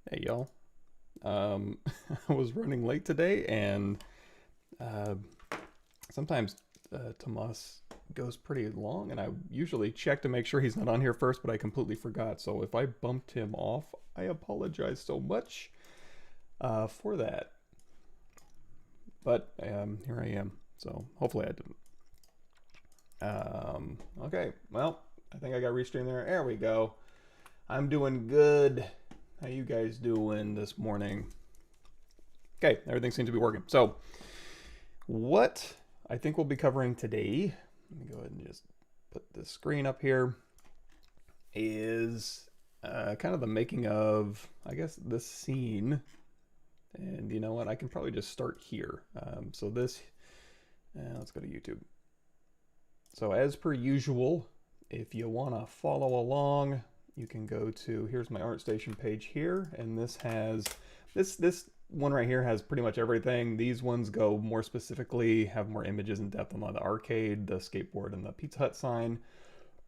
Hey y'all. I was running late today, and uh, sometimes Tomas goes pretty long, and I usually check to make sure he's not on here first, but I completely forgot. So if I bumped him off, I apologize so much for that. But here I am. So hopefully I didn't. Okay, well, I think I got restream there. There we go. I'm doing good. How you guys doing this morning? Okay, everything seems to be working. So what I think we'll be covering today, let me go ahead and just put the screen up here, is kind of the making of, I guess, this scene. And you know what? I can probably just start here. So this, let's go to YouTube. So as per usual, if you want to follow along, you can go to, here's my ArtStation page here, and this has, this one right here has pretty much everything. These ones go more specifically, have more images in depth on the arcade, the skateboard, and the Pizza Hut sign,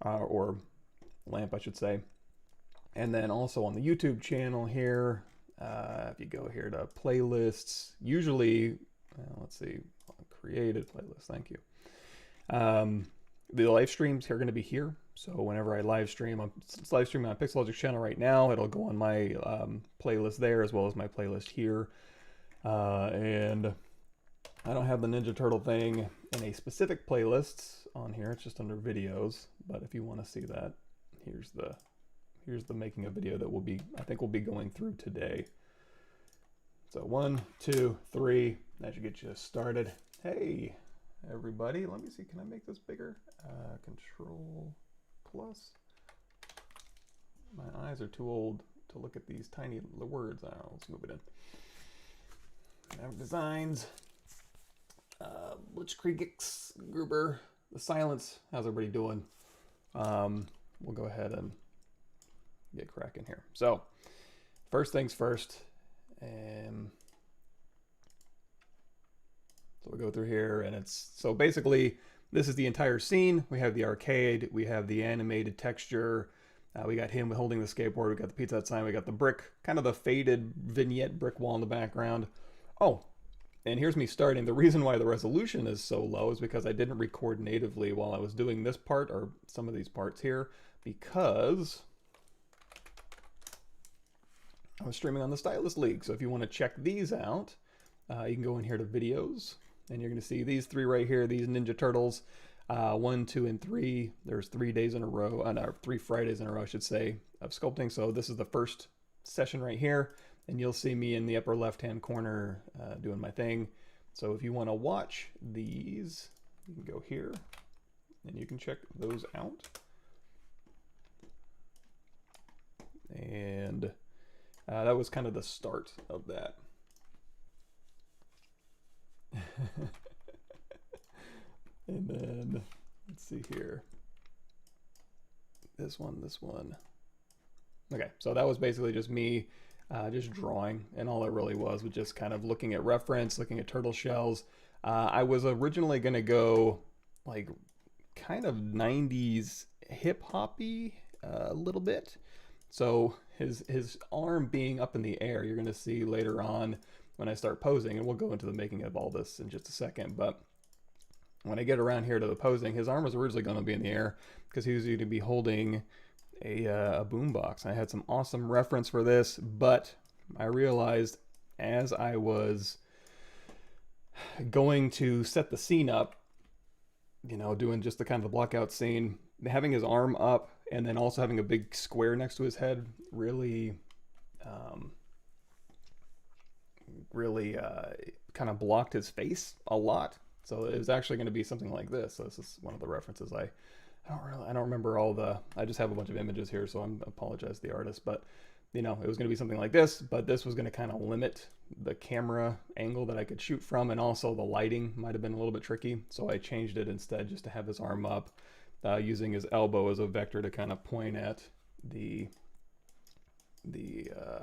or lamp, I should say. And then also on the YouTube channel here, if you go here to playlists, usually, let's see, created playlist, thank you. The live streams are going to be here. So whenever I live stream, it's live streaming on Pixologic channel right now. It'll go on my playlist there as well as my playlist here. And I don't have the Ninja Turtle thing in a specific playlist on here. It's just under videos. But if you want to see that, here's the making a video that I think we'll be going through today. So 1, 2, 3. That should get you started. Hey, everybody. Let me see. Can I make this bigger? Control plus. My eyes are too old to look at these tiny words. Let's move it in. I have designs. Blitzkriegix, Gruber, the silence. How's everybody doing? We'll go ahead and get cracking here. So, first things first. So we'll go through here, and it's, so basically, this is the entire scene. We have the arcade, we have the animated texture, we got him holding the skateboard, we got the Pizza Hut sign, we got the brick, kind of the faded vignette brick wall in the background. Oh, and here's me starting. The reason why the resolution is so low is because I didn't record natively while I was doing this part, or some of these parts here, because I was streaming on the Stylus League. So if you want to check these out, you can go in here to videos, and you're going to see these three right here, these Ninja Turtles, 1, 2, and 3. There's 3 days in a row, no, 3 Fridays in a row, I should say, of sculpting. So this is the first session right here, and you'll see me in the upper left-hand corner doing my thing. So if you want to watch these, you can go here, and you can check those out. And that was kind of the start of that. And then let's see here, this one. Okay, so that was basically just me just drawing, and all it really was just kind of looking at reference, looking at turtle shells. I was originally gonna go like kind of 90s hip-hoppy a little bit. So his arm being up in the air, you're gonna see later on when I start posing, and we'll go into the making of all this in just a second, but when I get around here to the posing, his arm was originally going to be in the air because he was going to be holding a boombox. I had some awesome reference for this, but I realized as I was going to set the scene up, you know, doing just the kind of the blockout scene, having his arm up and then also having a big square next to his head really kind of blocked his face a lot. So it was actually going to be something like this. So this is one of the references. I don't remember all the, I just have a bunch of images here, so I apologize to the artist, but you know, it was going to be something like this, but this was going to kind of limit the camera angle that I could shoot from, and also the lighting might have been a little bit tricky. So I changed it instead just to have his arm up, using his elbow as a vector to kind of point at the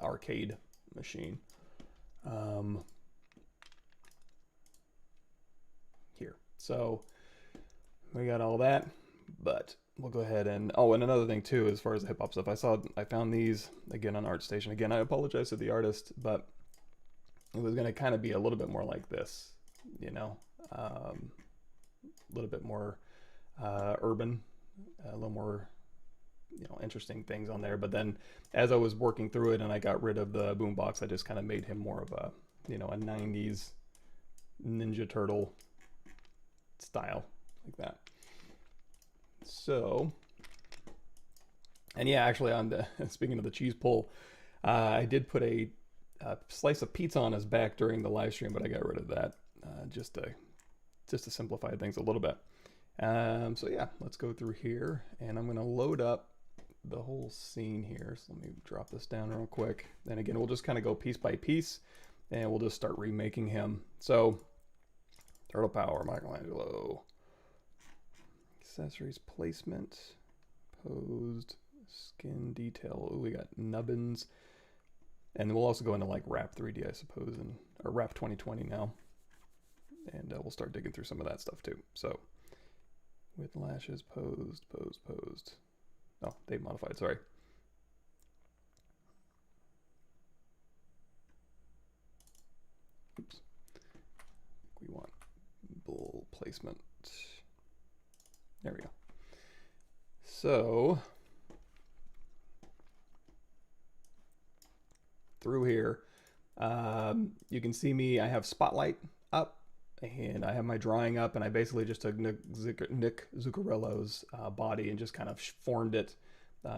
arcade machine. Here. So we got all that, but we'll go ahead and, oh, and another thing too, as far as the hip hop stuff, I found these again on ArtStation. Again, I apologize to the artist, but it was going to kind of be a little bit more like this, you know, a little bit more urban, a little more, you know, interesting things on there. But then as I was working through it and I got rid of the boombox, I just kind of made him more of a, you know, a 90s Ninja Turtle style like that. So, and yeah, actually on the, speaking of the cheese pull, I did put a slice of pizza on his back during the live stream, but I got rid of that just to simplify things a little bit. So yeah, let's go through here, and I'm going to load up the whole scene here. So let me drop this down real quick. And again, we'll just kind of go piece by piece, and we'll just start remaking him. So, Turtle Power, Michelangelo, accessories, placement, posed, skin detail. Ooh, we got nubbins. And we'll also go into like Wrap 3D, I suppose, or Wrap 2020 now. And we'll start digging through some of that stuff too. So, with lashes, posed. Oh, date modified, sorry. Oops. We want bull placement. There we go. So, through here, you can see me, I have Spotlight up, and I have my drawing up, and I basically just took Nick Zuccarello's body and just kind of formed it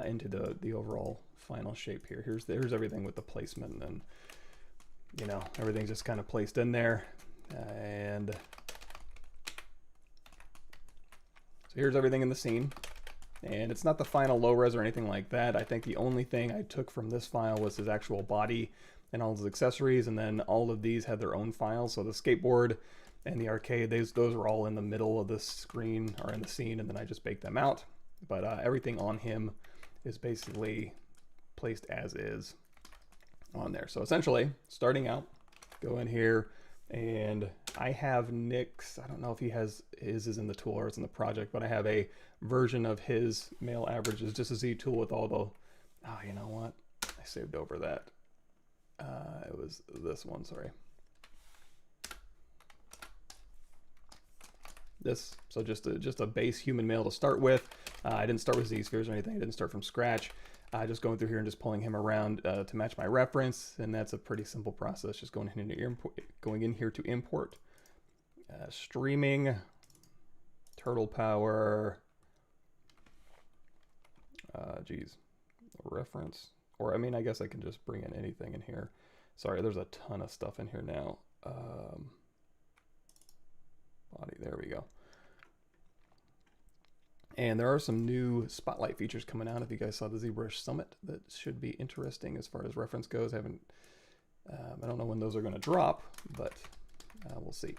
into the overall final shape here. Here's everything with the placement, and you know, everything's just kind of placed in there. And so here's everything in the scene. And it's not the final low res or anything like that. I think the only thing I took from this file was his actual body and all his accessories, and then all of these had their own files. So the skateboard and the arcade, those are all in the middle of the screen or in the scene, and then I just baked them out. But everything on him is basically placed as is on there. So essentially, starting out, go in here, and I have Nick's, I don't know if he has, his is in the tool or it's in the project, but I have a version of his male average. It's just a Z tool with all the, oh, you know what? I saved over that. It was this one, sorry. This, so just a base human male to start with. I didn't start with ZSpheres or anything. I didn't start from scratch. Just going through here and just pulling him around to match my reference, and that's a pretty simple process. Just going in here to import, streaming, turtle power, reference, or I mean, I guess I can just bring in anything in here. Sorry, there's a ton of stuff in here now. Body, there we go. And there are some new spotlight features coming out. If you guys saw the ZBrush Summit, that should be interesting as far as reference goes. I don't know when those are going to drop, but we'll see.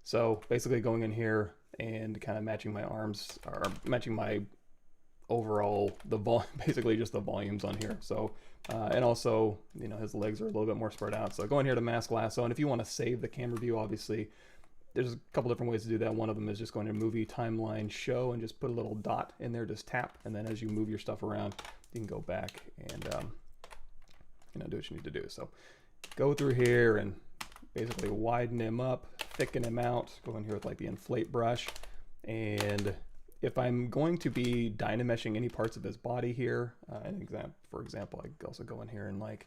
So basically going in here and kind of matching my arms, or matching my overall, basically just the volumes on here. So, and also, you know, his legs are a little bit more spread out. So go in here to mask lasso, and if you want to save the camera view, obviously, there's a couple different ways to do that. One of them is just going to movie timeline show and just put a little dot in there, just tap, and then as you move your stuff around, you can go back and you know, do what you need to do. So go through here and basically widen him up, thicken him out, go in here with like the inflate brush. And if I'm going to be dynameshing any parts of his body here, for example, I could also go in here and like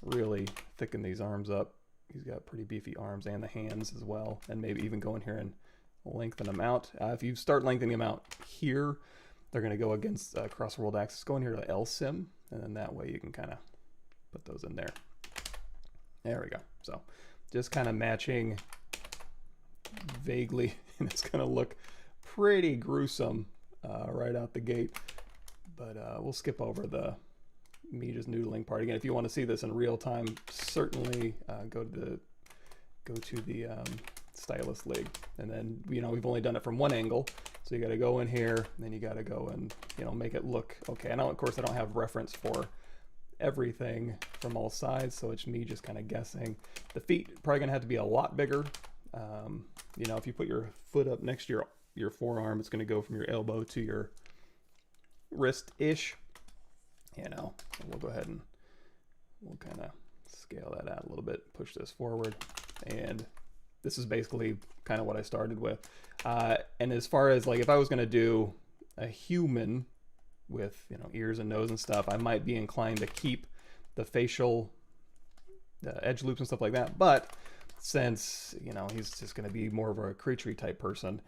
really thicken these arms up. He's got pretty beefy arms, and the hands as well, and maybe even go in here and lengthen them out. If you start lengthening them out here, they're going to go against cross world axis. Go in here to LSIM, and then that way you can kind of put those in there. There we go. So just kind of matching vaguely, and it's going to look pretty gruesome right out the gate. But we'll skip over me just noodling part. Again, if you want to see this in real time, certainly go to the stylus leg, and then, you know, we've only done it from one angle, so you got to go in here, and then you got to go and, you know, make it look okay. And of course I don't have reference for everything from all sides, so it's me just kind of guessing. The feet probably gonna have to be a lot bigger. You know, if you put your foot up next to your forearm, it's going to go from your elbow to your wrist-ish, you know. So we'll go ahead and we'll kind of scale that out a little bit, push this forward, and this is basically kind of what I started with. And as far as like if I was going to do a human with, you know, ears and nose and stuff, I might be inclined to keep the facial, the edge loops and stuff like that. But since, you know, he's just going to be more of a creaturey type person,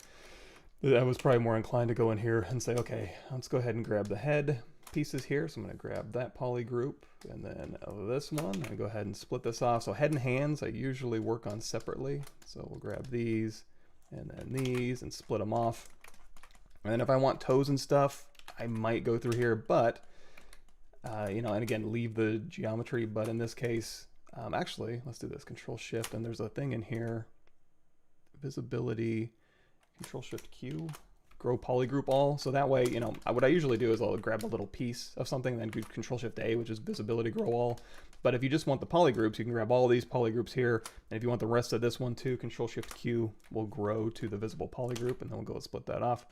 I was probably more inclined to go in here and say, okay, let's go ahead and grab the head pieces here. So I'm going to grab that poly group, and then this one, and go ahead and split this off. So head and hands I usually work on separately. So we'll grab these and then these and split them off. And then if I want toes and stuff, I might go through here, but you know, and again, leave the geometry. But in this case, actually, let's do this. Control Shift, and there's a thing in here, visibility, Control Shift Q, grow polygroup all. So that way, you know, what I usually do is I'll grab a little piece of something, and then do Control Shift A, which is visibility grow all. But if you just want the polygroups, you can grab all these polygroups here. And if you want the rest of this one too, Control Shift Q will grow to the visible polygroup, and then we'll go and split that off.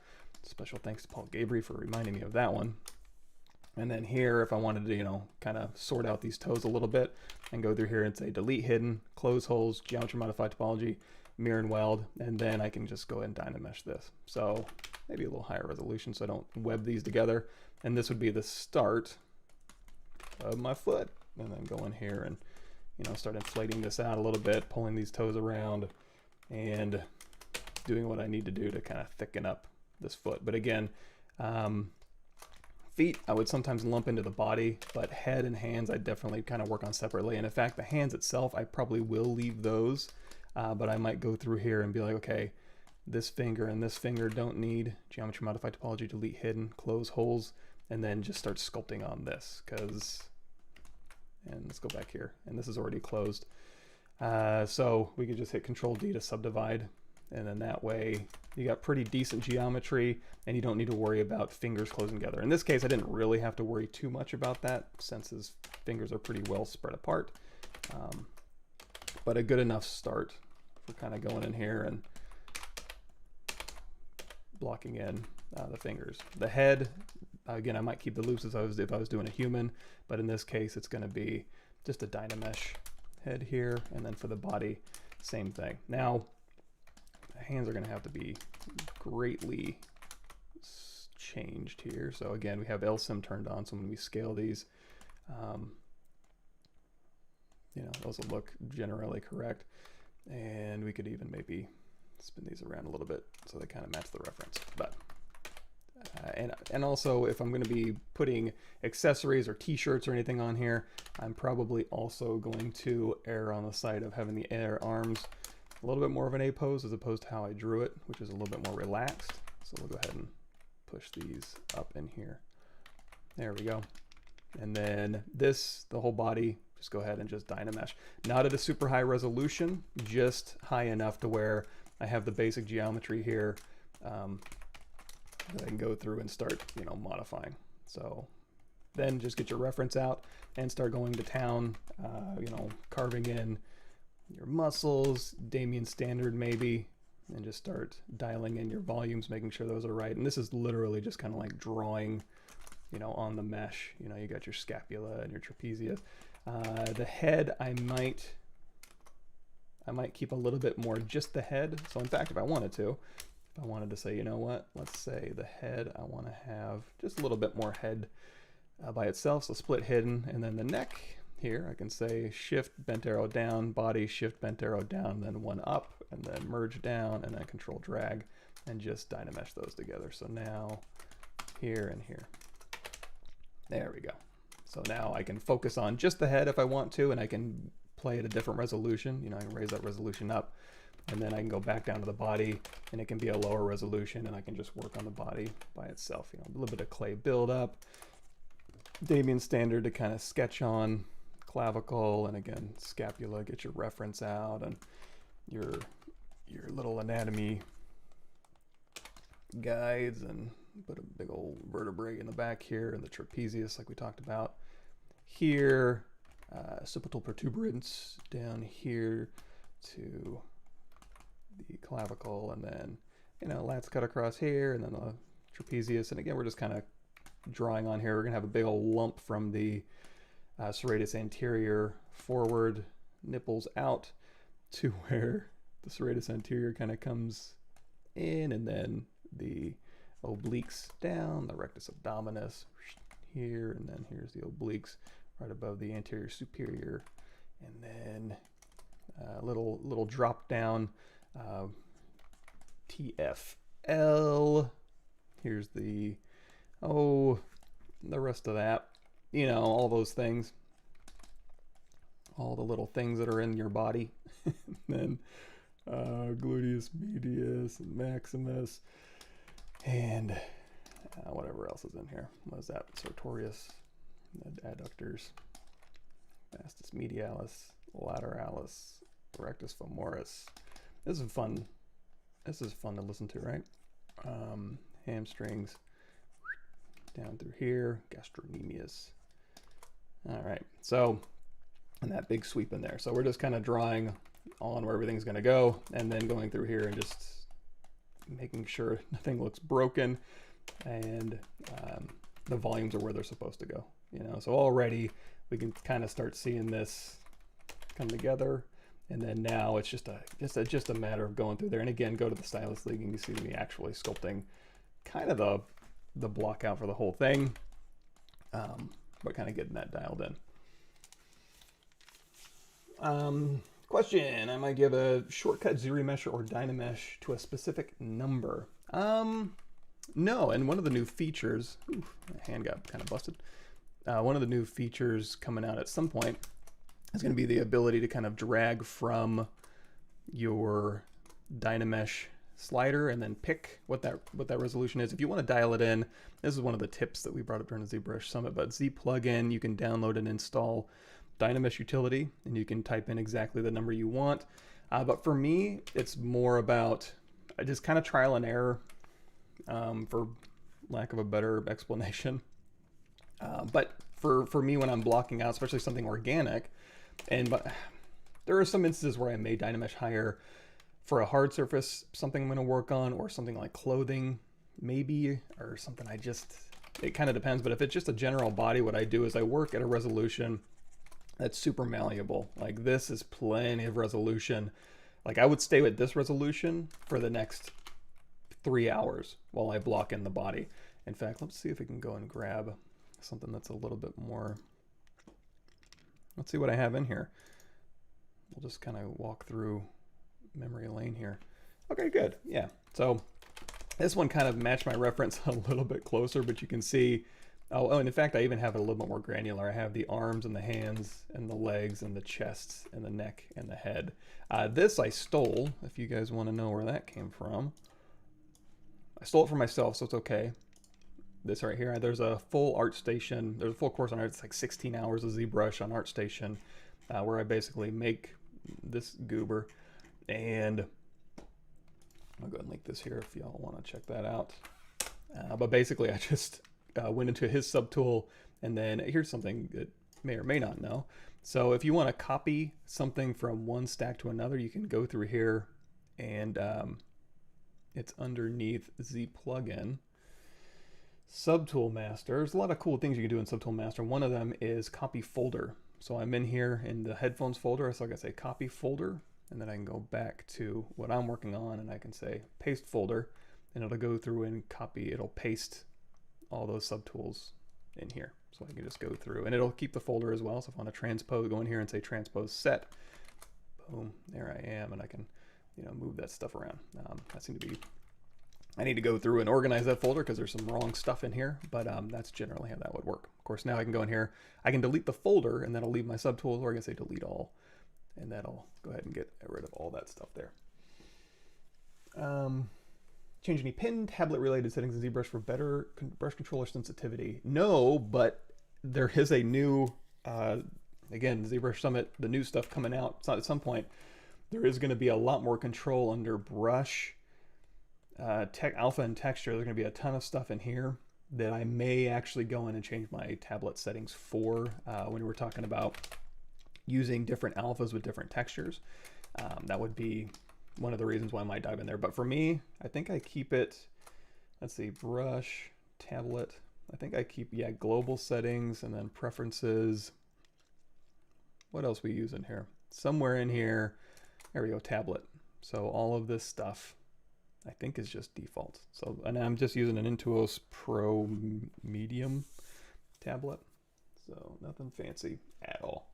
Special thanks to Paul Gabry for reminding me of that one. And then here, if I wanted to, you know, kind of sort out these toes a little bit and go through here and say delete hidden, close holes, geometry modify topology, mirror and weld, and then I can just go ahead and dynamesh this. So maybe a little higher resolution so I don't web these together. And this would be the start of my foot. And then go in here and, you know, start inflating this out a little bit, pulling these toes around and doing what I need to do to kind of thicken up this foot. But again, feet I would sometimes lump into the body, but head and hands I definitely kind of work on separately. And in fact, the hands itself, I probably will leave those, but I might go through here and be like, okay, this finger and this finger don't need geometry modify topology, delete hidden, close holes, and then just start sculpting on this. Because, and let's go back here, and this is already closed. So we could just hit Control D to subdivide, and then that way you got pretty decent geometry and you don't need to worry about fingers closing together. In this case, I didn't really have to worry too much about that since his fingers are pretty well spread apart. But a good enough start for kind of going in here and blocking in the fingers. The head, again, I might keep the loops as if I was doing a human, but in this case, it's going to be just a dynamesh head here, and then for the body, same thing. Now, hands are going to have to be greatly changed here. So again, we have LSIM turned on, so when we scale these, you know, those will look generally correct. And we could even maybe spin these around a little bit so they kind of match the reference. But and also, if I'm going to be putting accessories or t-shirts or anything on here, I'm probably also going to err on the side of having the arms a little bit more of an A pose as opposed to how I drew it, which is a little bit more relaxed. So we'll go ahead and push these up in here. There we go. And then this, the whole body, just go ahead and just dynamesh. Not at a super high resolution, just high enough to where I have the basic geometry here that I can go through and start, you know, modifying. So then just get your reference out and start going to town, you know, carving in your muscles, Damien standard maybe, and just start dialing in your volumes, making sure those are right. And this is literally just kind of like drawing, you know, on the mesh. You know, you got your scapula and your trapezius. The head, I might keep a little bit more just the head. So in fact, if I wanted to say, you know what, let's say the head, I want to have just a little bit more head by itself. So split hidden, and then the neck here, I can say shift bent arrow down, body shift bent arrow down, then one up, and then merge down, and then control drag, and just dynamesh those together. So now here and here. There we go. So now I can focus on just the head if I want to, and I can play at a different resolution. You know, I can raise that resolution up, and then I can go back down to the body, and it can be a lower resolution, and I can just work on the body by itself. You know, a little bit of clay buildup, Damien standard to kind of sketch on, clavicle, and again, scapula, get your reference out, and your little anatomy guides, and put a big old vertebrae in the back here, and the trapezius like we talked about here, occipital protuberance down here to the clavicle, and then, you know, lats cut across here, and then the trapezius. And again, we're just kind of drawing on here. We're gonna have a big old lump from the serratus anterior forward, nipples out to where the serratus anterior kind of comes in, and then the obliques down, the rectus abdominis here, and then here's the obliques right above the anterior superior, and then a little drop down TFL. Here's the rest of that, you know, all those things, all the little things that are in your body. And then gluteus medius and maximus, and whatever else is in here. What is that? Sartorius, adductors, vastus medialis, lateralis, rectus femoris. This is fun. This is fun to listen to, right? Hamstrings down through here, gastrocnemius. All right, so, and that big sweep in there. So we're just kind of drawing on where everything's going to go, and then going through here and just making sure nothing looks broken, and the volumes are where they're supposed to go. You know, so already we can kind of start seeing this come together, and then now it's just a matter of going through there. And again, go to the Stylus League and you see me actually sculpting kind of the block out for the whole thing, but kind of getting that dialed in. Question: I might give a shortcut ZRemesh or Dynamesh to a specific number. No, and one of the new features, my hand got kind of busted. One of the new features coming out at some point is going to be the ability to kind of drag from your Dynamesh slider and then pick what that resolution is. If you want to dial it in, this is one of the tips that we brought up during the ZBrush Summit, but Z plugin, you can download and install Dynamesh utility, and you can type in exactly the number you want. But for me, it's more about just kind of trial and error, for lack of a better explanation. But for me, when I'm blocking out, especially something organic, but there are some instances where I may Dynamesh higher for a hard surface, something I'm going to work on, or something like clothing, maybe, or something it kind of depends. But if it's just a general body, what I do is I work at a resolution that's super malleable. Like this is plenty of resolution. Like I would stay with this resolution for the next 3 hours while I block in the body. In fact, let's see if we can go and grab something that's a little bit more. Let's see what I have in here. We'll just kind of walk through memory lane here. Okay, good. Yeah. So this one kind of matched my reference a little bit closer, but you can see, and in fact, I even have it a little bit more granular. I have the arms and the hands and the legs and the chest and the neck and the head. This I stole, if you guys want to know where that came from. I stole it for myself, so it's okay. This right here, there's a full ArtStation, there's a full course on it. It's like 16 hours of ZBrush on ArtStation, where I basically make this goober. And I'll go ahead and link this here if y'all want to check that out. But basically, I just went into his subtool, and then here's something that may or may not know. So if you want to copy something from one stack to another, you can go through here, and it's underneath Z plugin. Subtool Master. There's a lot of cool things you can do in Subtool Master. One of them is copy folder. So I'm in here in the headphones folder, so I can say copy folder, and then I can go back to what I'm working on, and I can say paste folder, and it'll go through and copy, it'll paste all those subtools in here. So I can just go through, and it'll keep the folder as well. So if I want to transpose, go in here and say transpose set, boom, there I am, and I can, you know, move that stuff around. I need to go through and organize that folder because there's some wrong stuff in here, but that's generally how that would work. Of course, now I can go in here, I can delete the folder, and that'll leave my subtools, or I can say delete all, and that'll go ahead and get rid of all that stuff there. Change any pin tablet related settings in ZBrush for better brush controller sensitivity? No, but there is a new, again, ZBrush Summit, the new stuff coming out. It's not at some point. There is going to be a lot more control under brush, alpha and texture. There's going to be a ton of stuff in here that I may actually go in and change my tablet settings for when we're talking about using different alphas with different textures. That would be one of the reasons why I might dive in there. But for me, I think I keep it, let's see, brush, tablet, I think I keep, yeah, global settings and then preferences. What else we use in here? Somewhere in here, there we go, tablet. So all of this stuff I think is just default. So, and I'm just using an Intuos Pro Medium tablet. So nothing fancy at all.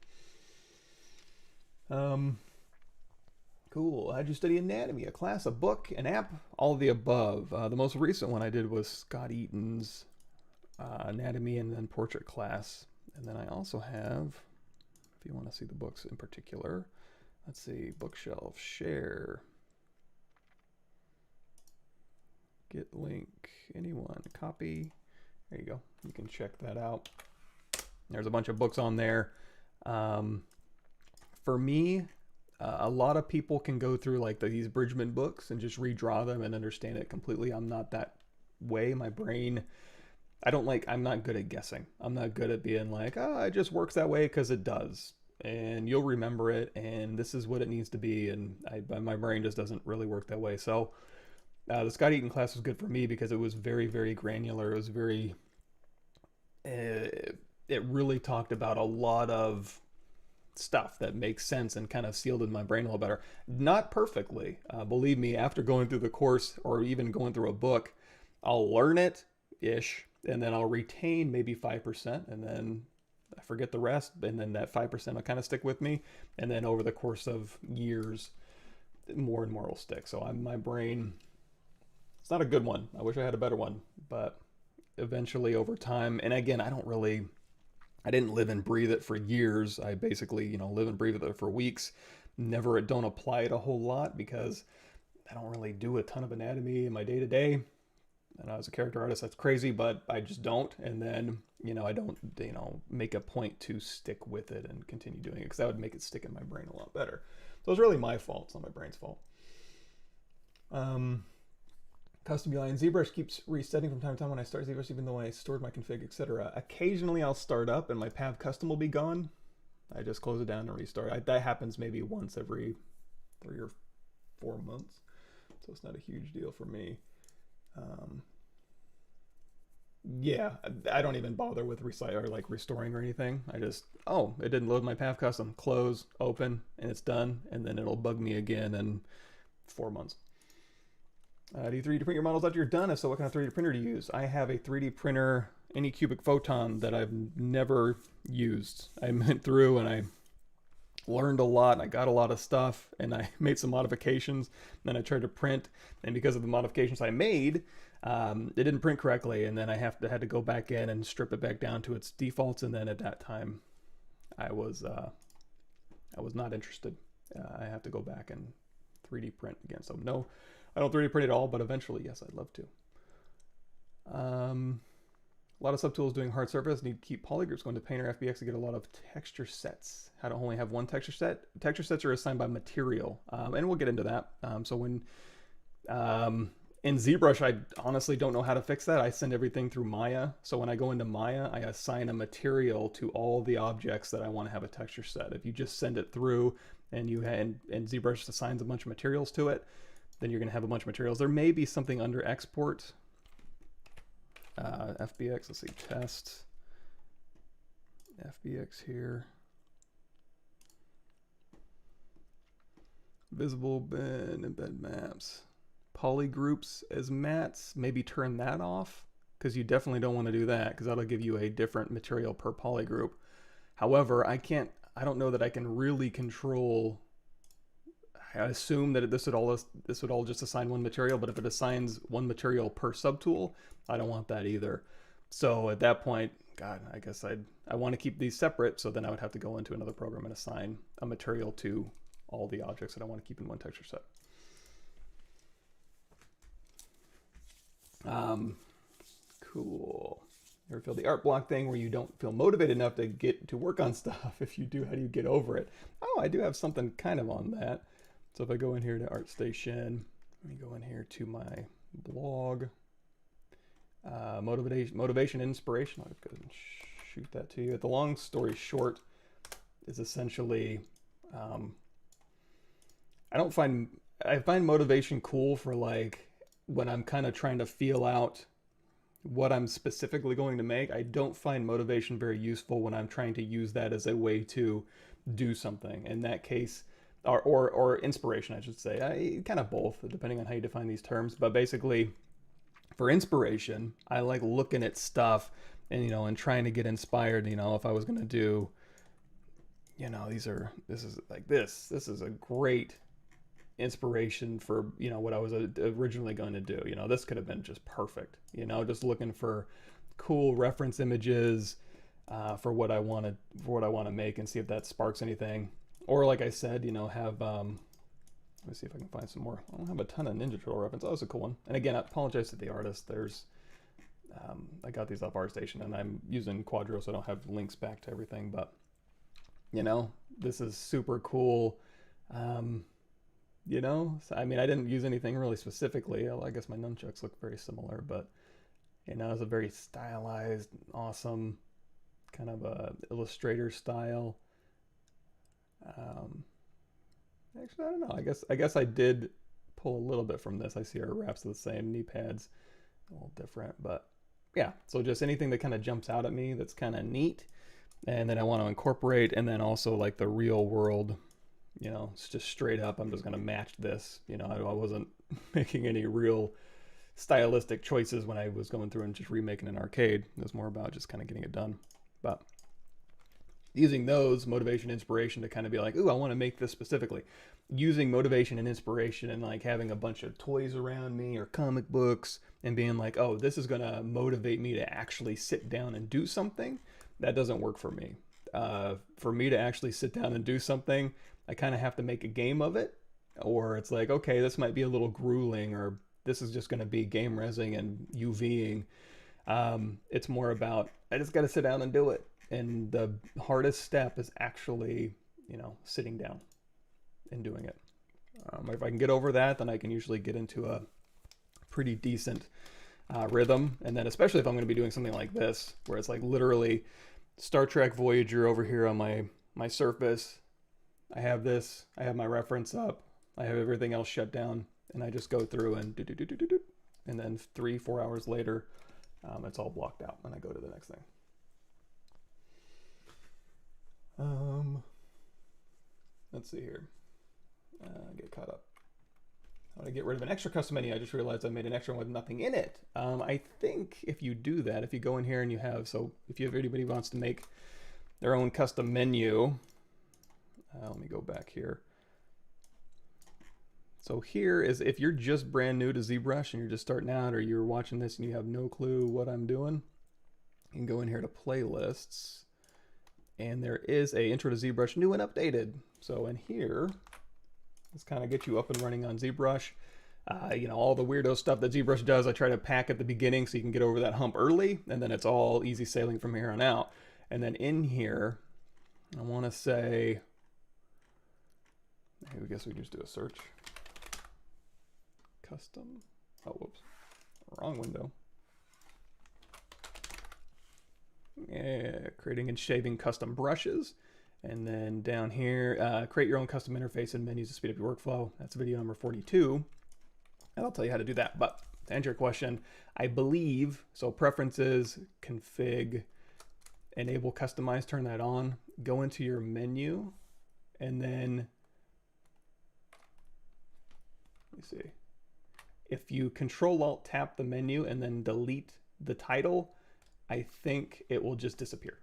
Cool. How'd you study anatomy? A class, a book, an app, all of the above. The most recent one I did was Scott Eaton's anatomy and then portrait class. And then I also have, if you want to see the books in particular, let's see, bookshelf, share, get link, anyone, copy. There you go. You can check that out. There's a bunch of books on there. For me, a lot of people can go through like these Bridgman books and just redraw them and understand it completely. I'm not that way. My brain, I'm not good at guessing. I'm not good at being like, oh, it just works that way because it does. And you'll remember it and this is what it needs to be. And my brain just doesn't really work that way. So the Scott Eaton class was good for me because it was very, very granular. It was very, it really talked about a lot of stuff that makes sense and kind of sealed in my brain a little better. Not perfectly. Believe me, after going through the course or even going through a book, I'll learn it-ish, and then I'll retain maybe 5%, and then I forget the rest, and then that 5% will kind of stick with me, and then over the course of years, more and more will stick. So my brain, it's not a good one. I wish I had a better one, but eventually over time, and again, I didn't live and breathe it for years. I basically, live and breathe it for weeks. Don't apply it a whole lot because I don't really do a ton of anatomy in my day-to-day. And as a character artist, that's crazy, but I just don't. And then, I don't, make a point to stick with it and continue doing it because that would make it stick in my brain a lot better. So it's really my fault. It's not my brain's fault. Custom UI and ZBrush keeps resetting from time to time when I start ZBrush, even though I stored my config, etc. Occasionally I'll start up and my Pav custom will be gone. I just close it down and restart. That happens maybe once every 3 or 4 months. So it's not a huge deal for me. Yeah, I don't even bother with restoring or anything. I just, it didn't load my Pav custom. Close, open, and it's done. And then it'll bug me again in 4 months. Do you 3D print your models after you're done? If so, what kind of 3D printer do you use? I have a 3D printer, Anycubic Photon, that I've never used. I went through and I learned a lot. I got a lot of stuff and I made some modifications. Then I tried to print, and because of the modifications I made, it didn't print correctly. And then I had to go back in and strip it back down to its defaults. And then at that time, I was not interested. I have to go back and 3D print again. So no. I don't 3D print it all, but eventually, yes, I'd love to. A lot of subtools doing hard surface need to keep polygroups going to Paint or FBX to get a lot of texture sets. How to only have one texture set? Texture sets are assigned by material, and we'll get into that. So when in ZBrush, I honestly don't know how to fix that. I send everything through Maya. So when I go into Maya, I assign a material to all the objects that I want to have a texture set. If you just send it through and and ZBrush assigns a bunch of materials to it, then you're going to have a bunch of materials. There may be something under export. FBX, let's see, test. FBX here. Visible bin, embed maps. Polygroups as mats, maybe turn that off because you definitely don't want to do that because that'll give you a different material per polygroup. However, I don't know that I can really control. I assume that this would all just assign one material, but if it assigns one material per subtool, I don't want that either. So at that point, God, I guess I want to keep these separate, so then I would have to go into another program and assign a material to all the objects that I want to keep in one texture set. Cool. You ever feel the art block thing where you don't feel motivated enough to get to work on stuff? If you do, how do you get over it? Oh, I do have something kind of on that. So if I go in here to ArtStation, let me go in here to my blog, motivation, inspiration. I'll go and shoot that to you. The long story short is essentially, I find motivation cool for like when I'm kind of trying to feel out what I'm specifically going to make, I don't find motivation very useful when I'm trying to use that as a way to do something. In that case, or inspiration, I should say. Kind of both, depending on how you define these terms. But basically, for inspiration, I like looking at stuff and, and trying to get inspired. If I was going to do, this is a great inspiration for, what I was originally going to do. This could have been just perfect, just looking for cool reference images for what I want to make and see if that sparks anything. Or like I said, have, let me see if I can find some more. I don't have a ton of Ninja Turtle reference. Oh, that was a cool one. And again, I apologize to the artist. There's, I got these off ArtStation and I'm using Quadro, so I don't have links back to everything, but this is super cool. So, I mean, I didn't use anything really specifically. I guess my nunchucks look very similar, but it's a very stylized, awesome kind of a Illustrator style. Actually, I don't know. I guess I did pull a little bit from this. I see our wraps are the same, knee pads a little different, but yeah. So just anything that kind of jumps out at me that's kind of neat, and then I want to incorporate, and then also like the real world. It's just straight up. I'm just gonna match this. I wasn't making any real stylistic choices when I was going through and just remaking an arcade. It was more about just kind of getting it done, but. Using those, motivation, inspiration, to kind of be like, ooh, I want to make this specifically. Using motivation and inspiration and like having a bunch of toys around me or comic books and being like, oh, this is going to motivate me to actually sit down and do something. That doesn't work for me. For me to actually sit down and do something, I kind of have to make a game of it. Or it's like, okay, this might be a little grueling, or this is just going to be game resing and UVing. It's more about, I just got to sit down and do it. And the hardest step is actually, sitting down and doing it. If I can get over that, then I can usually get into a pretty decent rhythm. And then especially if I'm going to be doing something like this, where it's like literally Star Trek Voyager over here on my Surface. I have this, I have my reference up, I have everything else shut down, and I just go through and do. And then 3-4 hours later, it's all blocked out and I go to the next thing. Let's see here. Get caught up. How to get rid of an extra custom menu? I just realized I made an extra one with nothing in it. I think if you do that, if you go in here and you have, so if you have anybody wants to make their own custom menu, let me go back here. So here is, if you're just brand new to ZBrush and you're just starting out, or you're watching this and you have no clue what I'm doing, you can go in here to playlists. And there is a intro to ZBrush, new and updated. So in here, let's kind of get you up and running on ZBrush. All the weirdo stuff that ZBrush does, I try to pack at the beginning so you can get over that hump early, and then it's all easy sailing from here on out. And then in here, I want to say, I guess we just do a search. Custom, oh, whoops, wrong window. Yeah, creating and shaving custom brushes. And then down here, create your own custom interface and menus to speed up your workflow. That's video number 42. And I'll tell you how to do that. But to answer your question, I believe, so preferences, config, enable customize, turn that on, go into your menu, and then, let me see. If you Control-Alt tap the menu and then delete the title, I think it will just disappear.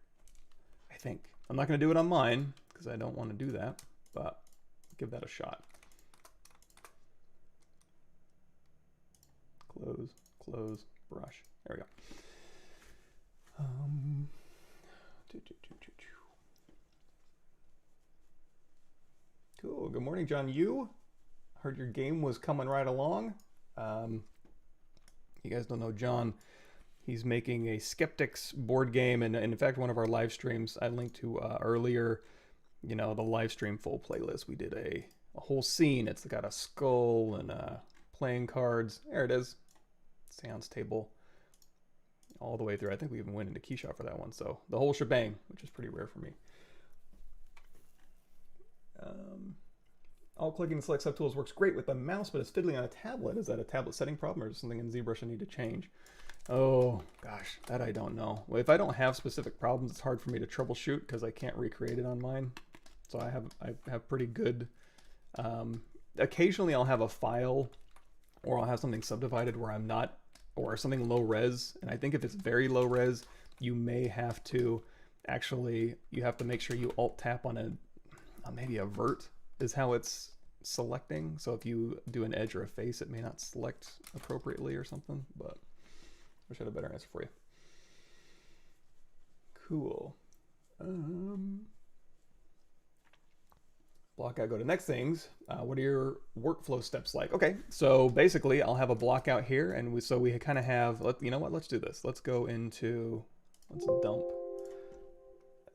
I think. I'm not going to do it on mine because I don't want to do that, but give that a shot. Close, brush. There we go. Cool. Good morning, John. You heard your game was coming right along. You guys don't know John. He's making a Skeptics board game, and in fact, one of our live streams I linked to earlier, the live stream full playlist. We did a whole scene. It's got a skull and playing cards. There it is. Seance table all the way through. I think we even went into Keyshot for that one. So the whole shebang, which is pretty rare for me. All clicking and select subtools works great with the mouse, but it's fiddling on a tablet. Is that a tablet setting problem, or is something in ZBrush I need to change? Oh gosh, that I don't know. Well, if I don't have specific problems, it's hard for me to troubleshoot because I can't recreate it on mine. So I have pretty good. Occasionally I'll have a file, or I'll have something subdivided where I'm not, or something low res. And I think if it's very low res, you may have to actually, you have to make sure you alt tap on maybe a vert is how it's selecting. So if you do an edge or a face, it may not select appropriately or something, but I should have a better answer for you. Cool. Block out, go to next things. What are your workflow steps like? Okay, so basically I'll have a block out here, and we kind of have, you know what, let's do this. Let's go into, let's dump.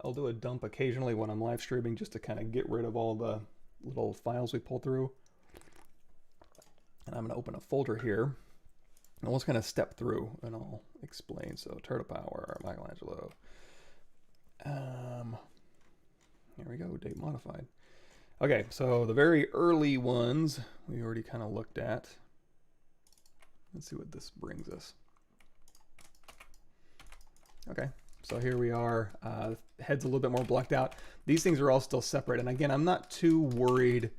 I'll do a dump occasionally when I'm live streaming just to kind of get rid of all the little files we pull through. And I'm gonna open a folder here. And let's kind of step through and I'll explain. So Turtle Power, Michelangelo. Here we go, date modified. Okay, so the very early ones we already kind of looked at. Let's see what this brings us. Okay, so here we are. Head's a little bit more blocked out. These things are all still separate. And again, I'm not too worried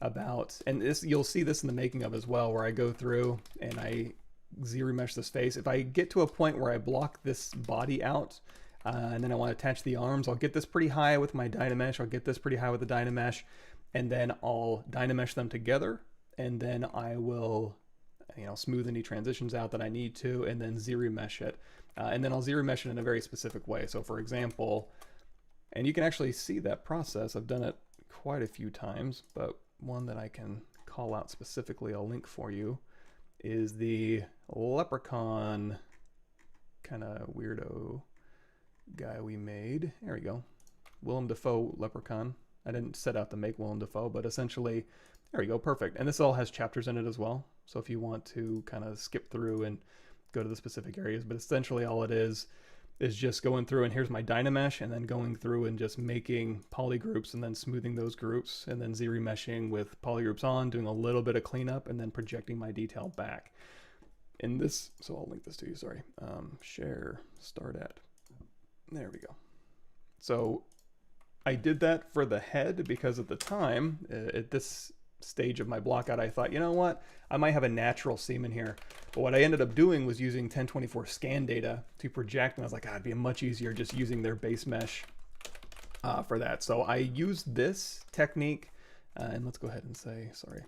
about, and this, you'll see this in the making of as well, where I go through and I ZRemesh this face. If I get to a point where I block this body out, and then I want to attach the arms, I'll get this pretty high with my Dynamesh, I'll get this pretty high with the Dynamesh, and then I'll Dynamesh them together, and then I will, you know, smooth any transitions out that I need to, and then ZRemesh it. And then I'll ZRemesh it in a very specific way. So for example, and you can actually see that process, I've done it quite a few times, but one that I can call out specifically, I'll link for you, is the leprechaun kind of weirdo guy we made. There we go. Willem Dafoe leprechaun. I didn't set out to make Willem Dafoe, but essentially, there we go, perfect. And this all has chapters in it as well. So if you want to kind of skip through and go to the specific areas, but essentially all it is just going through, and here's my Dynamesh, and then going through and just making polygroups and then smoothing those groups, and then ZRemeshing with polygroups on, doing a little bit of cleanup, and then projecting my detail back. In this, so I'll link this to you, sorry. Share, start at, there we go. So I did that for the head because at the time, at this stage of my blockout, I thought, you know what, I might have a natural seam in here. But what I ended up doing was using 1024 scan data to project, and I was like, it'd be much easier just using their base mesh for that. So I used this technique, and let's go ahead and say, sorry,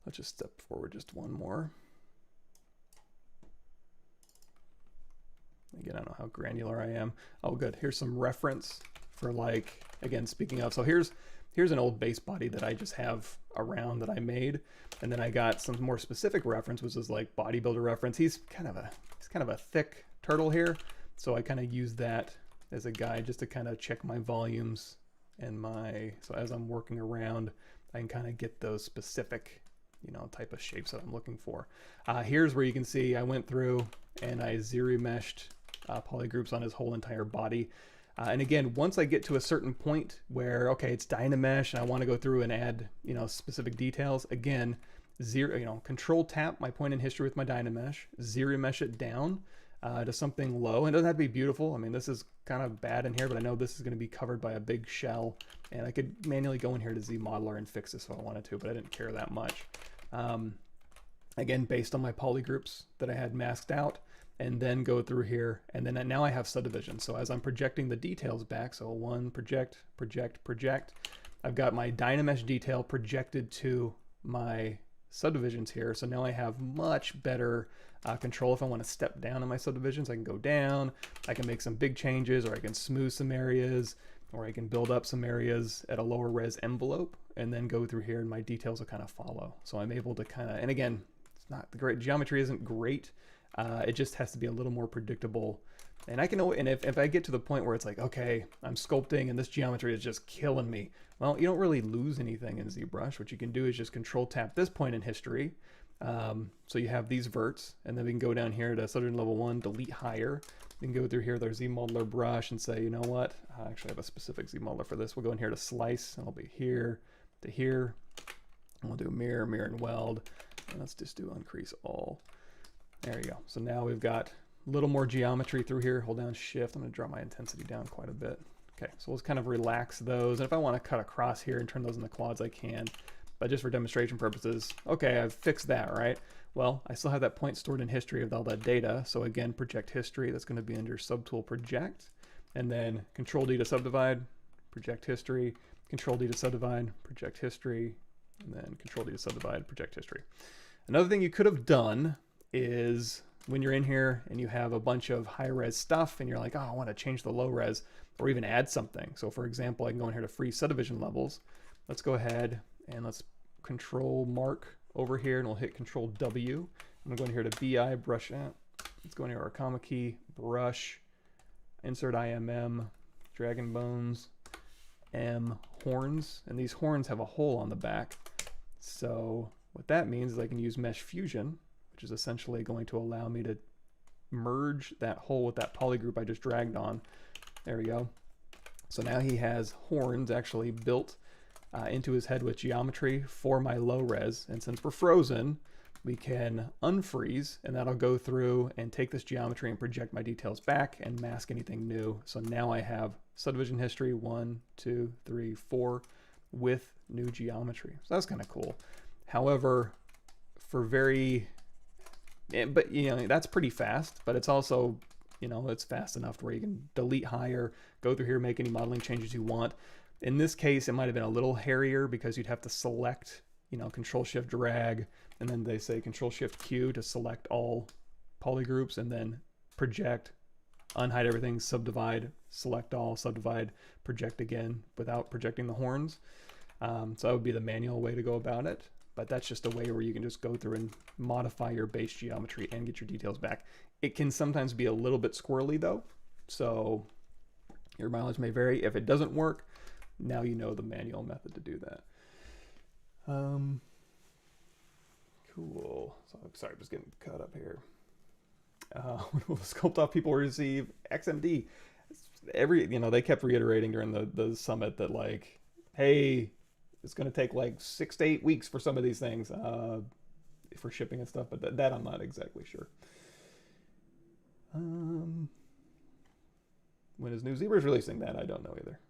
let's just step forward just one more. Again, I don't know how granular I am. Oh, good. Here's some reference for, like, again, speaking of, so here's an old base body that I just have around that I made, and then I got some more specific reference, which is like bodybuilder reference. He's kind of a thick turtle here, so I kind of use that as a guide just to kind of check my volumes and so as I'm working around, I can kind of get those specific, you know, type of shapes that I'm looking for. Here's where you can see I went through and I ZRemeshed polygroups on his whole entire body. And again, once I get to a certain point where, okay, it's Dynamesh and I want to go through and add, you know, specific details, again, control tap my point in history with my Dynamesh, ZRemesh it down to something low. And it doesn't have to be beautiful. I mean, this is kind of bad in here, but I know this is going to be covered by a big shell, and I could manually go in here to ZModeler and fix this if I wanted to, but I didn't care that much. Again, based on my polygroups that I had masked out, and then go through here, and then now I have subdivisions. So as I'm projecting the details back, so one, project, project, project, I've got my Dynamesh detail projected to my subdivisions here. So now I have much better control. If I want to step down in my subdivisions, I can go down, I can make some big changes, or I can smooth some areas, or I can build up some areas at a lower res envelope, and then go through here and my details will kind of follow. So I'm able to kind of, and again, it's not the great, geometry isn't great. It just has to be a little more predictable. And I can, and if I get to the point where it's like, okay, I'm sculpting and this geometry is just killing me, well, you don't really lose anything in ZBrush. What you can do is just control tap this point in history. So you have these verts, and then we can go down here to subdivision level 1, delete higher. We can go through here with our ZModeler brush and say, you know what, I actually have a specific ZModeler for this. We'll go in here to slice, and I'll be here to here. And we'll do mirror, mirror, and weld. And let's just do increase all. There you go. So now we've got a little more geometry through here. Hold down shift. I'm going to drop my intensity down quite a bit. Okay, so let's kind of relax those. And if I want to cut across here and turn those into quads, I can. But just for demonstration purposes, okay, I've fixed that, right? Well, I still have that point stored in history of all that data. So again, project history. That's going to be under subtool project. And then Control D to subdivide, project history. Control D to subdivide, project history. And then Control D to subdivide, project history. Another thing you could have done is when you're in here and you have a bunch of high-res stuff and you're like, oh, I want to change the low-res or even add something. So for example, I can go in here to free subdivision levels. Let's go ahead and let's control mark over here and we'll hit Control W. I'm going to go in here to BI, brush out. Let's go in here to our comma key, brush, insert IMM, dragon bones, M, horns. And these horns have a hole on the back. So what that means is I can use Mesh Fusion, which is essentially going to allow me to merge that hole with that poly group I just dragged on. There we go. So now he has horns actually built into his head with geometry for my low res. And since we're frozen, we can unfreeze, and that'll go through and take this geometry and project my details back and mask anything new. So now I have subdivision history 1, 2, 3, 4 with new geometry. So that's kind of cool. However, for but you know, that's pretty fast, but it's also, you know, it's fast enough to where you can delete higher, go through here, make any modeling changes you want. In this case, it might have been a little hairier because you'd have to select, you know, Control Shift drag, and then they say Control Shift Q to select all polygroups, and then project, unhide everything, subdivide, select all, subdivide, project again without projecting the horns. So that would be the manual way to go about it. But that's just a way where you can just go through and modify your base geometry and get your details back. It can sometimes be a little bit squirrely though, so your mileage may vary. If it doesn't work, now you know the manual method to do that. Cool. So I'm sorry, I'm just getting caught up here. When will the sculpt off people receive XMD? You know, they kept reiterating during the summit that like, hey, it's going to take like 6 to 8 weeks for some of these things for shipping and stuff, but that I'm not exactly sure. When is new ZBrush releasing? That I don't know either.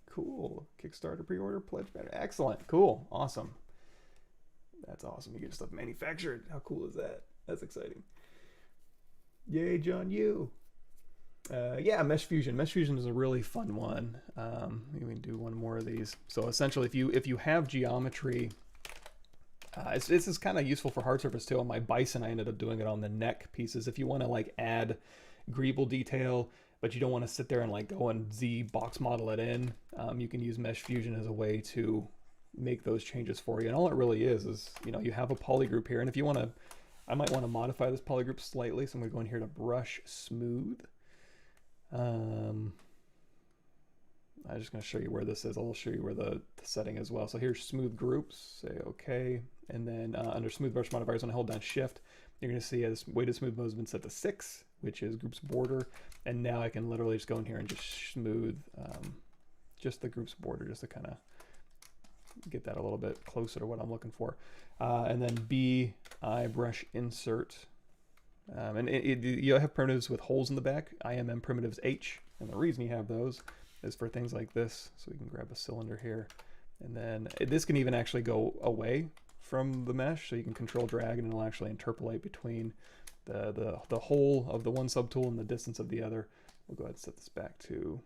Cool. Kickstarter pre-order pledge banner. Excellent. Cool. Awesome. That's awesome. You get stuff manufactured. How cool is that? That's exciting. Yay, John Yu. Yeah, Mesh Fusion. Mesh Fusion is a really fun one. We can do one more of these. So essentially, if you have geometry, this is kind of useful for hard surface too. On my bison, I ended up doing it on the neck pieces. If you want to like add greeble detail, but you don't want to sit there and like go and Z box model it in, you can use Mesh Fusion as a way to make those changes for you. And all it really is you know, you have a poly group here, and if you want to, I might want to modify this poly group slightly. So I'm going to go in here to brush smooth. I'm just going to show you where this is. I'll show you where the setting as well. So here's smooth groups, say okay, and then under smooth brush modifiers, when I hold down shift, you're going to see as weighted smooth mode has been set to 6, which is groups border, and now I can literally just go in here and just smooth just the groups border, just to kind of get that a little bit closer to what I'm looking for. And then BI brush insert. And you have primitives with holes in the back, IMM primitives H, and the reason you have those is for things like this. So we can grab a cylinder here, and then this can even actually go away from the mesh, so you can control drag and it'll actually interpolate between the hole of the one subtool and the distance of the other. We'll go ahead and set this back to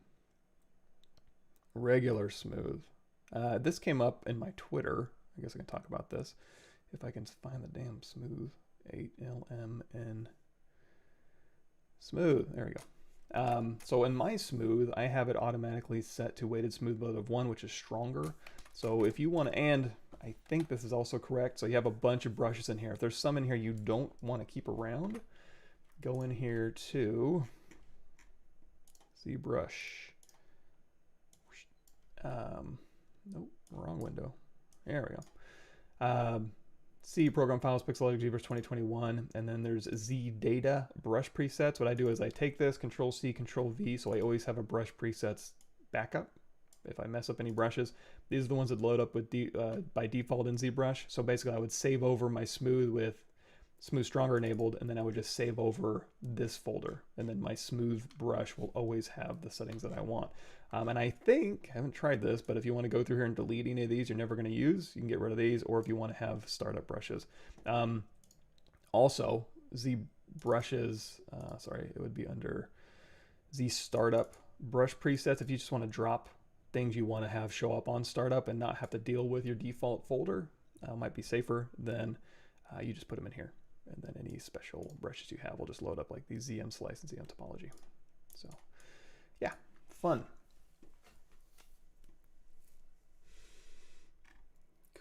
regular smooth. This came up in my Twitter. I guess I can talk about this if I can find the damn smooth. 8LMN smooth. There we go. So in my smooth, I have it automatically set to weighted smooth mode of 1, which is stronger. So if you want to, and I think this is also correct, so you have a bunch of brushes in here. If there's some in here you don't want to keep around, go in here to ZBrush. Nope, wrong window. There we go. C program files, Pixologic ZBrush 2021, and then there's Z data brush presets. What I do is I take this, Control C, Control V, so I always have a brush presets backup if I mess up any brushes. These are the ones that load up with by default in ZBrush. So basically I would save over my smooth with Smooth Stronger enabled, and then I would just save over this folder, and then my smooth brush will always have the settings that I want. And I think, I haven't tried this, but if you want to go through here and delete any of these you're never going to use, you can get rid of these, or if you want to have startup brushes. Also, ZBrushes, sorry, it would be under Z Startup brush presets. If you just want to drop things you want to have show up on startup and not have to deal with your default folder, might be safer, then you just put them in here. And then any special brushes you have will just load up like these ZM Slice and ZM Topology. So yeah, fun.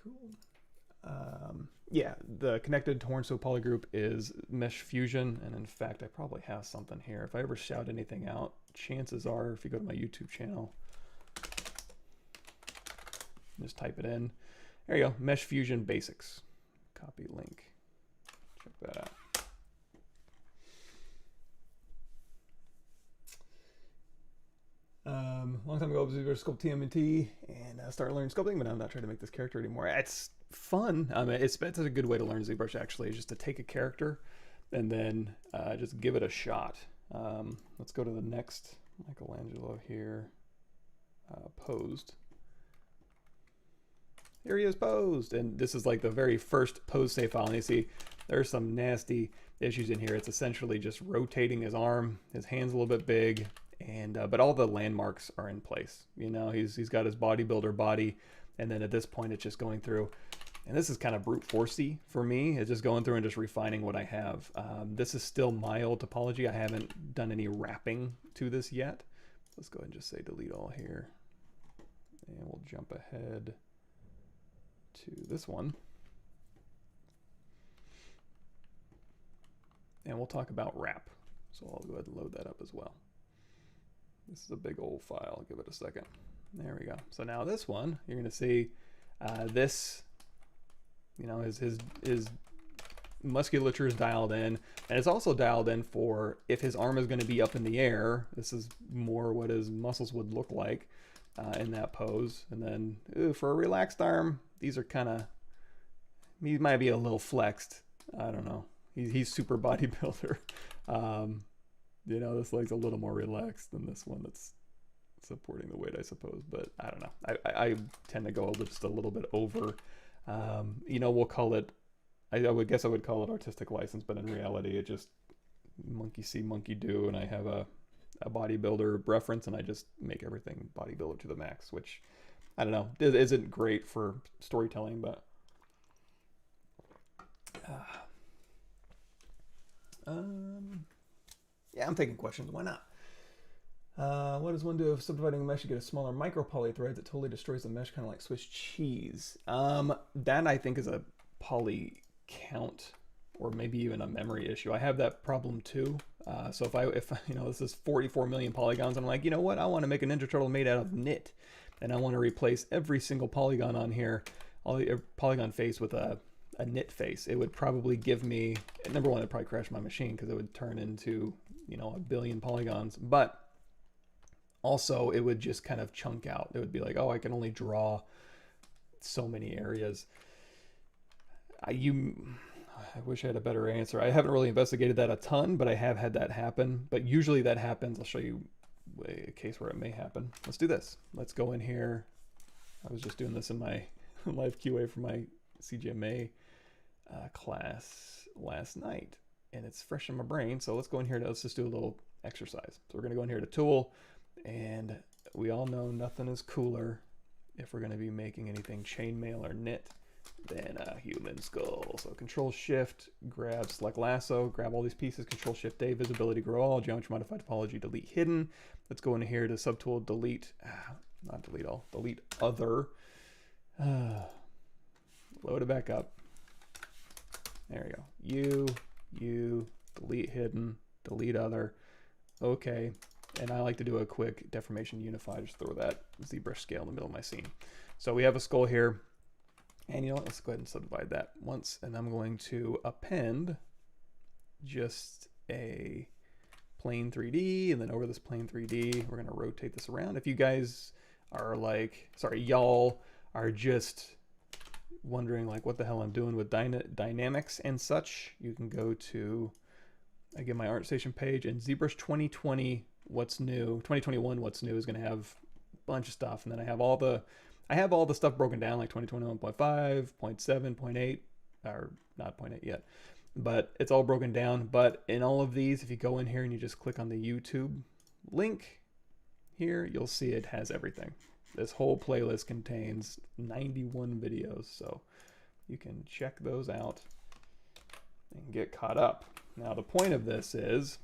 Cool. Yeah, the connected Hornstow poly group is Mesh Fusion, and in fact I probably have something here. If I ever shout anything out, chances are if you go to my YouTube channel, just type it in. There you go, Mesh Fusion Basics. Copy link. Check that out. Long time ago, I was ZBrush sculpt TMNT and started learning sculpting, but I'm not trying to make this character anymore. It's fun. It's a good way to learn ZBrush, actually, is just to take a character and then just give it a shot. Let's go to the next Michelangelo here. Posed. Here he is posed, and this is like the very first pose save file, and you see there's some nasty issues in here. It's essentially just rotating his arm, his hand's a little bit big, and but all the landmarks are in place. You know, he's got his bodybuilder body, and then at this point it's just going through, and this is kind of brute forcey for me. It's just going through and just refining what I have. This is still my old topology. I haven't done any wrapping to this yet. Let's go ahead and just say delete all here, and we'll jump ahead to this one, and we'll talk about wrap. So I'll go ahead and load that up as well. This is a big old file. I'll give it a second. There we go. So now this one, you're going to see this, you know, his musculature is dialed in, and it's also dialed in for if his arm is going to be up in the air. This is more what his muscles would look like in that pose. And then for a relaxed arm, these are kind of, he might be a little flexed. I don't know. He's super bodybuilder. You know, this leg's a little more relaxed than this one that's supporting the weight, I suppose. But I don't know. I tend to go just a little bit over. You know, we'll call it, I would guess I would call it artistic license, but in reality, it just monkey see, monkey do. And I have a bodybuilder reference, and I just make everything bodybuilder to the max, which I don't know, it isn't great for storytelling, but yeah, I'm taking questions. Why not? What does one do if subdividing a mesh to get a smaller micropoly thread that totally destroys the mesh, kind of like Swiss cheese? That I think is a poly count, or maybe even a memory issue. I have that problem too. So if you know, this is 44 million polygons, I'm like, you know what? I want to make a Ninja Turtle made out of knit, and I want to replace every single polygon on here, all the polygon face with a knit face. It would probably give me, number one, it'd probably crash my machine because it would turn into, you know, a billion polygons, but also it would just kind of chunk out. It would be like, oh, I can only draw so many areas. I wish I had a better answer. I haven't really investigated that a ton, but I have had that happen. But usually that happens. I'll show you a case where it may happen. Let's do this. Let's go in here. I was just doing this in my live QA for my CGMA class last night, and it's fresh in my brain. So let's go in here. Let's just do a little exercise. So we're going to go in here to Tool, and we all know nothing is cooler if we're going to be making anything chainmail or knit than a human skull. So Control Shift, grab, select lasso, grab all these pieces, Control Shift A, visibility, grow all, geometry modify topology, delete hidden. Let's go in here to subtool, delete, not delete all, delete other. Load it back up. There we go. You, delete hidden, delete other. Okay. And I like to do a quick deformation unify, just throw that ZBrush scale in the middle of my scene. So we have a skull here. And you know what, let's go ahead and subdivide that once, and I'm going to append just a plane 3D, and then over this plane 3D, we're gonna rotate this around. If you guys are like, sorry, y'all are just wondering like what the hell I'm doing with dynamics and such, you can go to, I get my ArtStation page, and ZBrush 2020 what's new, 2021 what's new is going to have a bunch of stuff, and then I have all the stuff broken down like 2021.5, 0.7, 0.8, or not 0.8 yet, but it's all broken down. But in all of these, if you go in here and you just click on the YouTube link here, you'll see it has everything. This whole playlist contains 91 videos, so you can check those out and get caught up. Now the point of this is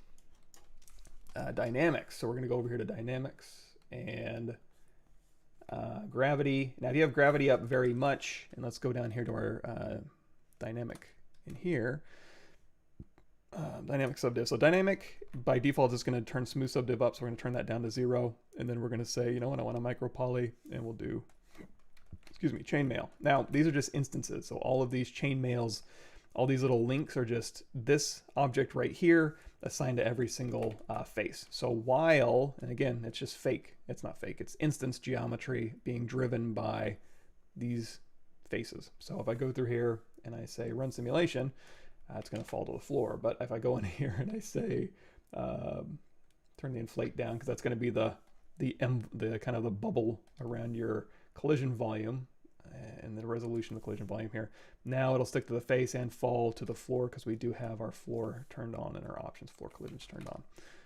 dynamics. So we're going to go over here to dynamics and gravity. Now if you have gravity up very much, and let's go down here to our dynamic in here. Dynamic subdiv. So dynamic by default is going to turn smooth subdiv up, so we're going to turn that down to 0, and then we're going to say, you know what, I want a micropoly, and we'll do, excuse me, chainmail. Now these are just instances, so all of these chainmails, all these little links are just this object right here assigned to every single face. So while, and again, it's just fake, it's not fake, it's instance geometry being driven by these faces. So if I go through here and I say run simulation, it's going to fall to the floor. But if I go in here and I say turn the inflate down, because that's going to be the kind of the bubble around your collision volume and the resolution of the collision volume here. Now it'll stick to the face and fall to the floor, because we do have our floor turned on and our options floor collisions turned on.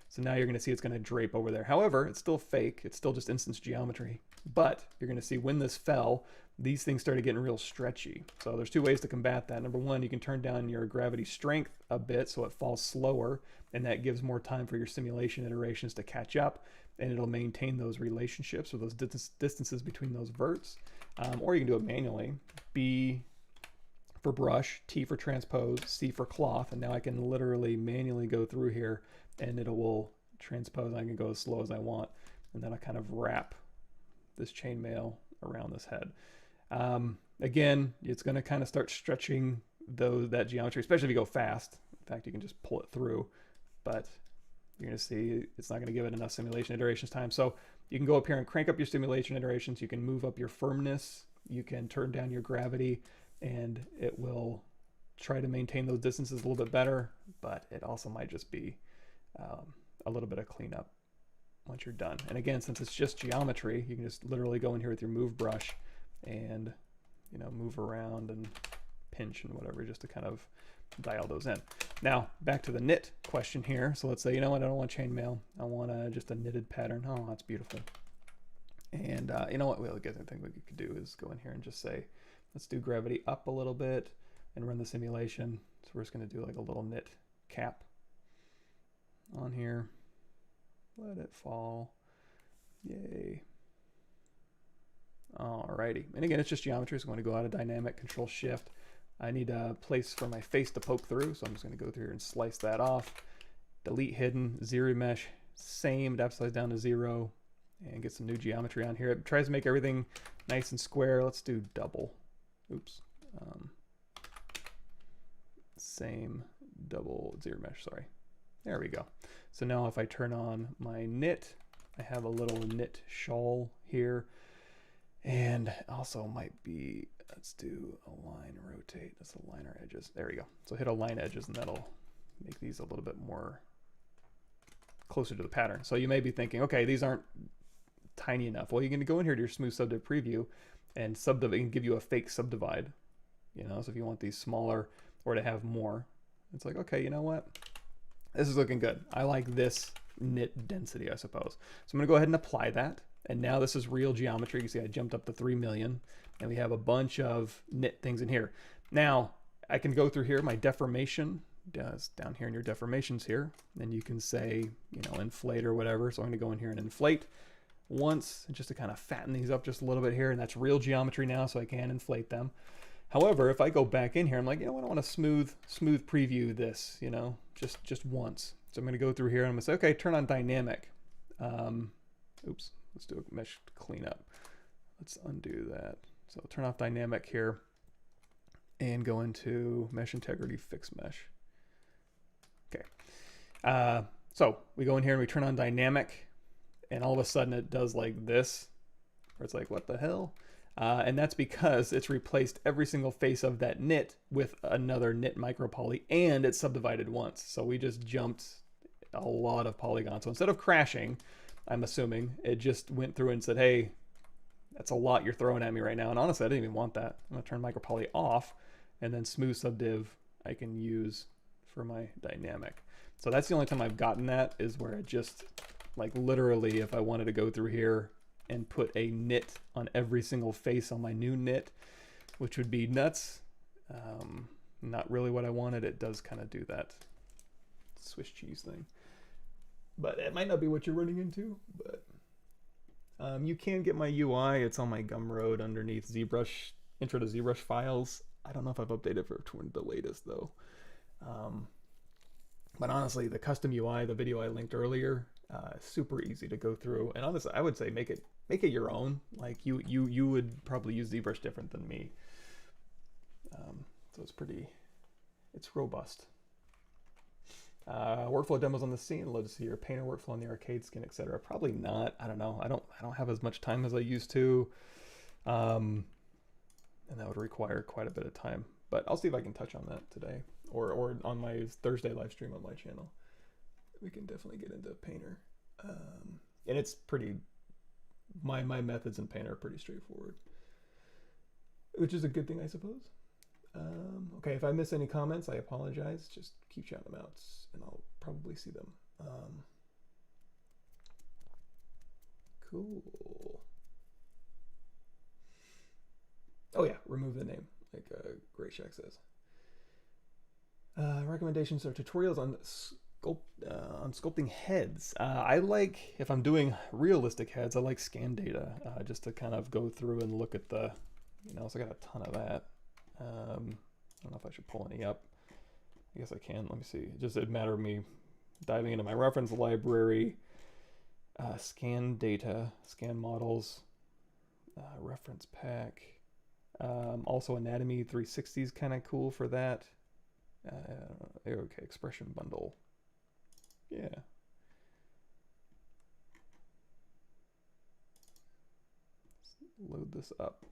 So now you're going to see it's going to drape over there. However, it's still fake. It's still just instance geometry. But you're going to see when this fell, these things started getting real stretchy. So there's two ways to combat that. Number one, you can turn down your gravity strength a bit so it falls slower, and that gives more time for your simulation iterations to catch up, and it'll maintain those relationships or those distances between those verts. Or you can do it manually. B for brush, T for transpose, C for cloth, and now I can literally manually go through here and it will transpose. I can go as slow as I want, and then I kind of wrap this chainmail around this head. Again, it's going to kind of start stretching that geometry, especially if you go fast. In fact, you can just pull it through, but you're going to see it's not going to give it enough simulation iterations time. So you can go up here and crank up your simulation iterations. You can move up your firmness. You can turn down your gravity, and it will try to maintain those distances a little bit better, but it also might just be a little bit of cleanup once you're done. And again, since it's just geometry, you can just literally go in here with your move brush and, you know, move around and pinch and whatever, just to kind of dial those in. Now back to the knit question here. So let's say, you know what, I don't want chainmail, I want just a knitted pattern. Oh, that's beautiful. And you know what, well, I guess I think what you could do is go in here and just say, let's do gravity up a little bit and run the simulation. So we're just going to do like a little knit cap on here. Let it fall. Yay. Alrighty. And again, it's just geometry, so I'm going to go out of dynamic, control shift. I need a place for my face to poke through, so I'm just going to go through here and slice that off. Delete hidden, ZRemesh, same, depth size down to 0, and get some new geometry on here. It tries to make everything nice and square. Let's do double. Oops. Same, double ZRemesh, sorry. There we go. So now if I turn on my knit, I have a little knit shawl here. And also might be, let's do align, rotate, let's align our edges. There we go. So hit align edges, and that'll make these a little bit more closer to the pattern. So you may be thinking, okay, these aren't tiny enough. Well, you're going to go in here to your smooth subdiv preview and it can give you a fake subdivide. You know, so if you want these smaller or to have more, it's like, okay, you know what? This is looking good. I like this knit density, I suppose. So I'm going to go ahead and apply that. And now this is real geometry. You can see I jumped up to 3 million, and we have a bunch of knit things in here. Now I can go through here, my deformation down here in your deformations here, and you can say, you know, inflate or whatever. So I'm going to go in here and inflate once just to kind of fatten these up just a little bit here, and that's real geometry now, so I can inflate them. However, if I go back in here, I'm like, you know what, I want to smooth preview this, you know, just once. So I'm going to go through here and I'm going to say, okay, turn on dynamic. Oops, let's do a mesh cleanup. Let's undo that. So turn off dynamic here and go into mesh integrity, fix mesh. Okay. So we go in here and we turn on dynamic, and all of a sudden it does like this, where it's like, what the hell? And that's because it's replaced every single face of that knit with another knit micropoly, and it's subdivided once. So we just jumped a lot of polygons. So instead of crashing, I'm assuming, it just went through and said, hey, that's a lot you're throwing at me right now. And honestly, I didn't even want that. I'm gonna turn micropoly off, and then smooth subdiv I can use for my dynamic. So that's the only time I've gotten that, is where it just, like literally, if I wanted to go through here and put a knit on every single face on my new knit, which would be nuts. Not really what I wanted. It does kind of do that Swiss cheese thing. But it might not be what you're running into, but you can get my UI. It's on my Gumroad underneath ZBrush, intro to ZBrush files. I don't know if I've updated for the latest though. But honestly, the custom UI, the video I linked earlier, super easy to go through. And honestly, I would say make it your own. Like you would probably use ZBrush different than me. So it's robust. Workflow demos on the scene. Love to see your painter workflow on the arcade skin, etc. Probably not. I don't know. I don't have as much time as I used to, and that would require quite a bit of time. But I'll see if I can touch on that today, or on my Thursday live stream on my channel. We can definitely get into Painter, and it's pretty. My methods in Painter are pretty straightforward, which is a good thing, I suppose. Okay, if I miss any comments, I apologize. Just keep shouting them out, and I'll probably see them. Cool. Oh yeah, remove the name, like Gray Shack says. Recommendations or tutorials on sculpting heads. I like, if I'm doing realistic heads, I like scan data, just to kind of go through and look at the, so I got a ton of that. I don't know if I should pull any up. I guess I can. Let me see. It just a matter of me diving into my reference library, scan data, scan models, reference pack. Also Anatomy 360 is kind of cool for that. Okay, expression bundle. Yeah. Let's load this up.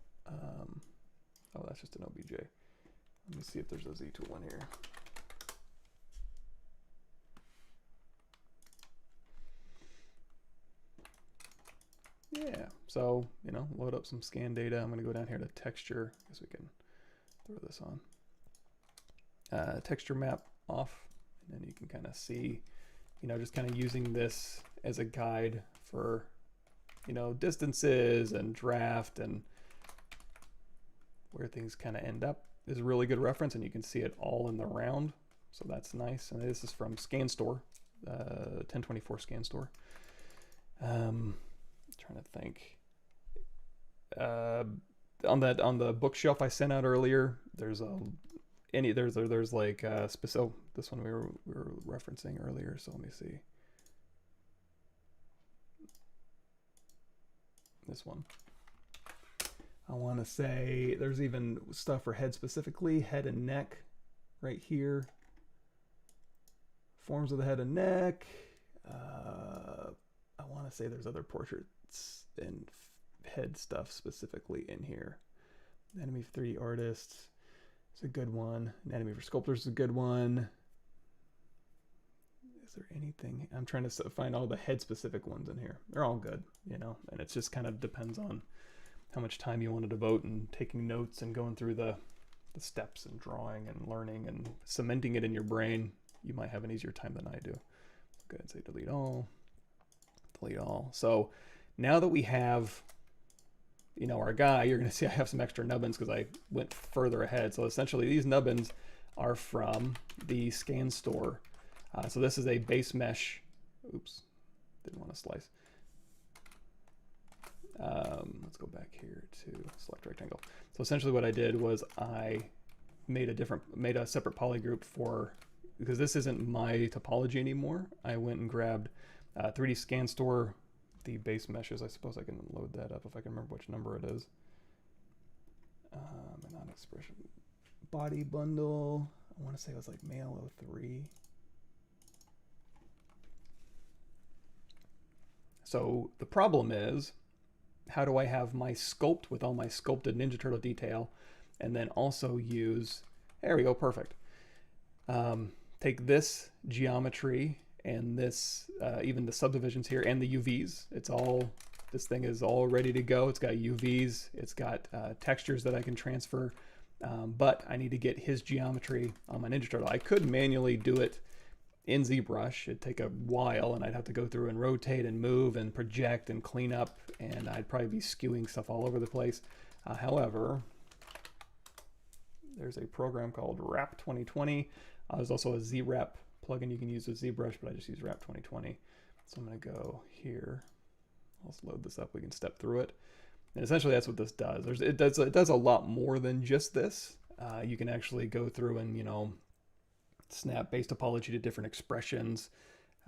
Oh, that's just an OBJ. Let me see if there's a Z tool in here. Yeah, so, load up some scan data. I'm going to go down here to texture. I guess we can throw this on. Texture map off, and then you can kind of see, just kind of using this as a guide for, distances and draft and where things kind of end up is a really good reference, and you can see it all in the round. So that's nice. And this is from Scan Store, 1024 Scan Store. Trying to think. On the bookshelf I sent out earlier, there's like specific. This one we were referencing earlier. So let me see. This one. I want to say there's even stuff for head specifically, head and neck right here. Forms of the head and neck. I want to say there's other portraits and head stuff specifically in here. Anatomy for 3D artists is a good one. Anatomy for sculptors is a good one. Is there anything? I'm trying to find all the head specific ones in here. They're all good, and it just kind of depends on how much time you want to devote and taking notes and going through the steps and drawing and learning and cementing it in your brain. You might have an easier time than I do. Go ahead and say delete all. Delete all. So now that we have, our guy, you're going to see I have some extra nubbins because I went further ahead. So essentially these nubbins are from the Scan Store. So this is a base mesh. Oops, didn't want to slice. Let's go back here to select rectangle. So essentially what I did was I made a separate poly group because this isn't my topology anymore. I went and grabbed 3D Scan Store, the base meshes. I suppose I can load that up if I can remember which number it is. Non-expression body bundle. I want to say it was like male 03. So the problem is how do I have my sculpt with all my sculpted Ninja Turtle detail, and then also use, there we go, perfect. Take this geometry and this, even the subdivisions here and the UVs. It's all, this thing is all ready to go. It's got UVs, it's got textures that I can transfer, but I need to get his geometry on my Ninja Turtle. I could manually do it in ZBrush. It'd take a while, and I'd have to go through and rotate and move and project and clean up, and I'd probably be skewing stuff all over the place. However, there's a program called Wrap 2020. There's also a ZRep plugin you can use with ZBrush, but I just use Wrap 2020. So I'm going to go here. Let's load this up. We can step through it. And essentially that's what this does. It does a lot more than just this. You can actually go through and, you know, snap base topology to different expressions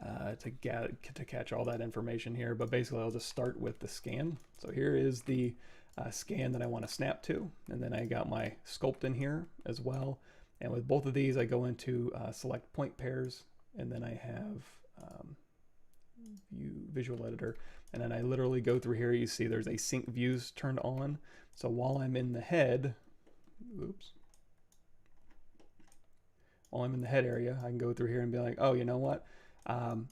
to catch all that information here. But basically I'll just start with the scan. So here is the scan that I want to snap to, and then I got my sculpt in here as well. And with both of these, I go into select point pairs, and then I have visual editor, and then I literally go through here. You see there's a sync views turned on. So while I'm in the head, while I'm in the head area, I can go through here and be like, oh, you know what?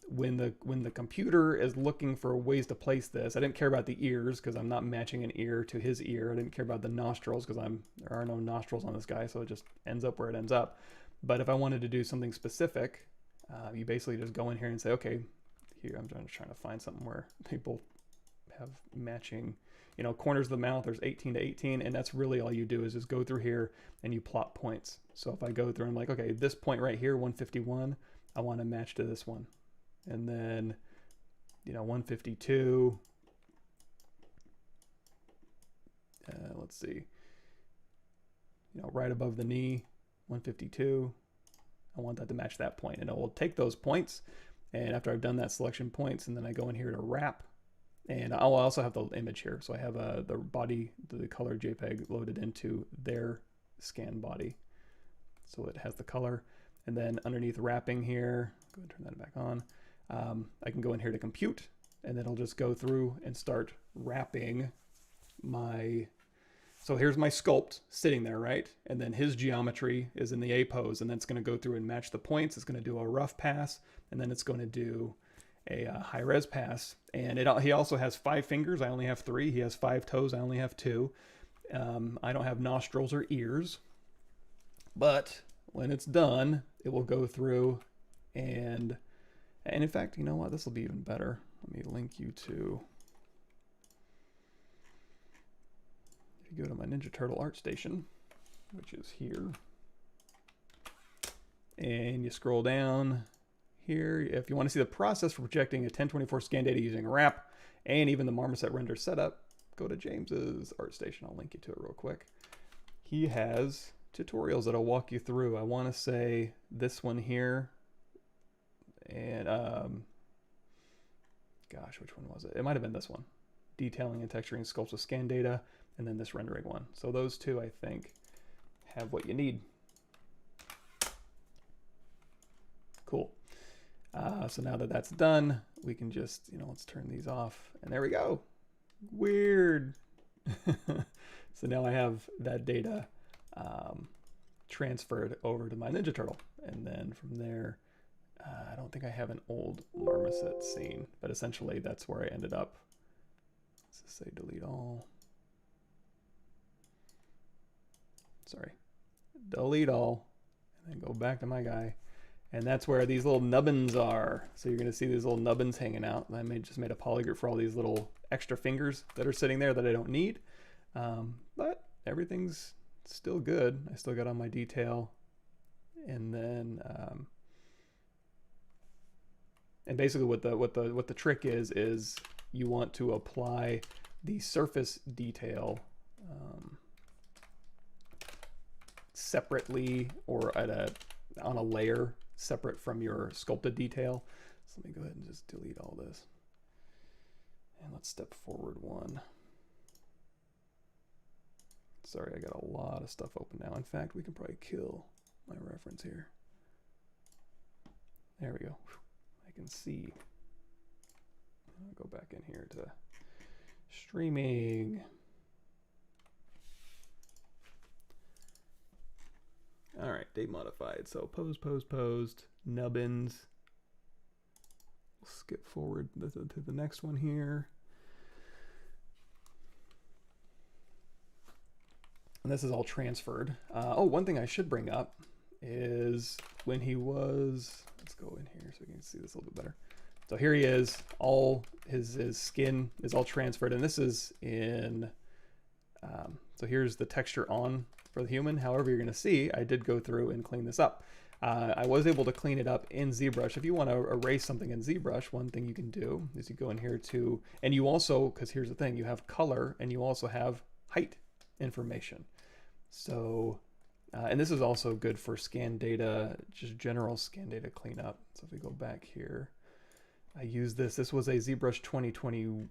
When the computer is looking for ways to place this, I didn't care about the ears because I'm not matching an ear to his ear. I didn't care about the nostrils because there are no nostrils on this guy, so it just ends up where it ends up. But if I wanted to do something specific, you basically just go in here and say, okay, here I'm trying to find something where they both have matching, you know, corners of the mouth. There's 18 to 18, and that's really all you do is just go through here and you plot points. So if I go through, I'm like, okay, this point right here, 151. I want to match to this one, and then, you know, 152. Let's see, you know, right above the knee, 152. I want that to match that point, and it will take those points. And after I've done that selection points, and then I go in here to wrap, and I'll also have the image here. So I have the body, the color JPEG loaded into their scan body, so it has the color. And then underneath wrapping here, go ahead and turn that back on. I can go in here to compute, and then I'll just go through and start wrapping my, so here's my sculpt sitting there, right? And then his geometry is in the A pose, and that's gonna go through and match the points. It's gonna do a rough pass, and then it's gonna do a high res pass. And he also has 5 fingers, I only have 3. He has 5 toes, I only have 2. I don't have nostrils or ears, but when it's done, it will go through and in fact, you know what? This will be even better. Let me link you to, if you go to my Ninja Turtle ArtStation, which is here, and you scroll down here, if you want to see the process for projecting a 1024 scan data using wrap and even the Marmoset render setup, go to James's ArtStation. I'll link you to it real quick. He has tutorials that'll walk you through. I want to say this one here, and gosh, which one was it? It might have been this one, detailing and texturing sculpts with scan data, and then this rendering one. So those two, I think, have what you need. Cool. So now that that's done, we can just, you know, let's turn these off, and there we go. Weird. So now I have that data transferred over to my Ninja Turtle, and then from there, I don't think I have an old Marmoset scene, but essentially that's where I ended up. Let's just say delete all. Sorry, delete all, and then go back to my guy, and that's where these little nubbins are. So you're going to see these little nubbins hanging out. And I just made a polygroup for all these little extra fingers that are sitting there that I don't need, but everything's still good. I still got on my detail, and then and basically what the trick is you want to apply the surface detail separately, or on a layer separate from your sculpted detail. So let me go ahead and just delete all this, and let's step forward one. Sorry, I got a lot of stuff open now. In fact, we can probably kill my reference here. There we go. I can see. I'll go back in here to Streaming. All right, date modified. So posed, nubbins. We'll skip forward to the next one here. And this is all transferred. Oh, one thing I should bring up is when he was, let's go in here so we can see this a little bit better. So here he is, all his skin is all transferred, and this is in, so here's the texture on for the human. However, you're gonna see, I did go through and clean this up. I was able to clean it up in ZBrush. If you wanna erase something in ZBrush, one thing you can do is you go in here to, and you also, because here's the thing, you have color and you also have height information. So, and this is also good for scan data, just general scan data cleanup. So if we go back here, I use this. This was a ZBrush 2020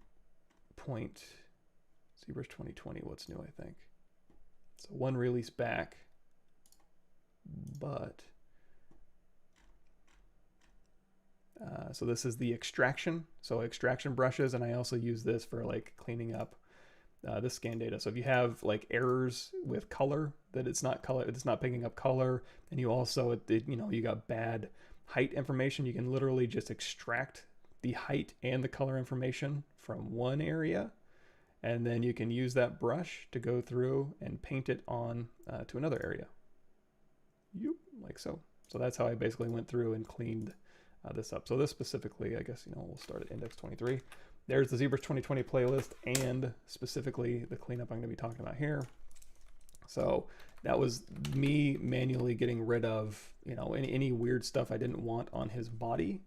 ZBrush 2020, what's new, I think. So one release back, but, so this is the extraction. So extraction brushes, and I also use this for like cleaning up this scan data. So if you have like errors with color, that it's not picking up color, and you also, you know, you got bad height information, you can literally just extract the height and the color information from one area, and then you can use that brush to go through and paint it on to another area. Like so. So that's how I basically went through and cleaned this up. So this specifically, I guess, you know, we'll start at index 23. There's the ZBrush 2020 playlist, and specifically the cleanup I'm going to be talking about here. So that was me manually getting rid of, you know, any weird stuff I didn't want on his body.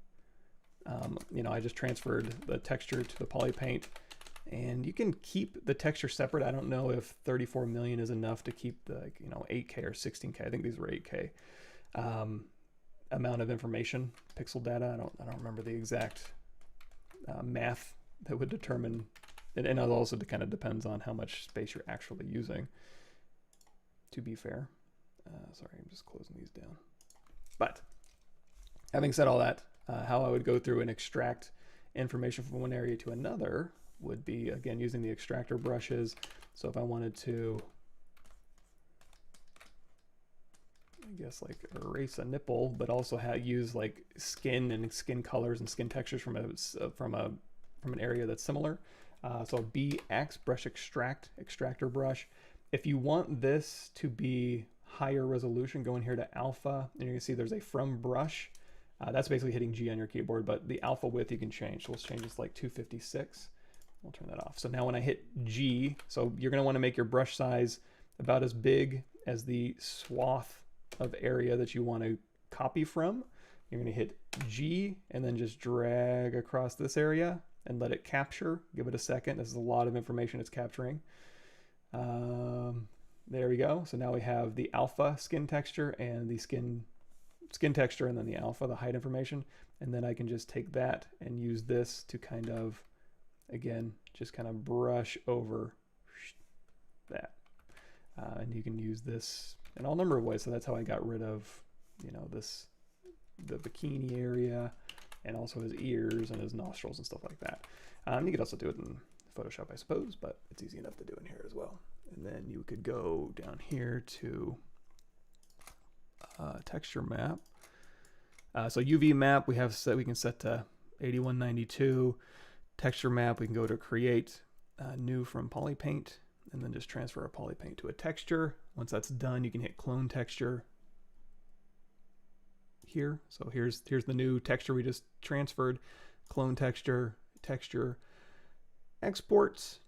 You know, I just transferred the texture to the Polypaint, and you can keep the texture separate. I don't know if 34 million is enough to keep the, you know, 8K or 16K. I think these were 8K amount of information, pixel data. I don't remember the exact math that would determine, and it also kind of depends on how much space you're actually using, to be fair. Sorry, I'm just closing these down. But having said all that, how I would go through and extract information from one area to another would be, again, using the extractor brushes. So if I wanted to, I guess, like erase a nipple, but also use like skin and skin colors and skin textures from an area that's similar. So BX, brush extractor brush. If you want this to be higher resolution, go in here to alpha, and you can see there's a from brush. That's basically hitting G on your keyboard, but the alpha width you can change. So let's change this like 256. We'll turn that off. So now when I hit G, so you're going to want to make your brush size about as big as the swath of area that you want to copy from. You're going to hit G and then just drag across this area and let it capture. Give it a second. This is a lot of information it's capturing. There we go. So now we have the alpha skin texture and the skin texture, and then the alpha, the height information. And then I can just take that and use this to kind of, again, just kind of brush over that. And you can use this in all number of ways. So that's how I got rid of, you know, the bikini area, and also his ears and his nostrils and stuff like that. You could also do it in Photoshop, I suppose, but it's easy enough to do in here as well. And then you could go down here to texture map. So UV map we can set to 8192. Texture map we can go to create new from Polypaint, and then just transfer a Polypaint to a texture. Once that's done, you can hit clone texture here. So here's the new texture we just transferred. Clone texture, exports.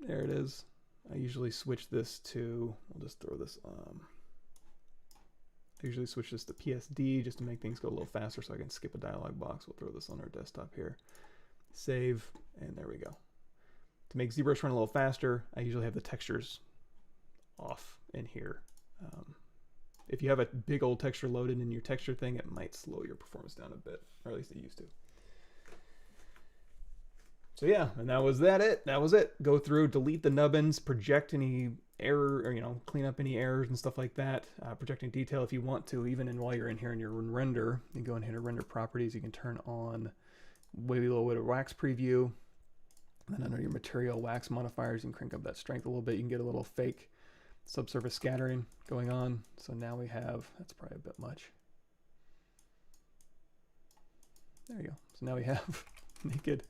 There it is. I usually switch this to, we'll just throw this I usually switch this to PSD just to make things go a little faster so I can skip a dialog box. We'll throw this on our desktop here. Save, and there we go. To make ZBrush run a little faster, I usually have the textures off in here. If you have a big old texture loaded in your texture thing, it might slow your performance down a bit, or at least it used to. So yeah, and that was it. Go through, delete the nubbins, project any error, or, you know, clean up any errors and stuff like that. Projecting detail if you want to, even while you're in here in your render, you go in here to render properties. You can turn on maybe a little bit of wax preview. And then under your material wax modifiers, you can crank up that strength a little bit. You can get a little fake subsurface scattering going on. So now we have, that's probably a bit much. There you go. So now we have naked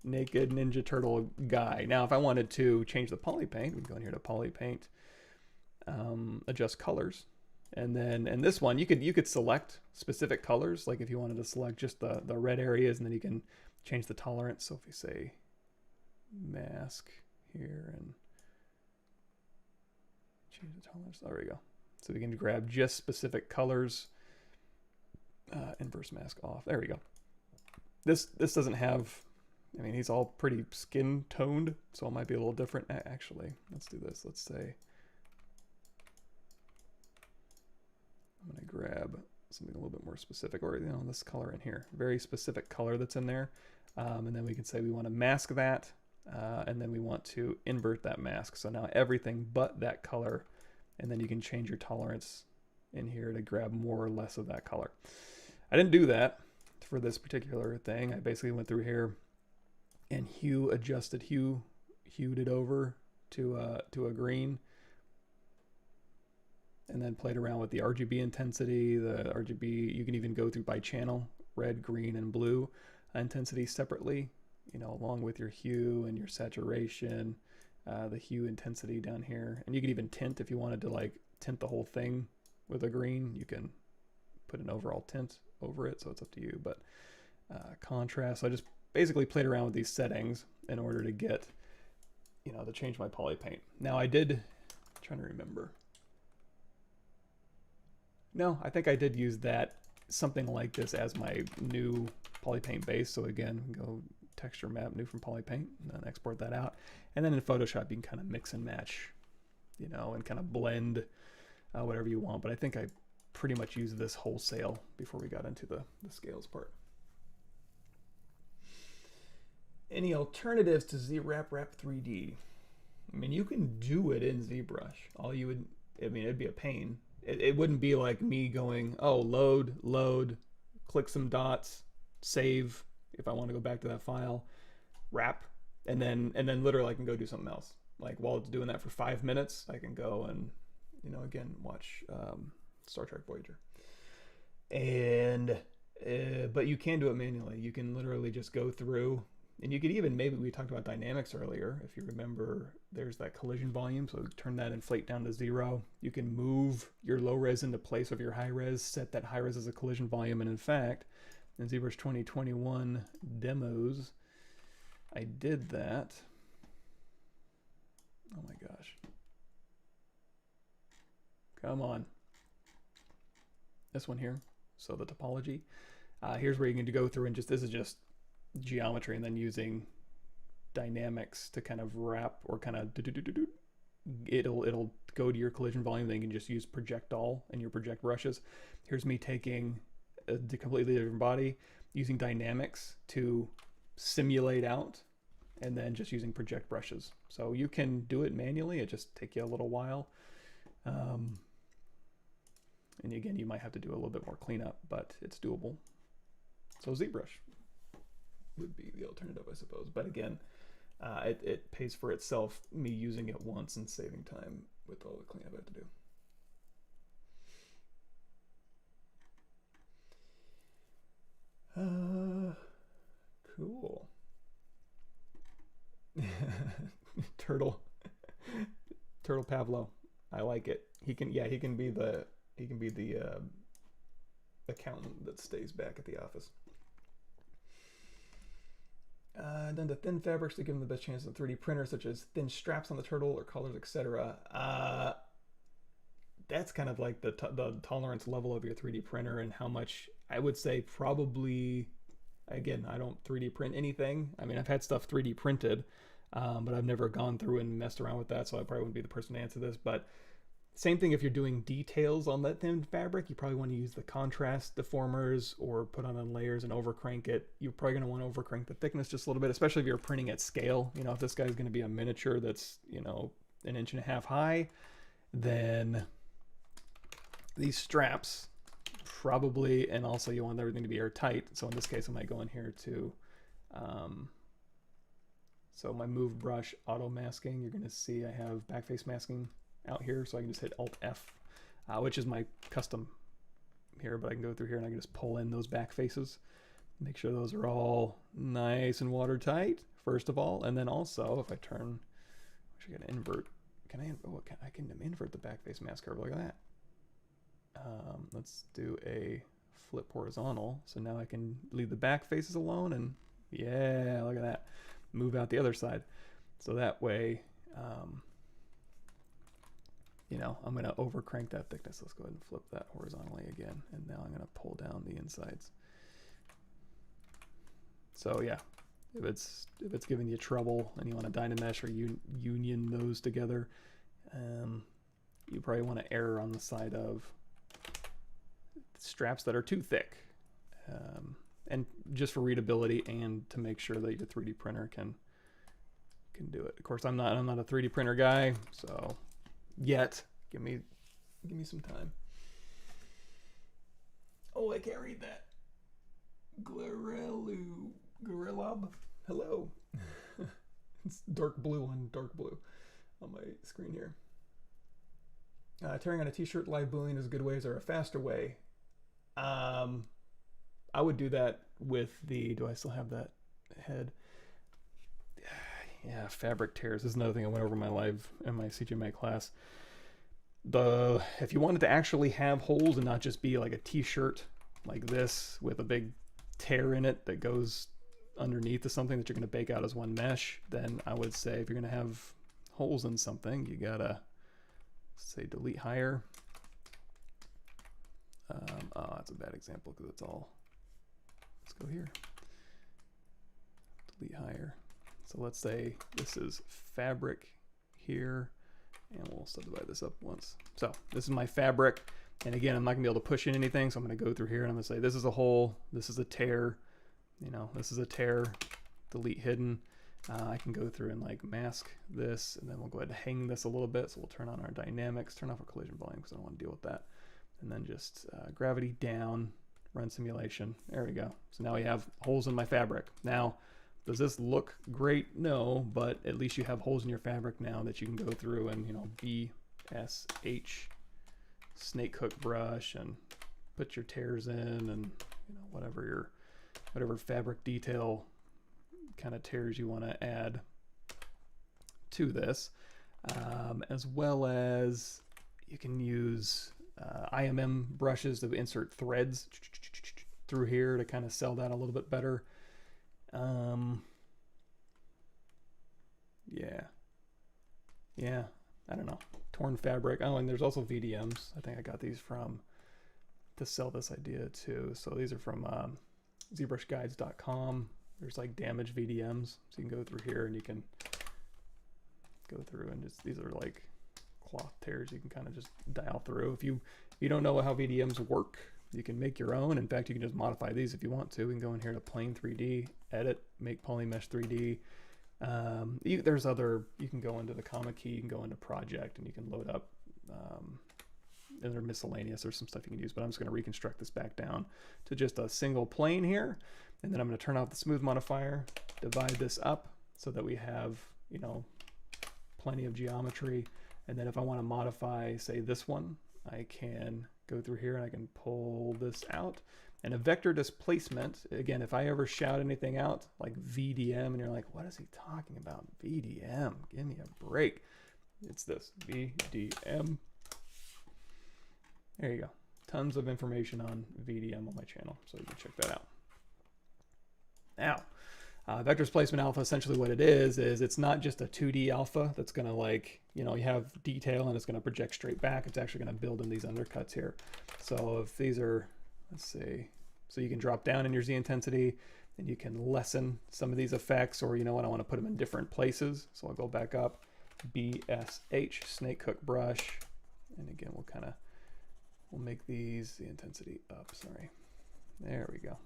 Ninja Turtle guy. Now, if I wanted to change the Polypaint, we'd go in here to Polypaint, adjust colors. And then in this one, you could select specific colors. Like if you wanted to select just the red areas, and then you can change the tolerance. So if you say mask here and change the tolerance, there we go. So we can grab just specific colors, inverse mask off. There we go. This doesn't have, I mean, he's all pretty skin toned, so it might be a little different. Actually, let's do this. Let's say, I'm gonna grab something a little bit more specific, or this color in here, very specific color that's in there. And then we can say we want to mask that, and then we want to invert that mask. So now everything but that color, and then you can change your tolerance in here to grab more or less of that color. I didn't do that for this particular thing. I basically went through here and adjusted hued it over to a green, and then played around with the RGB intensity. The RGB, you can even go through by channel, red, green, and blue intensity separately, along with your hue and your saturation, the hue intensity down here. And you can even tint if you wanted to like tint the whole thing with a green. You can put an overall tint over it, so it's up to you. But contrast, so I just basically played around with these settings in order to get, to change my Polypaint. Now I'm trying to remember. No, I think I did use something like this as my new Polypaint base. So again, go texture map, new from Polypaint, and then export that out. And then in Photoshop, you can kind of mix and match, and kind of blend whatever you want. But I think I pretty much used this wholesale before we got into the scales part. Any alternatives to ZWrap 3D? I mean, you can do it in ZBrush. It'd be a pain. It wouldn't be like me going, oh, load, click some dots, save if I want to go back to that file, wrap, and then literally I can go do something else. Like while it's doing that for 5 minutes, I can go and, again, watch Star Trek Voyager. And but you can do it manually. You can literally just go through, and you could even, maybe we talked about dynamics earlier. If you remember, there's that collision volume. So turn that inflate down to 0. You can move your low res into place of your high res, set that high res as a collision volume. And in fact, in ZBrush 2021 demos, I did that. Oh my gosh. Come on. This one here. So the topology. Here's where you can go through and this is just geometry, and then using dynamics to kind of wrap or kind of it'll go to your collision volume. Then you can just use project all and your project brushes. Here's me taking a completely different body, using dynamics to simulate out, and then just using project brushes. So you can do it manually. It just take you a little while. And again, you might have to do a little bit more cleanup, but it's doable. So ZBrush would be the alternative, I suppose. But again, it pays for itself, me using it once and saving time with all the cleanup I have to do. Cool. Turtle Pavlo. I like it. He can be the accountant that stays back at the office. Then the thin fabrics to give them the best chance of 3D printer, such as thin straps on the turtle or colors, etc. That's kind of like the tolerance level of your 3D printer and how much. I would say probably, again, I don't 3D print anything. I mean, I've had stuff 3D printed, but I've never gone through and messed around with that, so I probably wouldn't be the person to answer this. But same thing if you're doing details on that thin fabric, you probably want to use the contrast deformers or put on layers and overcrank it. You're probably going to want to overcrank the thickness just a little bit, especially if you're printing at scale. If this guy's going to be a miniature that's, 1.5 inches high, then these straps probably, and also you want everything to be airtight. So in this case, I might go in here to So my move brush auto masking, you're going to see I have backface masking out here, so I can just hit Alt F, which is my custom here, but I can go through here and I can just pull in those back faces. Make sure those are all nice and watertight, first of all, and then also if I turn, I should get an invert. Can I? Oh, I can invert the backface mask curve. Look at that. Let's do a flip horizontal. So now I can leave the back faces alone, and yeah, look at that. Move out the other side. So that way, you know, I'm going to over crank that thickness. Let's go ahead and flip that horizontally again, and now I'm going to pull down the insides. So yeah, if it's giving you trouble and you want to Dynamesh or union those together, you probably want to err on the side of straps that are too thick, and just for readability and to make sure that your 3D printer can do it. Of course, I'm not a 3D printer guy, so yet give me some time. Oh, I can't read that. Gorillab. Hello. It's dark blue on my screen here. Tearing on a t-shirt live Boolean is a good way. Is there a faster way? I would do that with the, do I still have that head? Yeah, fabric tears. This is another thing I went over in my CGMA class. If you wanted to actually have holes and not just be like a t-shirt like this with a big tear in it that goes underneath of something that you're going to bake out as one mesh, then I would say if you're going to have holes in something, you gotta say delete higher. Oh, that's a bad example because it's all, let's go here, delete higher. So let's say this is fabric here, and we'll subdivide this up once. So this is my fabric, and again, I'm not gonna be able to push in anything, so I'm gonna go through here and I'm gonna say this is a hole, this is a tear, you know, this is a tear, delete hidden. I can go through and like mask this, and then we'll go ahead and hang this a little bit. So we'll turn on our dynamics, turn off our collision volume because I don't want to deal with that. And then just gravity down, run simulation. There we go. So now we have holes in my fabric. Now, does this look great? No, but at least you have holes in your fabric now that you can go through and, you know, BSH snake hook brush and put your tears in, and, you know, whatever fabric detail kind of tears you want to add to this, as well as you can use IMM brushes to insert threads through here to kind of sell that a little bit better. Yeah, I don't know. Torn fabric. Oh, and there's also VDMs. I think I got these to sell this idea too. So these are from ZBrushGuides.com. There's like damaged VDMs, so you can go through here and you can go through and just, these are like cloth tears you can kind of just dial through. If you don't know how VDMs work, you can make your own. In fact, you can just modify these if you want to. We can go in here to Plane 3D, edit, make Polymesh 3D. There's other, you can go into the comma key, you can go into project, and you can load up, and they're miscellaneous. There's some stuff you can use, but I'm just going to reconstruct this back down to just a single plane here. And then I'm going to turn off the smooth modifier, divide this up so that we have, you know, plenty of geometry. And then if I want to modify, say, this one, I can go through here and I can pull this out. And a vector displacement, again, if I ever shout anything out like VDM and you're like, what is he talking about? VDM, give me a break. It's this, VDM. There you go. Tons of information on VDM on my channel, so you can check that out. Now, vector displacement alpha, essentially what it is it's not just a 2D alpha that's going to, like, you know, you have detail and it's going to project straight back. It's actually going to build in these undercuts here. So if these are, let's see, so you can drop down in your Z intensity and you can lessen some of these effects, or, you know what, I want to put them in different places. So I'll go back up, BSH, snake hook brush. And again, we'll make these the intensity up, sorry. There we go.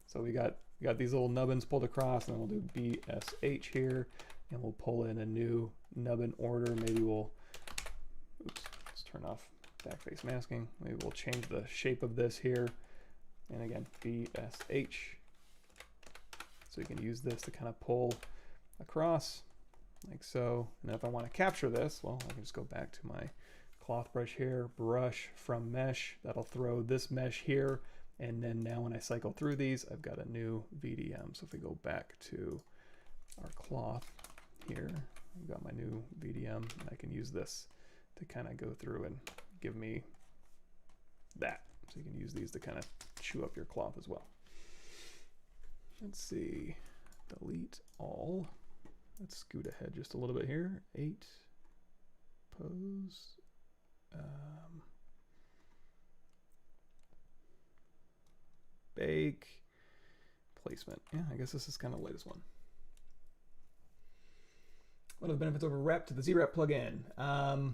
So we got these little nubbins pulled across, and then we'll do BSH here, and we'll pull in a new nubbin order. Maybe we'll, oops, let's turn off backface masking. Maybe we'll change the shape of this here. And again, BSH. So you can use this to kind of pull across like so. And if I want to capture this, well, I can just go back to my cloth brush here, brush from mesh. That'll throw this mesh here. And then now when I cycle through these, I've got a new VDM. So if we go back to our cloth here, I've got my new VDM, and I can use this to kind of go through and give me that. So you can use these to kind of chew up your cloth as well. Let's see, delete all. Let's scoot ahead just a little bit here. 8, pose. Bake, placement. Yeah, I guess this is kind of the latest one. What are the benefits over wrap to the ZWrap plugin?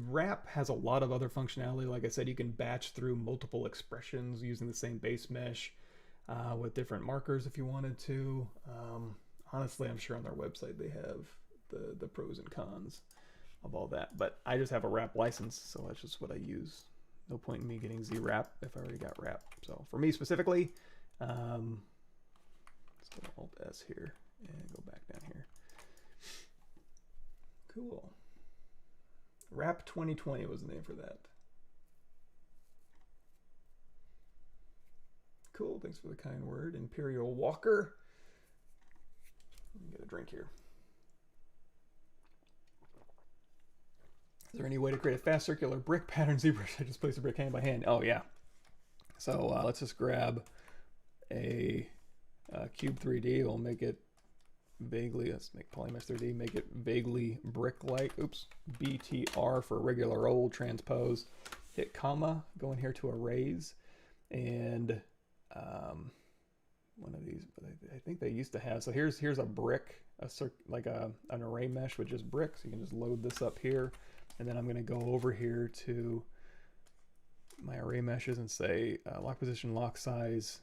Wrap has a lot of other functionality. Like I said, you can batch through multiple expressions using the same base mesh with different markers if you wanted to. Honestly, I'm sure on their website they have the pros and cons of all that. But I just have a wrap license, so that's just what I use. No point in me getting ZWrap if I already got wrap. So for me specifically, let's go to Alt S here and go back down here. Cool. Wrap 2020 was the name for that. Cool, thanks for the kind word. Imperial Walker. Let me get a drink here. Is there any way to create a fast circular brick pattern ZBrush? I just place a brick hand by hand. Oh yeah. So let's just grab a cube 3D. We'll make it vaguely, let's make Polymesh 3D, make it vaguely brick-like. Oops, BTR for regular old transpose. Hit comma, go in here to arrays, and one of these, I think they used to have. So here's a brick, like an array mesh with just bricks. You can just load this up here, and then I'm going to go over here to my array meshes and say lock position, lock size.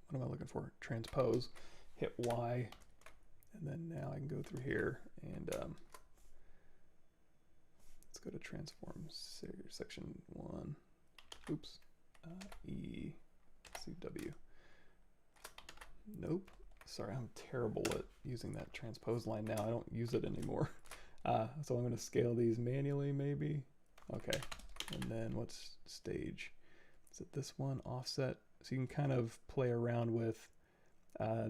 What am I looking for? Transpose, hit Y, and then now I can go through here and let's go to transform section 1. Oops, E, CW. Nope. Sorry, I'm terrible at using that transpose line now. I don't use it anymore. So I'm going to scale these manually, maybe. Okay, and then what's stage? Is it this one? Offset. So you can kind of play around with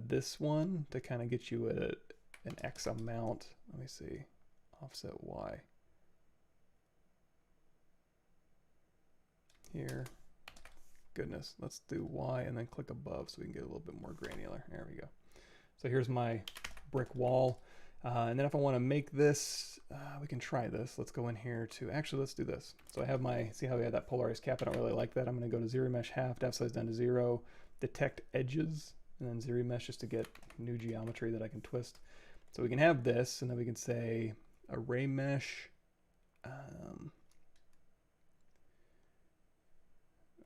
this one to kind of get you at an X amount. Let me see. Offset Y. Here. Goodness. Let's do Y and then click above so we can get a little bit more granular. There we go. So here's my brick wall. And then if I want to make this, we can try this. Let's go in here to, actually, let's do this. So I have my, see how we had that polarized cap? I don't really like that. I'm going to go to ZRemesh half, depth size down to 0, detect edges, and then ZRemesh just to get new geometry that I can twist. So we can have this, and then we can say array mesh.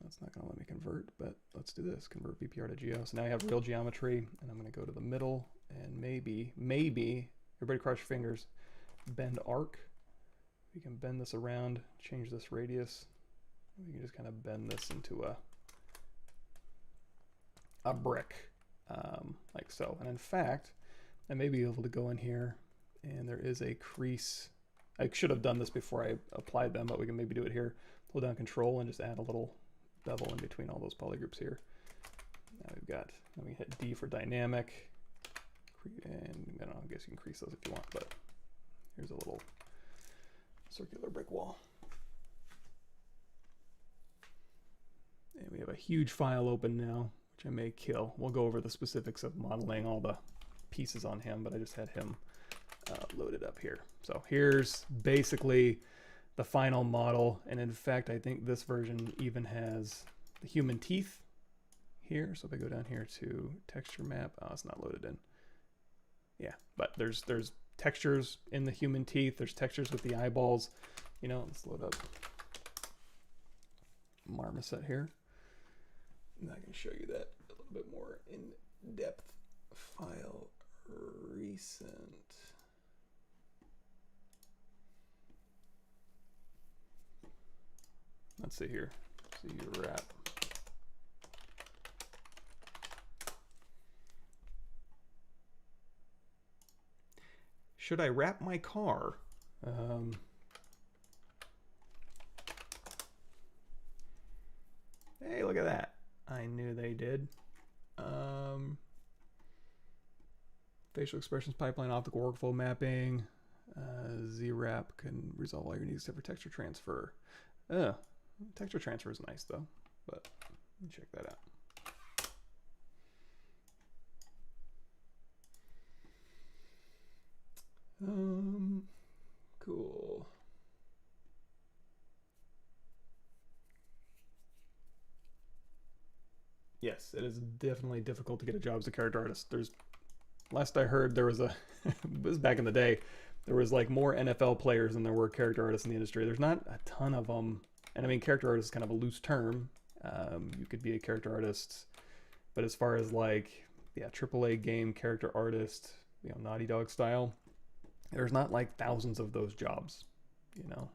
That's not going to let me convert, but let's do this. Convert BPR to geo. So now I have real geometry, and I'm going to go to the middle, and maybe, everybody cross your fingers, bend arc. We can bend this around, change this radius. We can just kind of bend this into a brick, like so. And in fact, I may be able to go in here, and there is a crease. I should have done this before I applied them, but we can maybe do it here. Hold down Control and just add a little bevel in between all those polygroups here. Now we've got, let me hit D for dynamic. And I don't know, I guess you can crease those if you want, but here's a little circular brick wall. And we have a huge file open now, which I may kill. We'll go over the specifics of modeling all the pieces on him, but I just had him loaded up here. So here's basically the final model. And in fact, I think this version even has the human teeth here. So if I go down here to texture map, oh, it's not loaded in. Yeah, but there's textures in the human teeth. There's textures with the eyeballs. You know, let's load up Marmoset here. And I can show you that a little bit more in depth. File recent. Let's see here. ZRemesh. should I wrap my car? Hey, look at that. I knew they did. Facial expressions pipeline, optical workflow mapping. ZWrap can resolve all your needs except for texture transfer. Texture transfer is nice though, but let me check that out. Cool. Yes, it is definitely difficult to get a job as a character artist. Last I heard, there was this was back in the day, there was like more NFL players than there were character artists in the industry. There's not a ton of them. And I mean, character artist is kind of a loose term. You could be a character artist, but as far as like, yeah, AAA game character artist, you know, Naughty Dog style, there's not like thousands of those jobs, you know.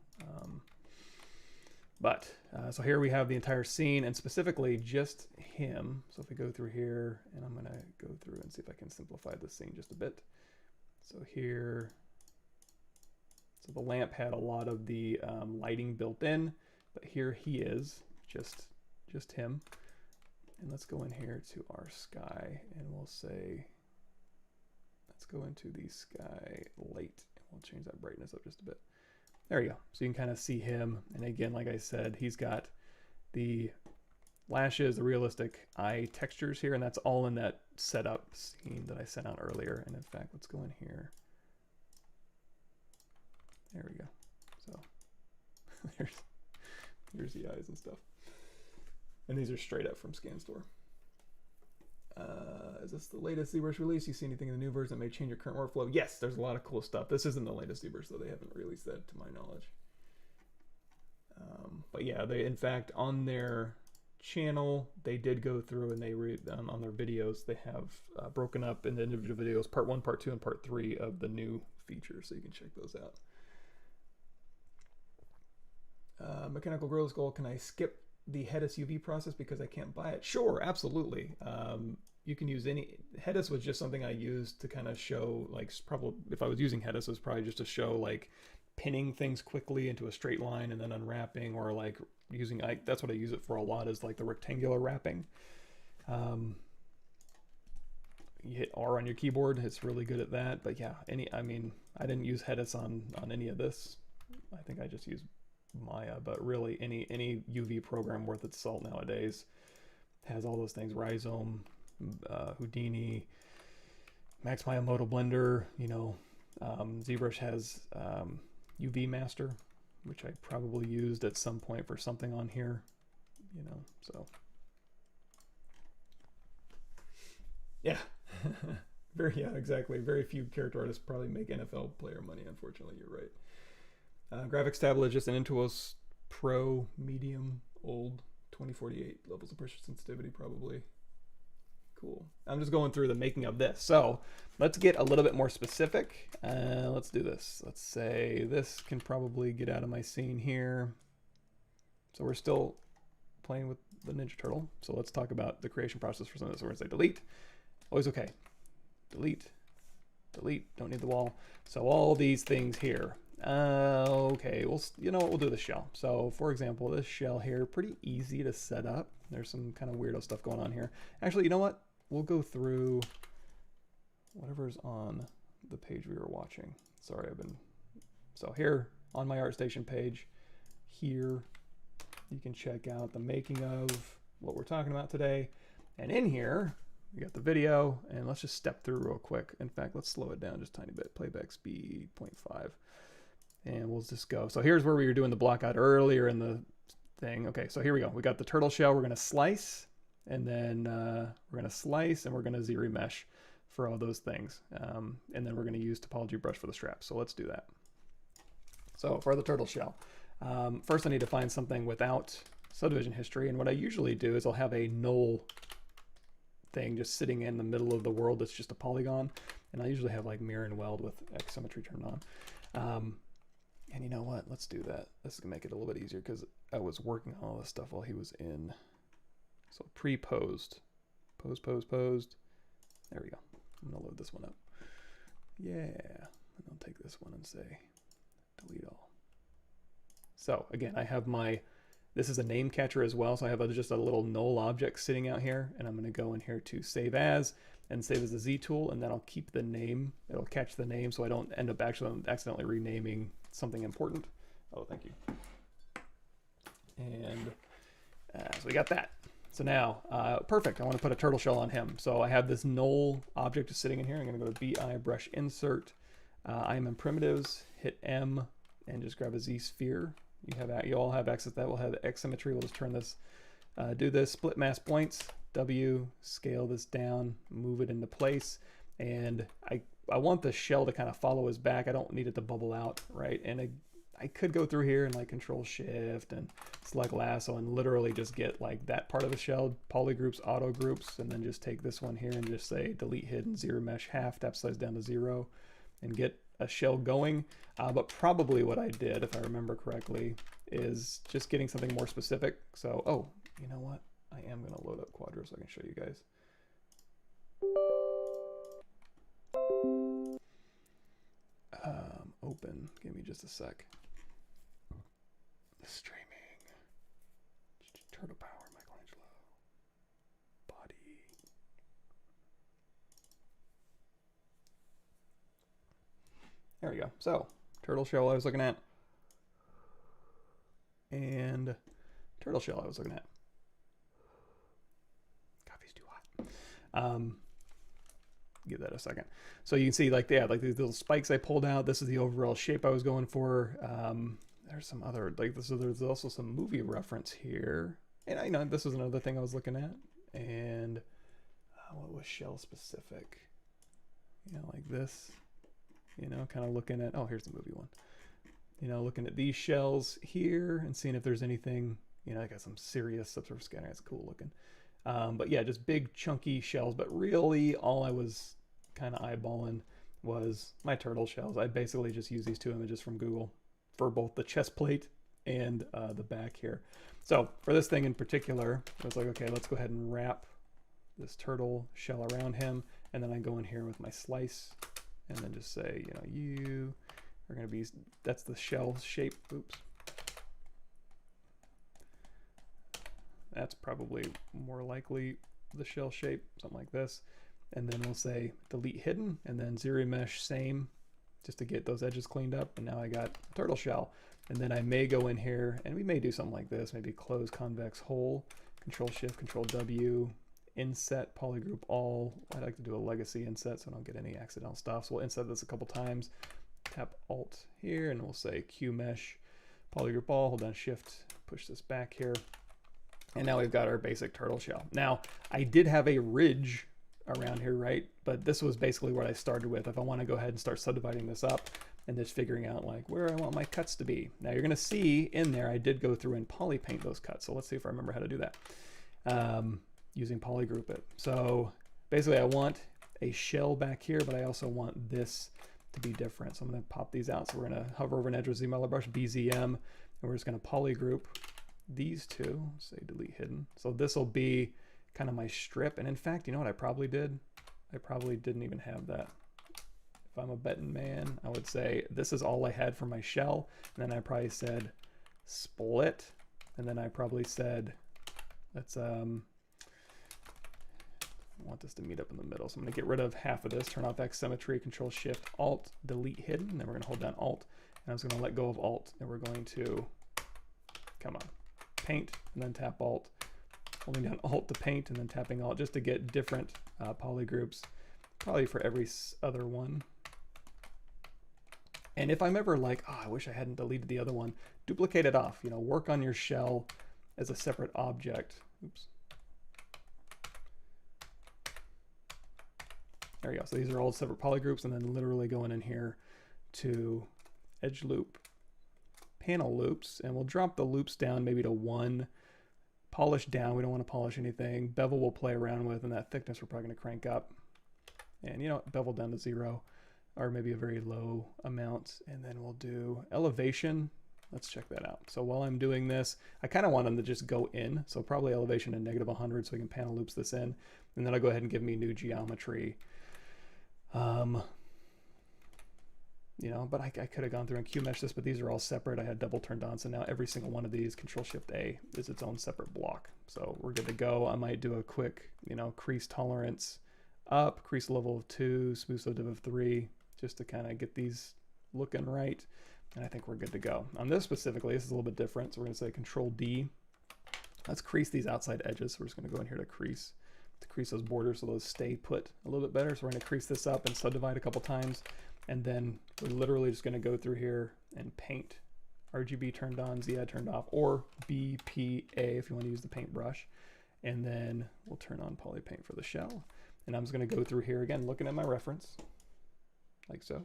So here we have the entire scene, and specifically just him. So if we go through here, and I'm gonna go through and see if I can simplify this scene just a bit. So here, so the lamp had a lot of the lighting built in, but here he is, just him. And let's go in here to our sky, and we'll say, let's go into the sky light, and we'll change that brightness up just a bit. There you go. So you can kind of see him. And again, like I said, he's got the lashes, the realistic eye textures here, and that's all in that setup scene that I sent out earlier. And in fact, let's go in here. There we go. So there's the eyes and stuff. And these are straight up from ScanStore. Is this the latest ZBrush release? You see anything in the new version that may change your current workflow? Yes, there's a lot of cool stuff. This isn't the latest ZBrush, though. They haven't released that to my knowledge. But yeah, they, in fact, on their channel, they did go through and they on their videos, they have broken up into individual videos, part 1, part 2, and part 3 of the new features, so you can check those out. Mechanical Gorilla Skull, can I skip the Hedis UV process because I can't buy it? Sure, absolutely. You can use any. Hedis was just something I used to kind of show, like, probably if I was using Hedis, it was probably just to show like pinning things quickly into a straight line and then unwrapping, or like using, that's what I use it for a lot, is like the rectangular wrapping. You hit R on your keyboard, it's really good at that. But yeah, I mean, I didn't use Hedis on any of this. I think I just used Maya, but really any UV program worth its salt nowadays has all those things. Rhizome, Houdini, Max Maya Moto Blender, you know. ZBrush has UV Master, which I probably used at some point for something on here, you know, so yeah. Yeah, exactly. Very few character artists probably make NFL player money, unfortunately. You're right. Graphics tablet is just an Intuos Pro medium old 2048 levels of pressure sensitivity, probably. Cool. I'm just going through the making of this. So let's get a little bit more specific. Let's do this. Let's say this can probably get out of my scene here. So we're still playing with the Ninja Turtle. So let's talk about the creation process for some of this. So we're going to say delete. Always okay. Delete. Delete. Don't need the wall. So all these things here. Okay, well, you know what, we'll do the shell. So for example, this shell here, pretty easy to set up. There's some kind of weirdo stuff going on here. Actually, you know what? We'll go through whatever's on the page we were watching. Sorry, so here on my ArtStation page, here you can check out the making of what we're talking about today. And in here, we got the video, and let's just step through real quick. In fact, let's slow it down just a tiny bit. Playback speed 0.5. And we'll just go. So here's where we were doing the block out earlier in the thing. Okay, so here we go. We got the turtle shell. We're going to slice, and then we're going to slice, and we're going to ZRemesh for all those things. And then we're going to use topology brush for the strap. So let's do that. So for the turtle shell, first I need to find something without subdivision history. And what I usually do is I'll have a null thing just sitting in the middle of the world that's just a polygon. And I usually have like mirror and weld with X symmetry turned on. And you know what? Let's do that. This is going to make it a little bit easier because I was working on all this stuff while he was in. So pre-posed. Posed. There we go. I'm going to load this one up. Yeah. And I'll take this one and say delete all. So again, I have my, this is a name catcher as well. So I have just a little null object sitting out here, and I'm going to go in here to save as and save as a Z tool, and then I'll keep the name. It'll catch the name so I don't end up actually accidentally renaming something important. Oh, thank you. And so we got that. So now, perfect. I want to put a turtle shell on him. So I have this null object just sitting in here. I'm going to go to BI brush insert. I'm in primitives, hit M, and just grab a ZSphere. You all have access to that. We'll have X symmetry. We'll just turn this, do this, split mask points, W, scale this down, move it into place. And I want the shell to kind of follow his back. I don't need it to bubble out, right? And I could go through here and like Control Shift and select lasso and literally just get like that part of the shell, polygroups, auto groups, and then just take this one here and just say delete hidden, ZRemesh half, tap slice down to 0, and get a shell going. But probably what I did, if I remember correctly, is just getting something more specific. So, oh, you know what? I am going to load up Quadro so I can show you guys. Open. Give me just a sec. Streaming. Turtle power, Michelangelo. Body. There we go. So, turtle shell I was looking at. And turtle shell I was looking at. Coffee's too hot. Give that a second. So you can see like, yeah, like these little spikes I pulled out. This is the overall shape I was going for. There's some other, like this, so there's also some movie reference here. And I know this was another thing I was looking at. And what was shell specific? You know, like this, you know, kind of looking at, oh, here's the movie one. You know, looking at these shells here and seeing if there's anything, you know, I got some serious subsurface scattering. It's cool looking. But yeah, just big chunky shells. But really all I was kind of eyeballing was my turtle shells. I basically just use these two images from Google for both the chest plate and the back here. So for this thing in particular, I was like, okay, let's go ahead and wrap this turtle shell around him. And then I go in here with my slice and then just say, you know, you are going to be, that's the shell shape. Oops. That's probably more likely the shell shape, something like this. And then we'll say delete hidden and then ZRemesh same, just to get those edges cleaned up. And now I got a turtle shell. And then I may go in here and we may do something like this, maybe close convex hole, Control Shift, Control W, inset polygroup all. I like to do a legacy inset so I don't get any accidental stuff. So we'll inset this a couple times, tap Alt here, and we'll say QMesh polygroup all, hold down Shift, push this back here. And now we've got our basic turtle shell. Now, I did have a ridge around here, right? But this was basically what I started with. If I want to go ahead and start subdividing this up and just figuring out like where I want my cuts to be. Now you're going to see in there, I did go through and Polypaint those cuts. So let's see if I remember how to do that using polygroup it. So basically I want a shell back here, but I also want this to be different. So I'm going to pop these out. So we're going to hover over an edge with ZModeler brush, BZM, and we're just going to polygroup these two, say delete hidden. So this will be kind of my strip. And in fact, you know what I probably did? I probably didn't even have that. If I'm a betting man, I would say this is all I had for my shell. And then I probably said split. And then I probably said, let's, I want this to meet up in the middle. So I'm gonna get rid of half of this, turn off X symmetry, Control Shift, Alt, delete hidden. And then we're gonna hold down Alt. And I was gonna let go of Alt. And we're going to, come on, paint, and then tap Alt, holding down Alt to paint, and then tapping Alt just to get different polygroups, probably for every other one. And if I'm ever like, oh, I wish I hadn't deleted the other one, duplicate it off, you know, work on your shell as a separate object. Oops. There you go. So these are all separate polygroups, and then literally going in here to edge loop, panel loops, and we'll drop the loops down maybe to 1. Polish down, we don't want to polish anything. Bevel we'll play around with, and that thickness we're probably going to crank up. And you know, bevel down to 0, or maybe a very low amount. And then we'll do elevation. Let's check that out. So while I'm doing this, I kind of want them to just go in. So probably elevation to -100 so we can panel loops this in. And then I'll go ahead and give me new geometry. you know, but I could have gone through and QMesh this, but these are all separate. I had double turned on, so now every single one of these, Control-Shift-A, is its own separate block. So we're good to go. I might do a quick, you know, crease tolerance up, crease level of 2, smooth slow div of 3, just to kind of get these looking right. And I think we're good to go. On this specifically, this is a little bit different. So we're going to say Control-D. Let's crease these outside edges. So we're just going to go in here to crease those borders so those stay put a little bit better. So we're going to crease this up and subdivide a couple times. And then we're literally just going to go through here and paint. RGB turned on, ZI turned off, or BPA if you want to use the paintbrush. And then we'll turn on Polypaint for the shell. And I'm just going to go through here again, looking at my reference, like so.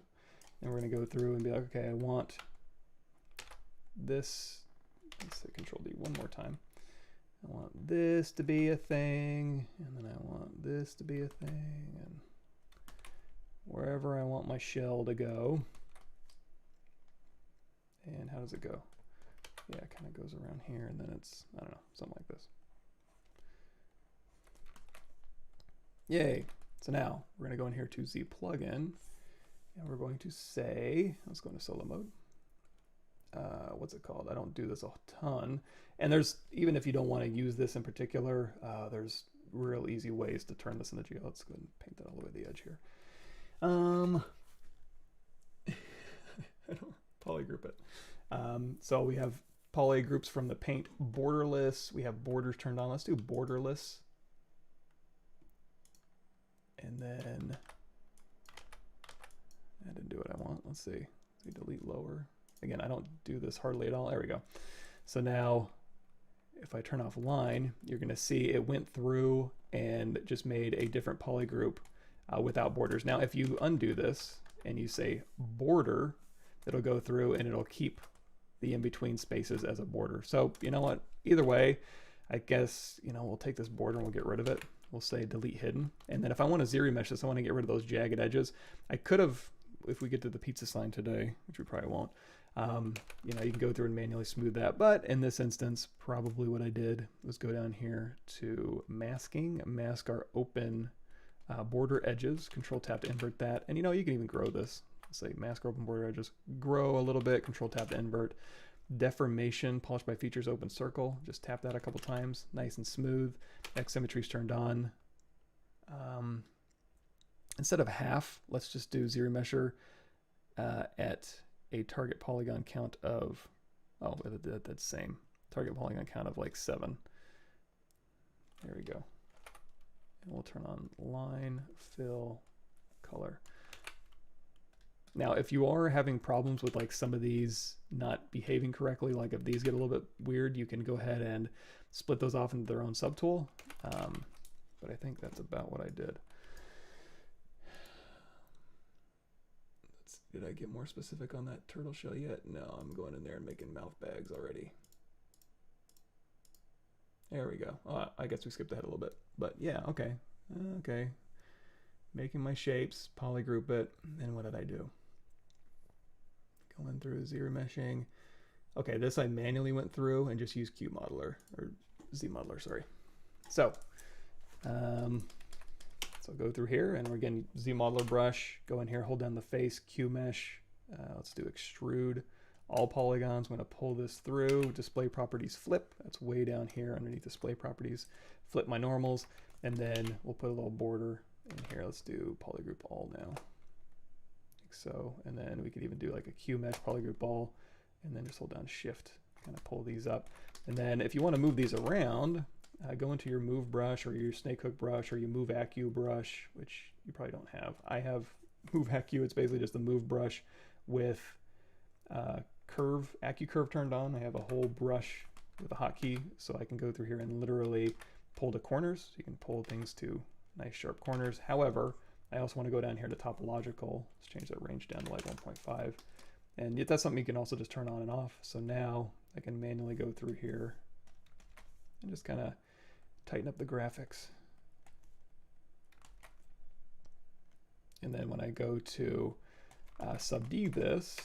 And we're going to go through and be like, okay, I want this. Let's say Control-D one more time. I want this to be a thing, and then I want this to be a thing, and wherever I want my shell to go. And how does it go? Yeah, it kind of goes around here, and then it's, I don't know, something like this. Yay. So now we're going to go in here to Z plugin, and we're going to say, let's go into solo mode. What's it called? I don't do this a ton. And there's, even if you don't want to use this in particular, there's real easy ways to turn this into geo. Let's go ahead and paint that all the way to the edge here. I don't polygroup it. So we have poly groups from the paint borderless. We have borders turned on. Let's do borderless. And then I didn't do what I want. Let's see. Let's delete lower. Again, I don't do this hardly at all. There we go. So now if I turn off line, you're going to see it went through and just made a different poly group without borders. Now, if you undo this and you say border, it'll go through and it'll keep the in-between spaces as a border. So you know what? Either way, I guess, you know, we'll take this border and we'll get rid of it. We'll say delete hidden. And then if I want to ZRemesh this, I want to get rid of those jagged edges. I could have, if we get to the pizza sign today, which we probably won't, you know, you can go through and manually smooth that. But in this instance, probably what I did was go down here to masking, mask our open border edges, Control Tap to invert that. And you know, you can even grow this. Let's say mask open border edges, grow a little bit, Control Tap to invert. Deformation, polish by features, open circle. Just tap that a couple times, nice and smooth. X symmetry's turned on. Instead of half, let's just do ZRemesher at a target polygon count of, oh, that's same. Target polygon count of like 7. There we go. And we'll turn on line, fill, color. Now, if you are having problems with like some of these not behaving correctly, like if these get a little bit weird, you can go ahead and split those off into their own subtool. But I think that's about what I did. Did I get more specific on that turtle shell yet? No, I'm going in there and making mouth bags already. There we go. Oh, I guess we skipped ahead a little bit, but yeah, okay. Okay. Making my shapes, polygroup it, and what did I do? Going through ZRemeshing. Okay, this I manually went through and just used QModeler, or ZModeler, sorry. So, so go through here, and we're getting ZModeler brush. Go in here, hold down the face, QMesh. Let's do extrude all polygons. I'm going to pull this through. Display properties flip. That's way down here underneath display properties. Flip my normals, and then we'll put a little border in here. Let's do polygroup all now, like so. And then we could even do like a QMesh polygroup all, and then just hold down Shift, kind of pull these up. And then if you want to move these around, go into your move brush or your snake hook brush or your move acu brush, which you probably don't have. I have move acu. It's basically just a move brush with acu curve turned on. I have a whole brush with a hotkey, so I can go through here and literally pull to corners. So you can pull things to nice sharp corners. However, I also want to go down here to topological. Let's change that range down to like 1.5. And yet that's something you can also just turn on and off. So now I can manually go through here and just kind of tighten up the graphics. And then when I go to subdiv this,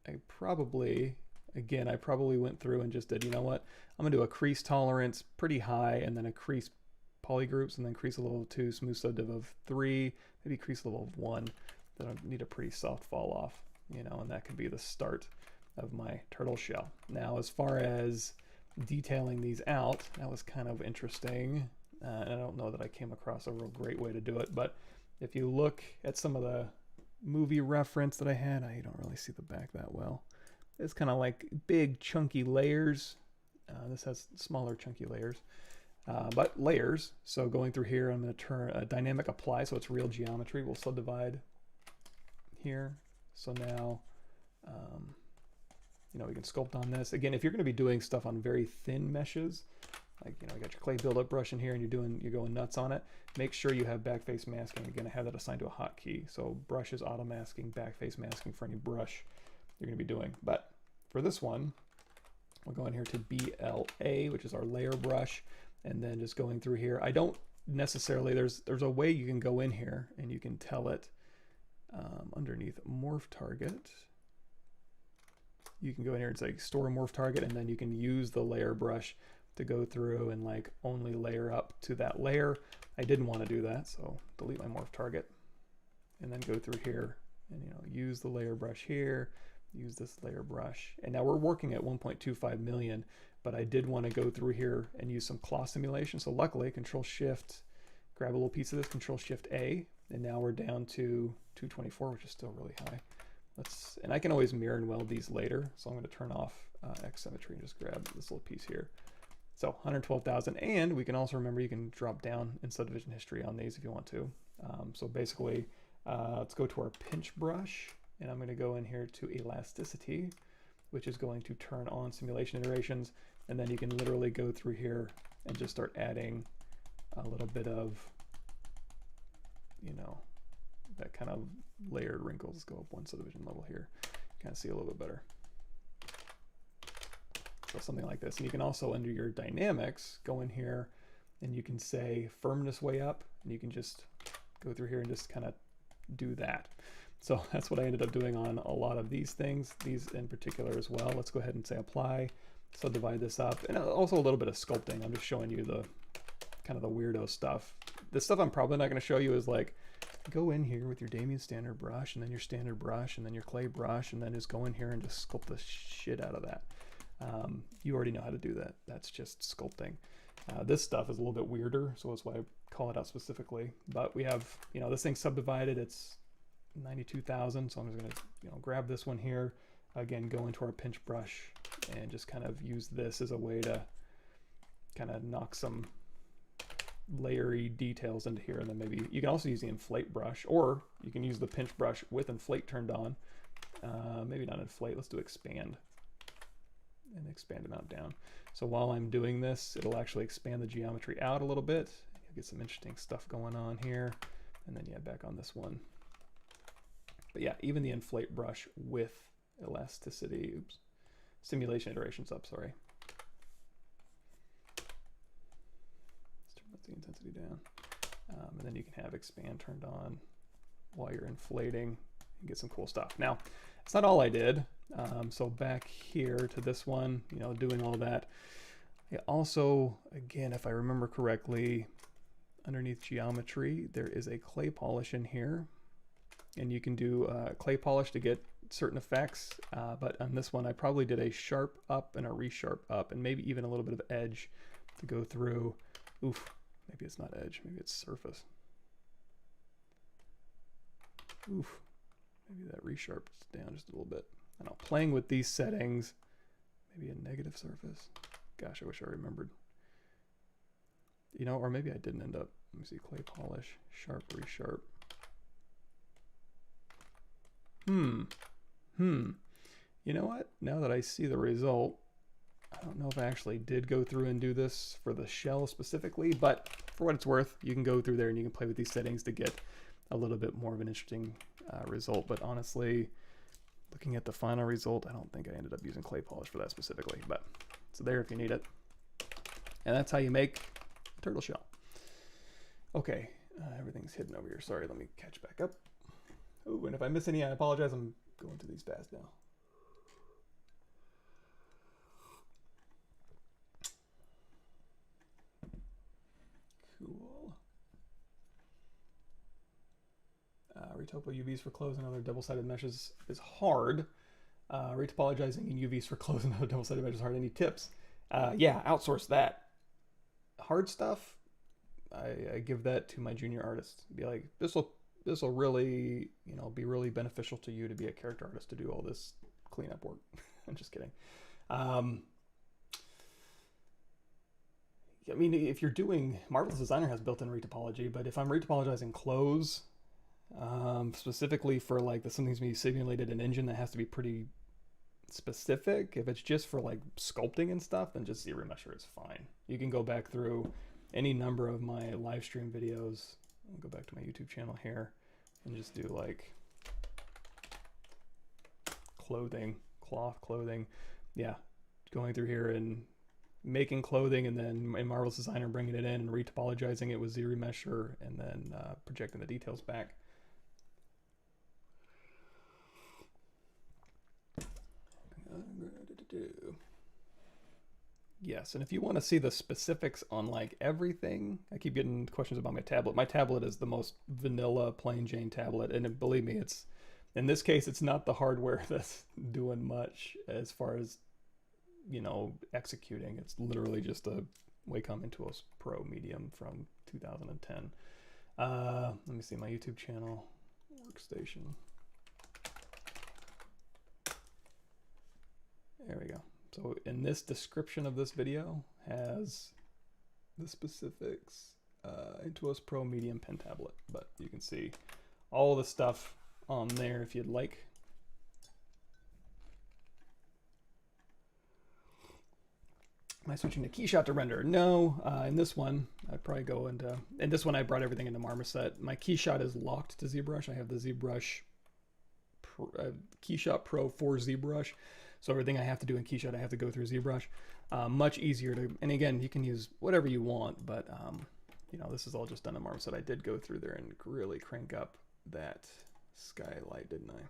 I probably went through and just did, you know what, I'm gonna do a crease tolerance pretty high, and then a crease polygroups, and then crease level of 2, smooth sub div of 3, maybe crease level of 1. that'll need a pretty soft fall off, you know, and that could be the start of my turtle shell. Now, as far as detailing these out, that was kind of interesting. And I don't know that I came across a real great way to do it, but if you look at some of the movie reference that I had, I don't really see the back that well. It's kind of like big chunky layers. This has smaller chunky layers, but layers. So going through here, I'm going to turn a dynamic apply, so it's real geometry. We'll subdivide here. So now, you know, we can sculpt on this. Again, if you're going to be doing stuff on very thin meshes, like, you know, you got your clay buildup brush in here and you're going nuts on it, make sure you have backface masking. You're going to have that assigned to a hotkey. So brush is auto masking, backface masking for any brush you're going to be doing. But for this one, we'll go in here to BLA, which is our layer brush, and then just going through here. I don't necessarily, there's a way you can go in here and you can tell it underneath morph target. You can go in here and say store morph target, and then you can use the layer brush to go through and like only layer up to that layer. I didn't want to do that, so delete my morph target and then go through here and, you know, use the layer brush here, use this layer brush. And now we're working at 1.25 million, but I did want to go through here and use some claw simulation. So luckily, Control Shift, grab a little piece of this, Control Shift A, and now we're down to 224, which is still really high. And I can always mirror and weld these later. So I'm going to turn off X symmetry and just grab this little piece here. So 112,000, and we can also remember you can drop down in subdivision history on these if you want to. So basically, let's go to our pinch brush, and I'm going to go in here to elasticity, which is going to turn on simulation iterations, and then you can literally go through here and just start adding a little bit of, you know, that kind of layered wrinkles. Let's go up one subdivision level here. You kind of see a little bit better. So something like this. And you can also, under your dynamics, go in here and you can say firmness way up, and you can just go through here and just kind of do that. So that's what I ended up doing on a lot of these things, these in particular as well. Let's go ahead and say apply, subdivide this up, and also a little bit of sculpting. I'm just showing you the kind of the weirdo stuff. The stuff I'm probably not going to show you is like, go in here with your Damien standard brush, and then your standard brush, and then your clay brush, and then just go in here and just sculpt the shit out of that. You already know how to do that. That's just sculpting. This stuff is a little bit weirder, so that's why I call it out specifically. But we have, you know, this thing's subdivided. It's 92,000, so I'm just going to, you know, grab this one here. Again, go into our pinch brush and just kind of use this as a way to kind of knock some layery details into here. And then maybe you can also use the inflate brush, or you can use the pinch brush with inflate turned on. Maybe not inflate, let's do expand, and expand amount down. So while I'm doing this, it'll actually expand the geometry out a little bit. You'll get some interesting stuff going on here. And then, yeah, back on this one. But yeah, even the inflate brush with elasticity, oops, simulation iterations up, sorry. Let's turn the intensity down. And then you can have expand turned on while you're inflating and get some cool stuff. Now, it's not all I did. So back here to this one, you know, doing all that. I also, again, if I remember correctly, underneath geometry, there is a clay polish in here. And you can do clay polish to get certain effects. But on this one, I probably did a sharp up and a resharp up, and maybe even a little bit of edge to go through. Oof, maybe it's not edge, maybe it's surface. Oof, maybe that resharps down just a little bit. I don't know, playing with these settings, maybe a negative surface. Gosh, I wish I remembered. You know, or maybe I didn't end up. Let me see, clay polish, sharp, resharp. You know what? Now that I see the result, I don't know if I actually did go through and do this for the shell specifically, but for what it's worth, you can go through there and you can play with these settings to get a little bit more of an interesting result. But honestly, looking at the final result, I don't think I ended up using clay polish for that specifically, but it's there if you need it. And that's how you make a turtle shell. Okay, everything's hidden over here. Sorry, let me catch back up. Oh, and if I miss any, I apologize. I'm going through these fast now. Cool. Retopo UVs for clothes and other double-sided meshes is hard. Retopologizing in UVs for clothes and other double-sided meshes is hard. Any tips? Yeah, outsource that. Hard stuff, I give that to my junior artists. Be like, this will really, you know, be really beneficial to you to be a character artist to do all this cleanup work. I'm just kidding. I mean, if you're doing, Marvelous Designer has built-in retopology, but if I'm retopologizing clothes, specifically for like something to be simulated in engine that has to be pretty specific, if it's just for like sculpting and stuff, then just ZRemesher is fine. You can go back through any number of my live stream videos. I'll go back to my YouTube channel here and just do like clothing, cloth clothing. Yeah, going through here and making clothing, and then in Marvelous Designer bringing it in and retopologizing it with ZRemesher, and then projecting the details back. Yes, and if you want to see the specifics on like everything, I keep getting questions about my tablet. My tablet is the most vanilla plain Jane tablet, and believe me, it's, in this case, it's not the hardware that's doing much as far as, you know, executing. It's literally just a Wacom Intuos Pro Medium from 2010. Let me see my YouTube channel, workstation. There we go. So in this description of this video has the specifics, Intuos Pro Medium pen tablet, but you can see all the stuff on there if you'd like. Am I switching to Keyshot to render? No, in this one, I'd probably go into, in this one I brought everything into Marmoset. My Keyshot is locked to ZBrush. I have the ZBrush Keyshot Pro for ZBrush. So everything I have to do in Keyshot, I have to go through ZBrush. Much easier to, and again, you can use whatever you want, but you know, this is all just done in Marmoset. I did go through there and really crank up that skylight, didn't I?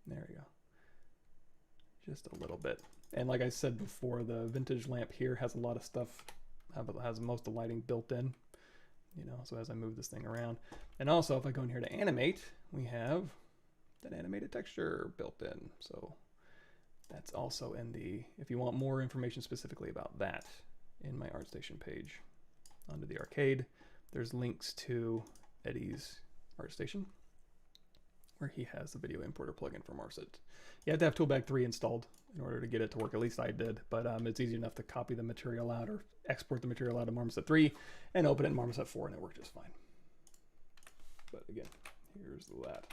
There we go. Just a little bit. And like I said before, the vintage lamp here has a lot of stuff, has most of the lighting built in, you know, so as I move this thing around. And also, if I go in here to animate, we have that animated texture built in. So that's also in the, if you want more information specifically about that, in my ArtStation page under the arcade, there's links to Eddie's ArtStation, where he has the video importer plugin from Marmoset. You have to have Toolbag 3 installed in order to get it to work. At least I did, but it's easy enough to copy the material out or export the material out of Marmoset 3 and open it in Marmoset 4, and it worked just fine. But again, here's that.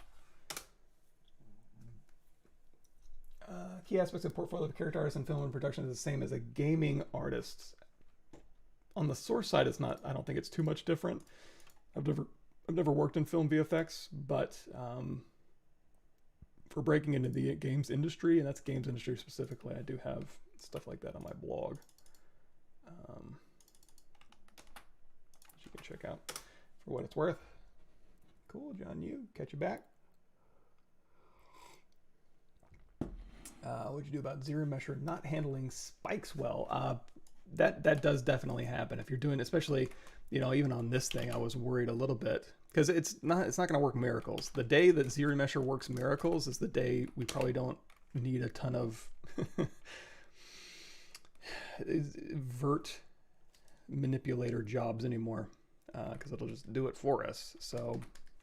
Key aspects of portfolio of character artists in film and production is the same as a gaming artist. On the source side, it's not, I don't think it's too much different. I've never worked in film VFX, but for breaking into the games industry, and that's games industry specifically, I do have stuff like that on my blog, which you can check out for what it's worth. Cool, John, you catch you back. What'd you do about ZRemesher not handling spikes well? That does definitely happen if you're doing, especially, you know, even on this thing, I was worried a little bit because it's not going to work miracles. The day that ZRemesher works miracles is the day we probably don't need a ton of vert manipulator jobs anymore, because it'll just do it for us. So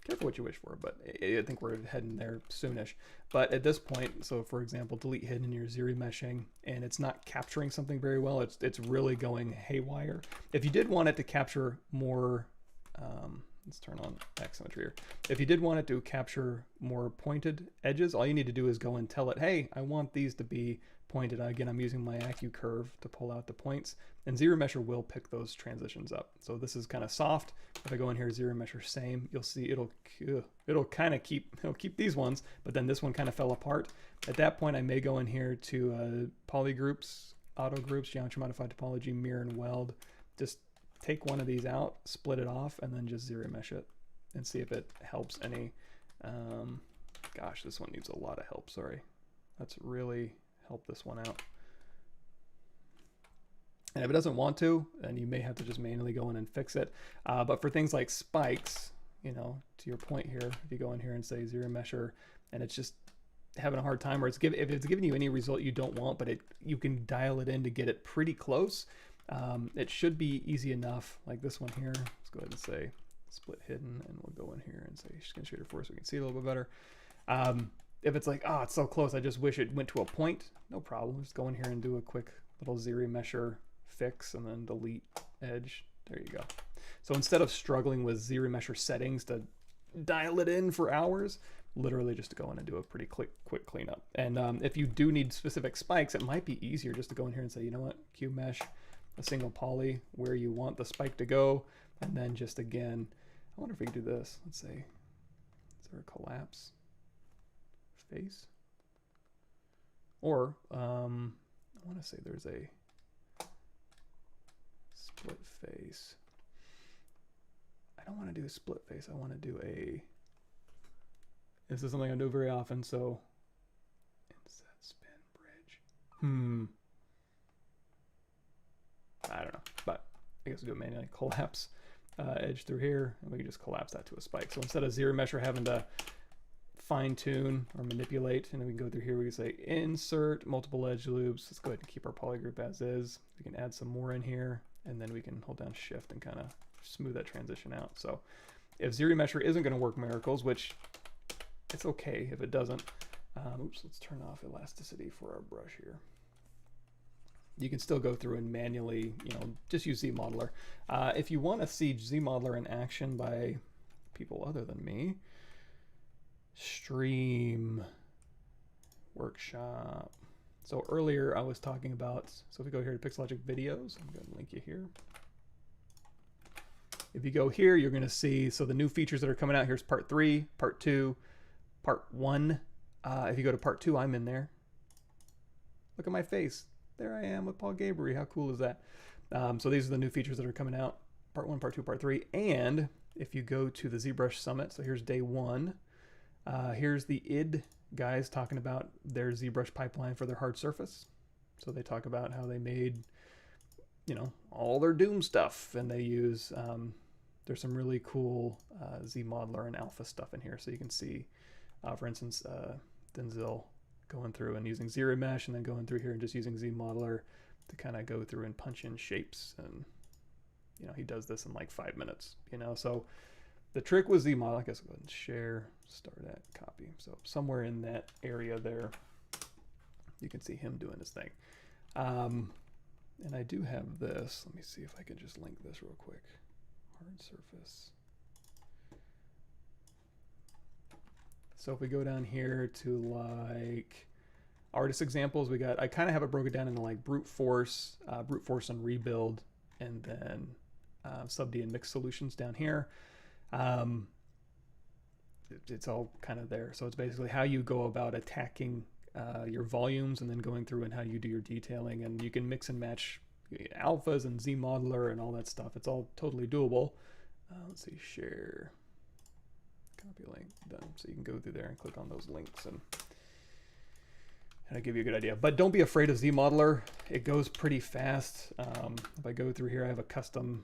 careful what you wish for, but I think we're heading there soonish. But at this point, so for example, delete hidden in your ZRemeshing, and it's not capturing something very well. It's really going haywire. If you did want it to capture more, let's turn on axisymmetry here. If you did want it to capture more pointed edges, all you need to do is go and tell it, hey, I want these to be pointed. Again, I'm using my AccuCurve to pull out the points, and ZRemesher will pick those transitions up. So this is kind of soft. If I go in here, ZRemesher same, you'll see it'll kind of keep these ones, but then this one kind of fell apart. At that point, I may go in here to poly groups, auto groups, geometry modified topology, mirror and weld. Just take one of these out, split it off, and then just ZRemesh it and see if it helps any. Gosh, this one needs a lot of help. Sorry, let's really help this one out. And if it doesn't want to, then you may have to just manually go in and fix it. But for things like spikes, you know, to your point here, if you go in here and say ZRemesher, and it's just having a hard time, or if it's giving you any result you don't want, but you can dial it in to get it pretty close. It should be easy enough, like this one here. Let's go ahead and say split hidden, and we'll go in here and say skin shader 4 so we can see a little bit better. If it's like, oh, it's so close, I just wish it went to a point, no problem. Just go in here and do a quick little ZRemesher fix and then delete edge. There you go. So instead of struggling with ZRemesher settings to dial it in for hours, literally just to go in and do a pretty quick cleanup. And if you do need specific spikes, it might be easier just to go in here and say, you know what, QMesh, a single poly, where you want the spike to go, and then just again, I wonder if we can do this. Let's say, is there a collapse face? Or I want to say there's a split face. I don't want to do a split face. I want to do a, this is something I do very often, so inset spin bridge. I don't know, but I guess we'll do it manually. Collapse edge through here, and we can just collapse that to a spike. So instead of ZRemesher having to fine tune or manipulate, and then we can go through here, we can say insert multiple edge loops. Let's go ahead and keep our poly group as is. We can add some more in here, and then we can hold down shift and kind of smooth that transition out. So if ZRemesher isn't going to work miracles, which it's okay if it doesn't, oops, let's turn off elasticity for our brush here. You can still go through and manually, you know, just use ZModeler. If you want to see ZModeler in action by people other than me, stream workshop. So earlier I was talking about, so if we go here to Pixologic videos, I'm going to link you here. If you go here, you're going to see, so the new features that are coming out, here's part 3, part 2, part 1. If you go to part 2, I'm in there. Look at my face. There I am with Paul Gabriel. How cool is that? So these are the new features that are coming out, part 1, part 2, part 3. And if you go to the ZBrush Summit, so here's day 1. Here's the id guys talking about their ZBrush pipeline for their hard surface. So they talk about how they made, you know, all their Doom stuff, and they use, there's some really cool ZModeler and Alpha stuff in here. So you can see, for instance, Denzel going through and using ZRemesh, and then going through here and just using ZModeler to kind of go through and punch in shapes. And, you know, he does this in like 5 minutes, you know. So the trick with ZModeler, I guess I'll go ahead and share, start at, copy. So somewhere in that area there, you can see him doing his thing. And I do have this. Let me see if I can just link this real quick. Hard surface. So if we go down here to like artist examples, we got, I kind of have it broken down into like brute force and rebuild, and then sub-D and mixed solutions down here. It's all kind of there. So it's basically how you go about attacking your volumes, and then going through and how you do your detailing, and you can mix and match alphas and ZModeler and all that stuff. It's all totally doable. Let's see, share, copy link, done. So you can go through there and click on those links, and I'll give you a good idea. But don't be afraid of ZModeler. It goes pretty fast. If I go through here, I have a custom,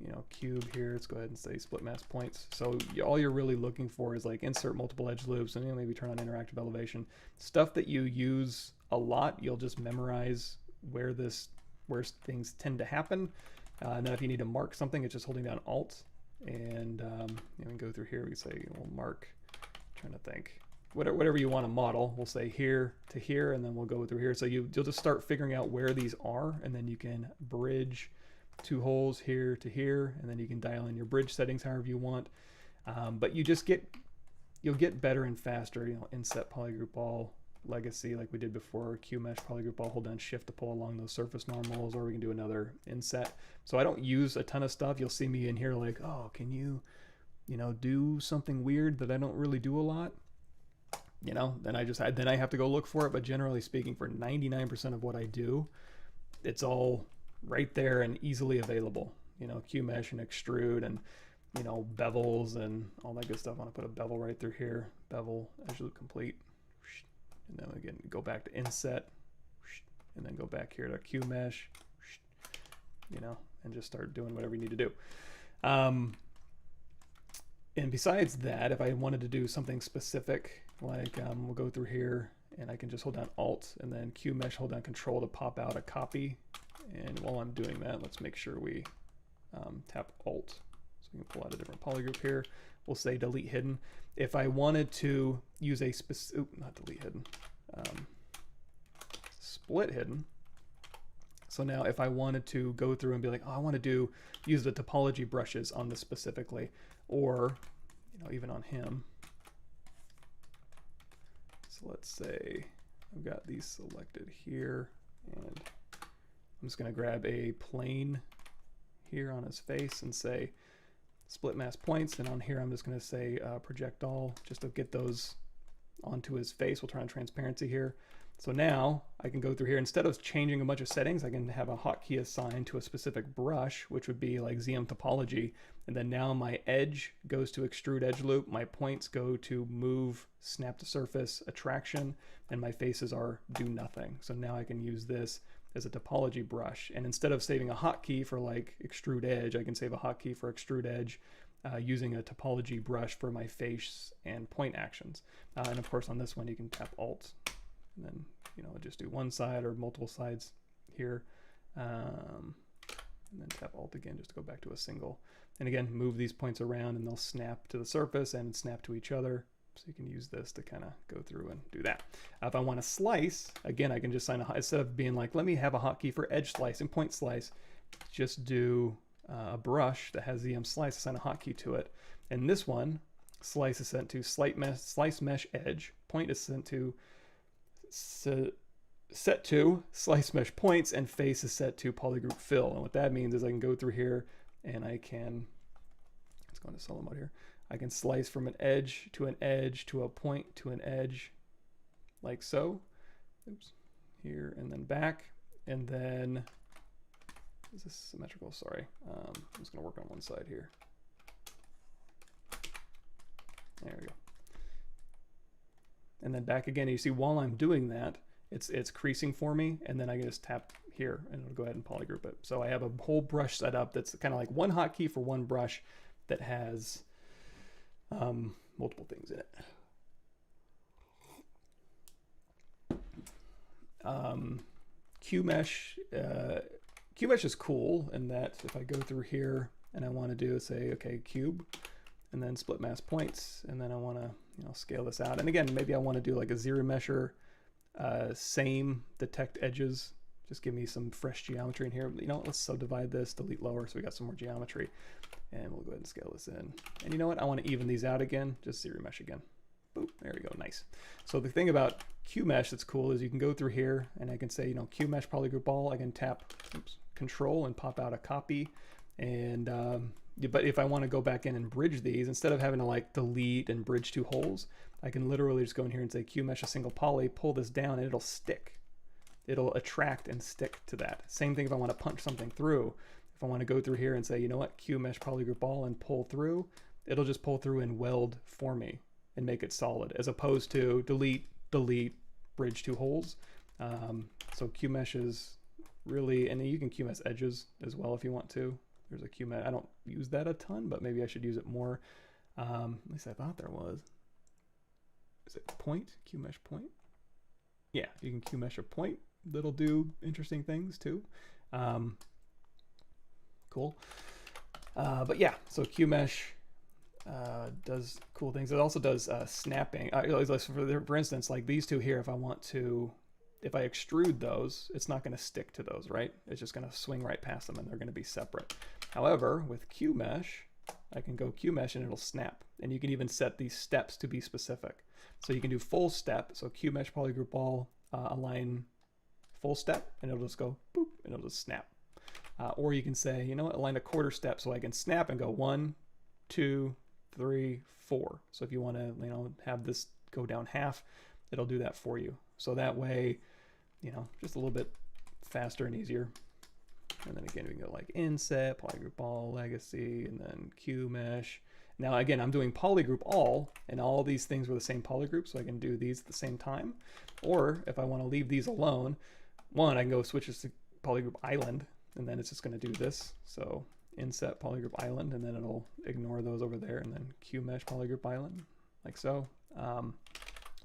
you know, cube here. Let's go ahead and say split mask points. So all you're really looking for is like insert multiple edge loops, and you know, maybe turn on interactive elevation. Stuff that you use a lot, you'll just memorize where things tend to happen. And then if you need to mark something, it's just holding down Alt, and you can go through here. We can say we'll mark. I'm trying to think. Whatever you want to model, we'll say here to here, and then we'll go through here. So you'll just start figuring out where these are, and then you can bridge 2 holes here to here, and then you can dial in your bridge settings however you want. But you'll get better and faster. You know, inset polygroup all legacy like we did before. QMesh polygroup all, hold down shift to pull along those surface normals, or we can do another inset. So I don't use a ton of stuff. You'll see me in here like, oh, can you know, do something weird that I don't really do a lot? You know, then I have to go look for it. But generally speaking, for 99% of what I do, it's all right there and easily available. You know, QMesh and extrude, and, you know, bevels and all that good stuff. I want to put a bevel right through here. Bevel, edge loop complete. And then again, go back to inset, and then go back here to QMesh, you know, and just start doing whatever you need to do. And besides that, if I wanted to do something specific, like we'll go through here and I can just hold down Alt and then QMesh, hold down Control to pop out a copy. And while I'm doing that, let's make sure we tap Alt. So we can pull out a different polygroup here. We'll say delete hidden. If I wanted to use a specific, not delete hidden, split hidden. So now if I wanted to go through and be like, oh, I want to use the topology brushes on this specifically, or even on him. So let's say I've got these selected here, and I'm just going to grab a plane here on his face and say split mask points, and on here I'm just going to say project all, just to get those onto his face. We'll turn on transparency here. So now I can go through here, instead of changing a bunch of settings, I can have a hotkey assigned to a specific brush, which would be like ZM topology. And then now my edge goes to extrude edge loop, my points go to move, snap to surface, attraction, and my faces are do nothing. So now I can use this as a topology brush. And instead of saving a hotkey for like extrude edge, I can save a hotkey for extrude edge using a topology brush for my face and point actions. And of course on this one you can tap Alt. And then, just do one side or multiple sides here. And then tap Alt again just to go back to a single. And again, move these points around and they'll snap to the surface and snap to each other. So you can use this to kind of go through and do that. If I want to slice, again, I can just assign instead of being like, let me have a hotkey for edge slice and point slice, just do a brush that has ZM slice, assign a hotkey to it. And this one, slice is sent to slice mesh edge, point is sent to set to slice mesh points, and face is set to polygroup fill. And what that means is I can go through here and I can, let's go into solo mode here. I can slice from an edge to a point to an edge like so. Oops, here and then back. And then, is this symmetrical? Sorry. I'm just gonna work on one side here. There we go. And then back again. You see, while I'm doing that, it's creasing for me, and then I can just tap here and it'll go ahead and polygroup it. So I have a whole brush set up that's kind of like one hotkey for one brush that has multiple things in it. QMesh is cool in that if I go through here and I want to do, say, okay, cube, and then split mask points, and then I want to scale this out. And again, maybe I want to do like a ZRemesher, same detect edges, just give me some fresh geometry in here. Let's subdivide this, delete lower, so we got some more geometry, and we'll go ahead and scale this in. And you know what? I want to even these out again, just ZRemesh again. Boop, there we go, nice. So the thing about QMesh that's cool is you can go through here and I can say, QMesh polygroup all. I can tap Control and pop out a copy. And but if I want to go back in and bridge these, instead of having to like delete and bridge two holes, I can literally just go in here and say QMesh a single poly, pull this down, and it'll stick. It'll attract and stick to that. Same thing if I want to punch something through. If I want to go through here and say, you know what, QMesh polygroup all and pull through, it'll just pull through and weld for me and make it solid, as opposed to delete, bridge two holes. So QMesh is really, and you can QMesh edges as well if you want to. There's a QMesh, I don't use that a ton, but maybe I should use it more. At least I thought there was. Is it point? QMesh point? Yeah, you can QMesh a point. That'll do interesting things too. Cool. But yeah, so QMesh does cool things. It also does snapping. For instance, like these two here, if I want to, if I extrude those, it's not going to stick to those, right? It's just going to swing right past them and they're going to be separate. However, with QMesh, I can go QMesh and it'll snap. And you can even set these steps to be specific. So you can do full step. So QMesh polygroup all, align full step, and it'll just go boop, and it'll just snap. Or you can say, you know what, align a quarter step, so I can snap and go 1, 2, 3, 4. So if you want to, have this go down half, it'll do that for you. So that way, just a little bit faster and easier. And then again, we can go like inset, polygroup all, legacy, and then QMesh. Now again, I'm doing polygroup all, and all these things were the same polygroup, so I can do these at the same time. Or if I want to leave these alone, one, I can go switch this to polygroup island, and then it's just going to do this. So inset polygroup island, and then it'll ignore those over there, and then QMesh polygroup island, like so.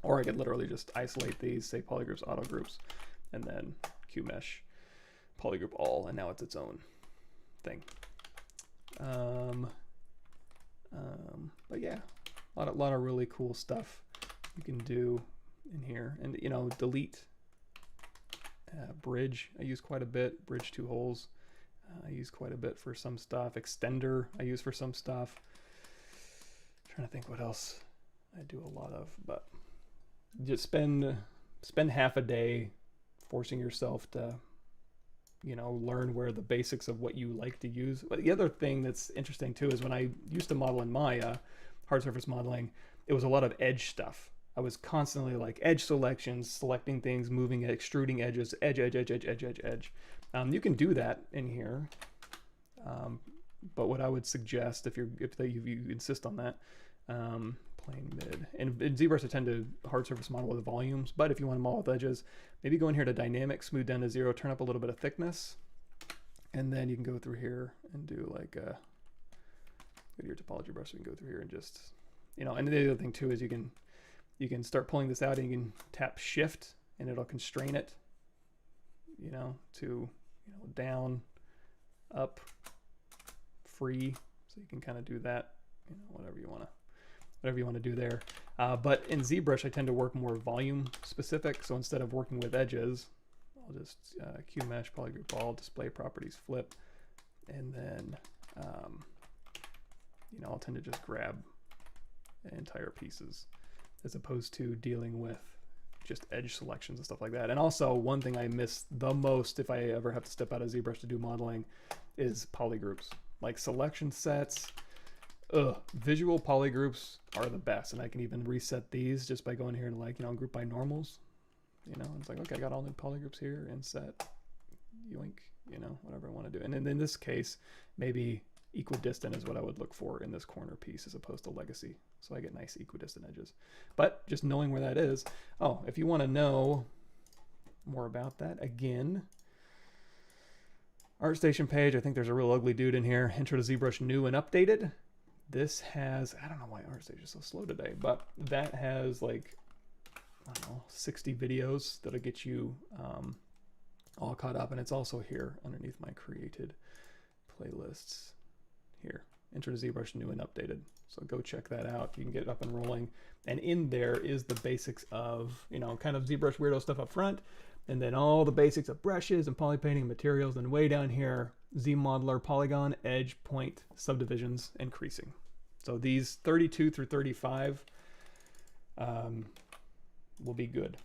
Or I could literally just isolate these, say polygroups auto groups, and then QMesh polygroup all, and now it's its own thing. But yeah, a lot of really cool stuff you can do in here. And you know, delete bridge I use quite a bit. Bridge 2 holes I use quite a bit for some stuff. Extender I use for some stuff. Trying to think what else I do a lot of, but just spend half a day forcing yourself to, you know, learn where the basics of what you like to use. But the other thing that's interesting too is when I used to model in Maya, hard surface modeling, it was a lot of edge stuff. I was constantly like edge selections, selecting things, moving, extruding edges, edge. You can do that in here, but what I would suggest if you insist on that, plane mid. And in ZBrush I tend to hard surface model with volumes, but if you want to model with edges, maybe go in here to dynamic, smooth down to 0, turn up a little bit of thickness, and then you can go through here and do like go to your topology brush. So you can go through here and just, you know, and the other thing too is you can start pulling this out and you can tap shift and it'll constrain it, you know, to, you know, down, up, free. So you can kind of do that, you know, whatever you want to do there. But in ZBrush, I tend to work more volume specific. So instead of working with edges, I'll just QMesh, polygroup all, display properties, flip, and then, you know, I'll tend to just grab entire pieces as opposed to dealing with just edge selections and stuff like that. And also one thing I miss the most if I ever have to step out of ZBrush to do modeling is polygroups, like selection sets. Visual polygroups are the best, and I can even reset these just by going here and, like, you know, group by normals. You know, it's like, okay, I got all the polygroups here, inset, yoink, you know, whatever I want to do. And then in this case, maybe equidistant is what I would look for in this corner piece as opposed to legacy. So I get nice equidistant edges. But just knowing where that is. Oh, if you want to know more about that, again, ArtStation page, I think there's a real ugly dude in here. Intro to ZBrush new and updated. This has, I don't know why ArtStation is so slow today, but that has like, I don't know, 60 videos that'll get you all caught up. And it's also here underneath my created playlists here. Intro to ZBrush new and updated. So go check that out. You can get it up and rolling. And in there is the basics of, you know, kind of ZBrush weirdo stuff up front. And then all the basics of brushes and polypainting materials. And way down here, ZModeler, polygon, edge, point, subdivisions, and creasing. So these 32 through 35 will be good.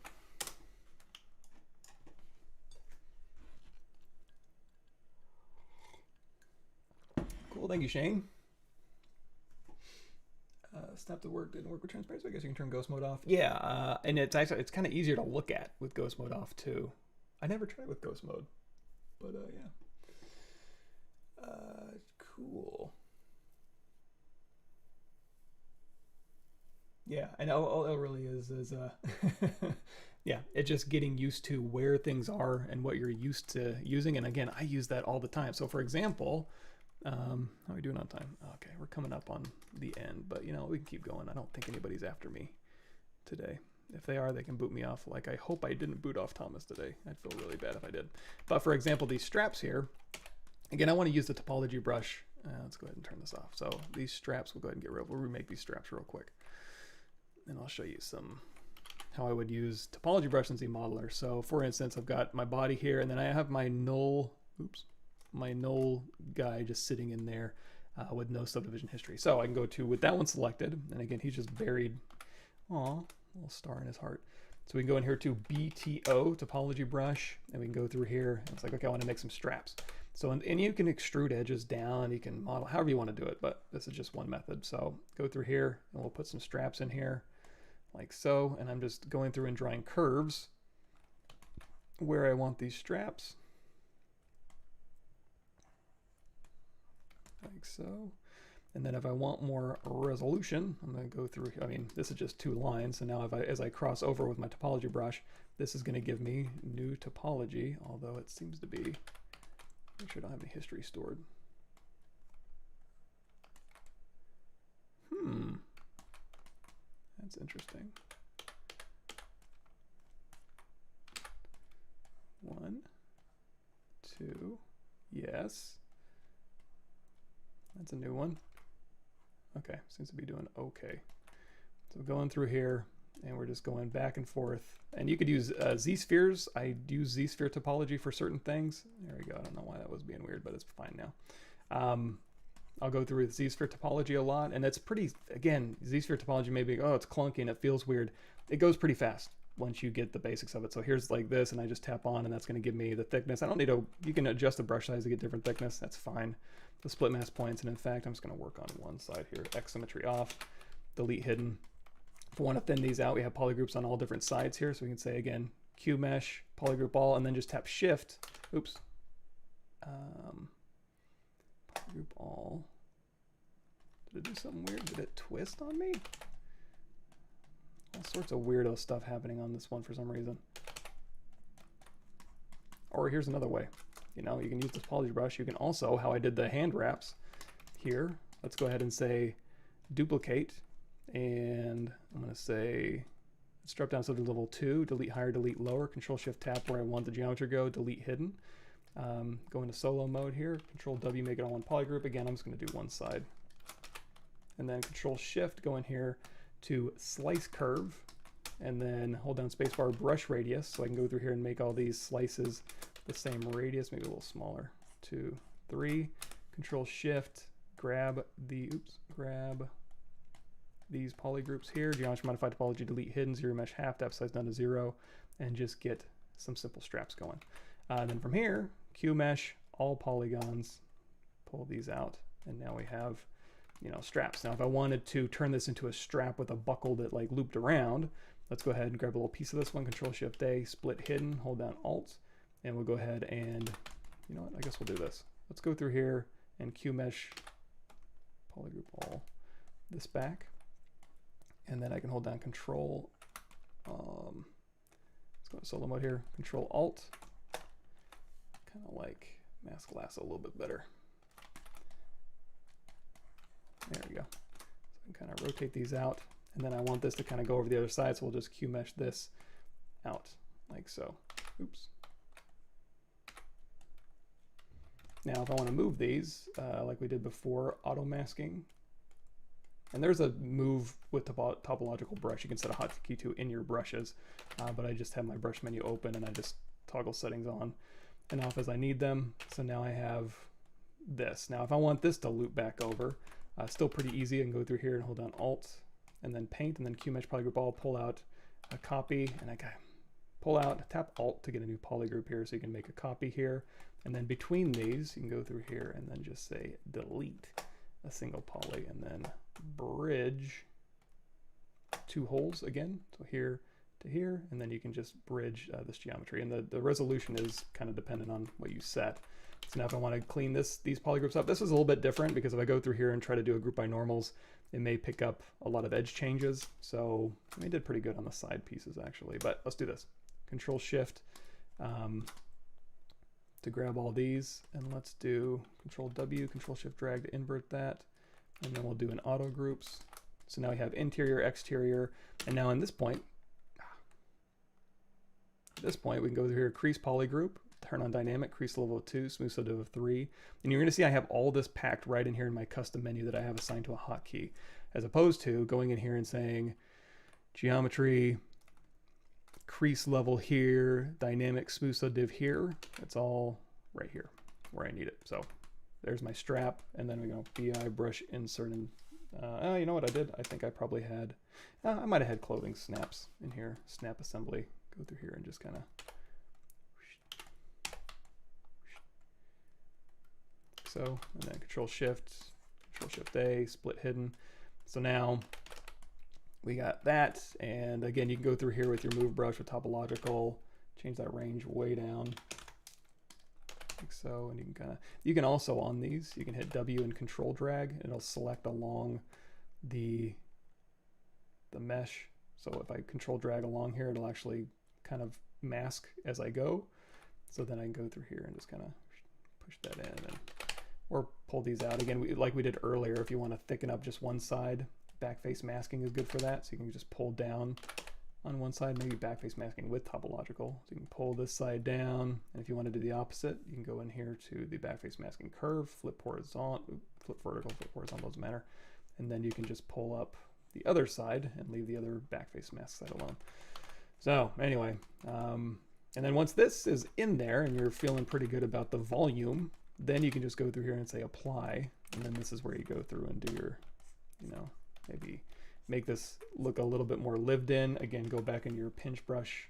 Cool, thank you, Shane. Snap to work, didn't work with transparency. I guess you can turn ghost mode off. Yeah, and it's actually, it's kind of easier to look at with ghost mode off too. I never tried with ghost mode, but yeah. Cool. Yeah, and all it really is yeah, it's just getting used to where things are and what you're used to using. And again, I use that all the time. So for example, how are we doing on time? Okay, we're coming up on the end, but you know, we can keep going. I don't think anybody's after me today. If they are, they can boot me off. Like, I hope I didn't boot off Thomas today. I'd feel really bad if I did. But for example, these straps here, again, I want to use the topology brush. Let's go ahead and turn this off. So these straps, we'll go ahead and get rid of. We'll remake these straps real quick. And I'll show you how I would use topology brush in ZModeler. So for instance, I've got my body here, and then I have my null, my null guy just sitting in there with no subdivision history. So I can go to, with that one selected, and again, he's just buried, aw, little star in his heart. So we can go in here to BTO, topology brush, and we can go through here. And it's like, okay, I want to make some straps. So, and you can extrude edges down, you can model however you want to do it, but this is just one method. So go through here, and we'll put some straps in here, like so. And I'm just going through and drawing curves where I want these straps. Like so. And then if I want more resolution, I'm going to go through, I mean, this is just 2 lines. So now if as I cross over with my topology brush, this is going to give me new topology, although it seems to be, make sure I don't have any history stored. That's interesting. 1, 2, yes. That's a new one. Okay, seems to be doing okay. So going through here, and we're just going back and forth. And you could use ZSpheres. I use ZSphere topology for certain things. There we go. I don't know why that was being weird, but it's fine now. I'll go through with ZSphere topology a lot, and it's pretty, again, ZSphere topology may be, oh, it's clunky and it feels weird. It goes pretty fast once you get the basics of it. So here's like this, and I just tap on, and that's going to give me the thickness. I don't need to, you can adjust the brush size to get different thickness. That's fine. The split mask points, and in fact, I'm just going to work on one side here. X symmetry off, delete hidden. If we want to thin these out, we have polygroups on all different sides here. So we can say, again, QMesh, polygroup all, and then just tap shift. Oops. Polygroup all. Did it do something weird? Did it twist on me? All sorts of weirdo stuff happening on this one for some reason. Or here's another way. You know, you can use this poly brush. You can also, how I did the hand wraps here, let's go ahead and say duplicate. And I'm going to say, let's drop down to the level 2, delete higher, delete lower, Control Shift tap where I want the geometry to go, delete hidden. Go into solo mode here, Control W, make it all one polygroup. Again, I'm just going to do one side. And then Control Shift, go in here to slice curve, and then hold down spacebar, brush radius, so I can go through here and make all these slices the same radius, maybe a little smaller. 2, 3, Control Shift, grab the, grab these polygroups here, geometry modify topology, delete hidden, ZRemesh half, depth size down to 0, and just get some simple straps going. And then from here, QMesh, all polygons, pull these out, and now we have, you know, straps. Now if I wanted to turn this into a strap with a buckle that like looped around, let's go ahead and grab a little piece of this one, Control Shift A, split hidden, hold down Alt, and we'll go ahead and, you know what, I guess we'll do this. Let's go through here and QMesh, polygroup all this back. And then I can hold down Control, let's go to solo mode here, Control Alt, kind of like mask lasso a little bit better. There we go. So I can kind of rotate these out, and then I want this to kind of go over the other side, so we'll just QMesh this out like so. Oops. Now if I want to move these, like we did before, auto masking, and there's a move with topological brush you can set a hotkey to in your brushes, but I just have my brush menu open and I just toggle settings on and off as I need them. So now I have this. Now if I want this to loop back over, still pretty easy. I can go through here and hold down Alt and then Paint and then QMesh polygroup all, pull out a copy, and I can pull out, tap Alt to get a new polygroup here, so you can make a copy here. And then between these, you can go through here and then just say delete a single poly, and then bridge 2 holes again, so here to here, and then you can just bridge this geometry. And the resolution is kind of dependent on what you set. So now if I want to clean these polygroups up, this is a little bit different because if I go through here and try to do a group by normals, it may pick up a lot of edge changes. So we did pretty good on the side pieces actually, but let's do this. Control Shift to grab all these, and let's do Control W, Control Shift drag to invert that, and then we'll do an auto groups. So now we have interior, exterior, and now in this point, we can go through here, crease polygroup, turn on dynamic, crease level of 2, smooth subdiv of 3, and you're going to see I have all this packed right in here in my custom menu that I have assigned to a hotkey, as opposed to going in here and saying geometry, crease level here, dynamic, smooth subdiv here. It's all right here where I need it. So there's my strap, and then we go BI brush insert, and you know what I did? I think I probably had, I might have had clothing snaps in here, snap assembly. Go through here and just kind of so, and then Control Shift A, split hidden. So now we got that, and again, you can go through here with your move brush with topological, change that range way down, like so, and you can also on these, you can hit W and Control drag, and it'll select along the mesh. So if I Control drag along here, it'll actually kind of mask as I go. So then I can go through here and just kind of push that in, or pull these out. Again, like we did earlier, if you want to thicken up just one side, Backface masking is good for that. So you can just pull down on one side, maybe backface masking with topological. So you can pull this side down, and if you want to do the opposite, you can go in here to the backface masking curve, flip horizontal, flip vertical, flip horizontal, doesn't matter. And then you can just pull up the other side and leave the other backface mask side alone. So anyway, and then once this is in there and you're feeling pretty good about the volume, then you can just go through here and say apply, and then this is where you go through and do your, you know, maybe make this look a little bit more lived in. Again, go back into your pinch brush,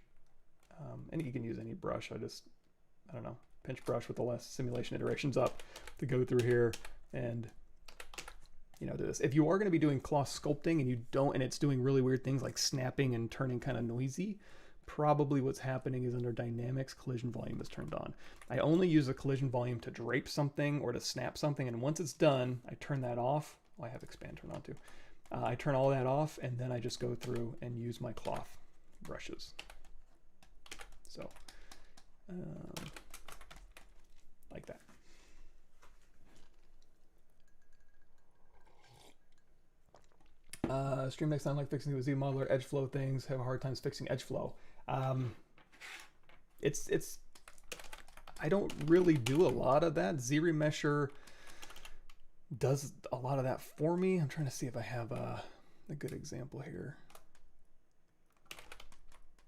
and you can use any brush. I don't know, pinch brush with the less simulation iterations up to go through here and, you know, do this. If you are going to be doing cloth sculpting and you don't, and it's doing really weird things like snapping and turning kind of noisy, probably what's happening is under dynamics, collision volume is turned on. I only use a collision volume to drape something or to snap something, and once it's done, I turn that off. Well, I have expand turned on too. I turn all that off, and then I just go through and use my cloth brushes. So, like that. Stream next time, like fixing the ZModeler Edgeflow things, have a hard time fixing Edgeflow. I don't really do a lot of that. ZRemesher does a lot of that for me. I'm trying to see if I have a good example here.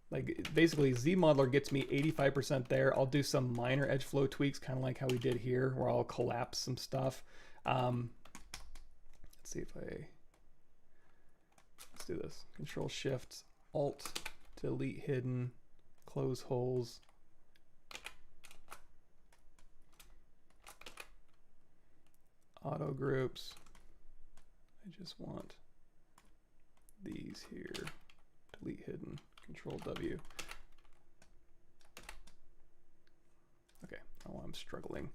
Like basically ZModeler gets me 85% there. I'll do some minor Edgeflow tweaks, kind of like how we did here, where I'll collapse some stuff. Let's see if let's do this. Control Shift Alt, delete hidden, close holes. Auto groups. I just want these here. Delete hidden. Control W. Okay. Oh, I'm struggling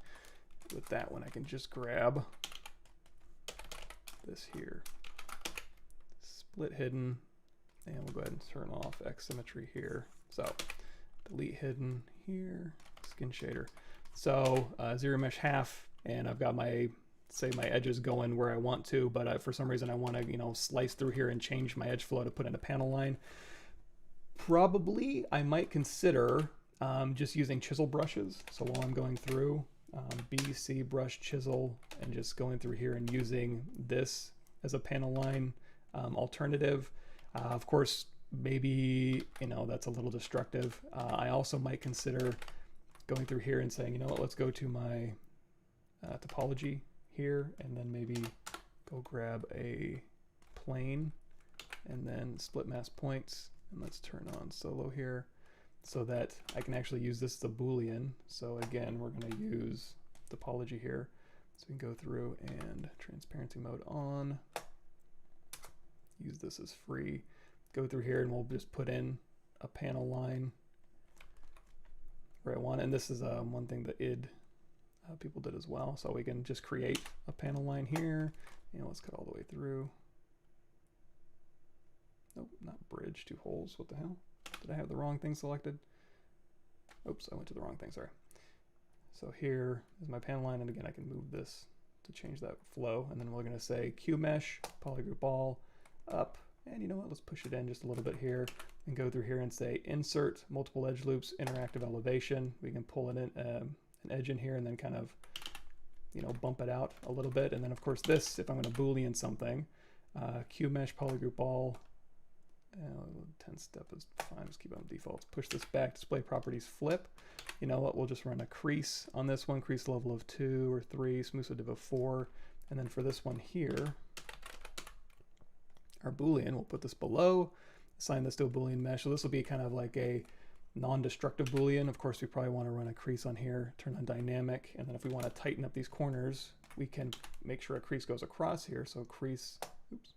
with that one. I can just grab this here. Split hidden. And we'll go ahead and turn off X symmetry here. So delete hidden here. Skin shader. So ZRemesh half, and I've got my, say my edges going where I want to, but for some reason I want to, you know, slice through here and change my edge flow to put in a panel line. Probably I might consider just using chisel brushes. So while I'm going through B, C, brush, chisel, and just going through here and using this as a panel line alternative. Of course, maybe, you know, that's a little destructive. I also might consider going through here and saying, you know what, let's go to my topology here, and then maybe go grab a plane and then split mask points, and let's turn on solo here so that I can actually use this as a Boolean. So again, we're going to use topology here, so we can go through and transparency mode on, use this as free, go through here, and we'll just put in a panel line where I want it. And this is one thing that people did as well. So we can just create a panel line here, and let's cut all the way through. Nope, not bridge, 2 holes. What the hell? Did I have the wrong thing selected? Oops, I went to the wrong thing, sorry. So here is my panel line, and again, I can move this to change that flow. And then we're going to say QMesh, polygroup all, up, and you know what, let's push it in just a little bit here and go through here and say insert multiple edge loops, interactive elevation. We can pull it in, an edge in here and then kind of, you know, bump it out a little bit. And then of course this, if I'm going to Boolean something, QMesh polygroup all, 10 step is fine, just keep it on default. Push this back, display properties flip. You know what, we'll just run a crease on this one, crease level of 2 or 3, smooth div of 4. And then for this one here, our Boolean, we'll put this below, assign this to a Boolean mesh. So this will be kind of like a non-destructive Boolean. Of course, we probably want to run a crease on here, turn on dynamic, and then if we want to tighten up these corners, we can make sure a crease goes across here. So crease, oops,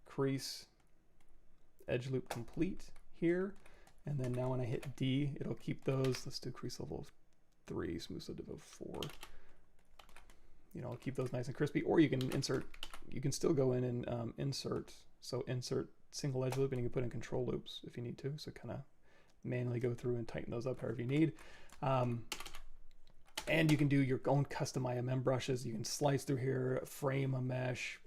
crease, edge loop complete here. And then now when I hit D, it'll keep those. Let's do crease level of 3, smooth div of 4. You know, keep those nice and crispy. Or you can insert, you can still go in and insert. So insert single edge loop, and you can put in control loops if you need to. So kind of manually go through and tighten those up however you need. And you can do your own custom IMM brushes. You can slice through here, frame a mesh,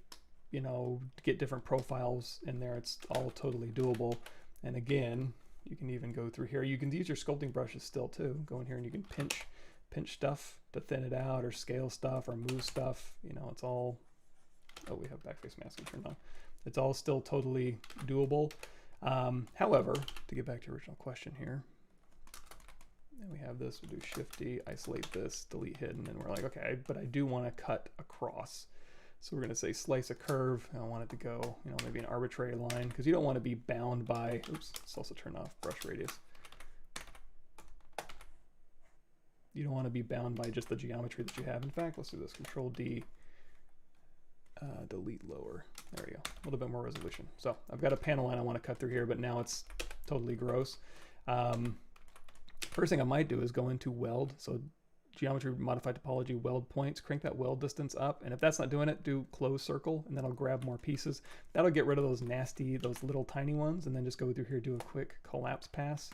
you know, get different profiles in there. It's all totally doable. And again, you can even go through here. You can use your sculpting brushes still too. Go in here and you can pinch stuff to thin it out, or scale stuff, or move stuff. You know, it's all, oh, we have backface masking turned on. It's all still totally doable. However, to get back to your original question here, and we have this, we'll do Shift D, isolate this, delete hidden, and we're like, okay, but I do want to cut across. So we're going to say slice a curve, and I want it to go, you know, maybe an arbitrary line, because you don't want to be bound by, oops, let's also turn off brush radius. You don't want to be bound by just the geometry that you have. In fact, let's do this, Control D, delete lower. There we go, a little bit more resolution. So I've got a panel line I want to cut through here, but now it's totally gross. First thing I might do is go into weld. So geometry, modify topology, weld points, crank that weld distance up. And if that's not doing it, do close circle, and then I'll grab more pieces. That'll get rid of those nasty, those little tiny ones, and then just go through here, do a quick collapse pass.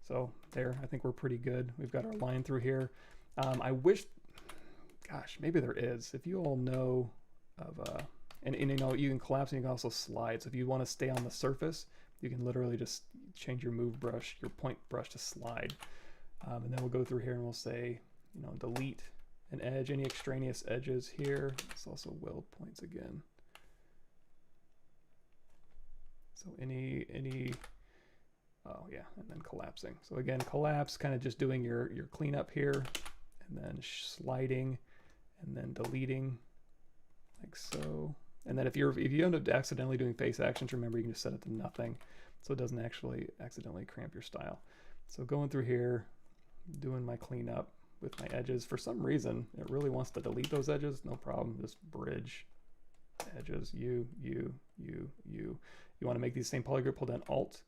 So there, I think we're pretty good. We've got our line through here. I wish, gosh, maybe there is. If you all know of, and you know, you can collapse and you can also slide. So if you want to stay on the surface, you can literally just change your move brush, your point brush to slide. And then we'll go through here and we'll say, you know, delete an edge, any extraneous edges here. It's also weld points again. So any, oh yeah, and then collapsing. So again, collapse, kind of just doing your cleanup here, and then sliding, and then deleting, like so. And then if you end up accidentally doing face actions, remember you can just set it to nothing, so it doesn't actually accidentally cramp your style. So going through here, doing my cleanup with my edges. For some reason, it really wants to delete those edges. No problem. Just bridge edges. You want to make these same polygroup. Hold down Alt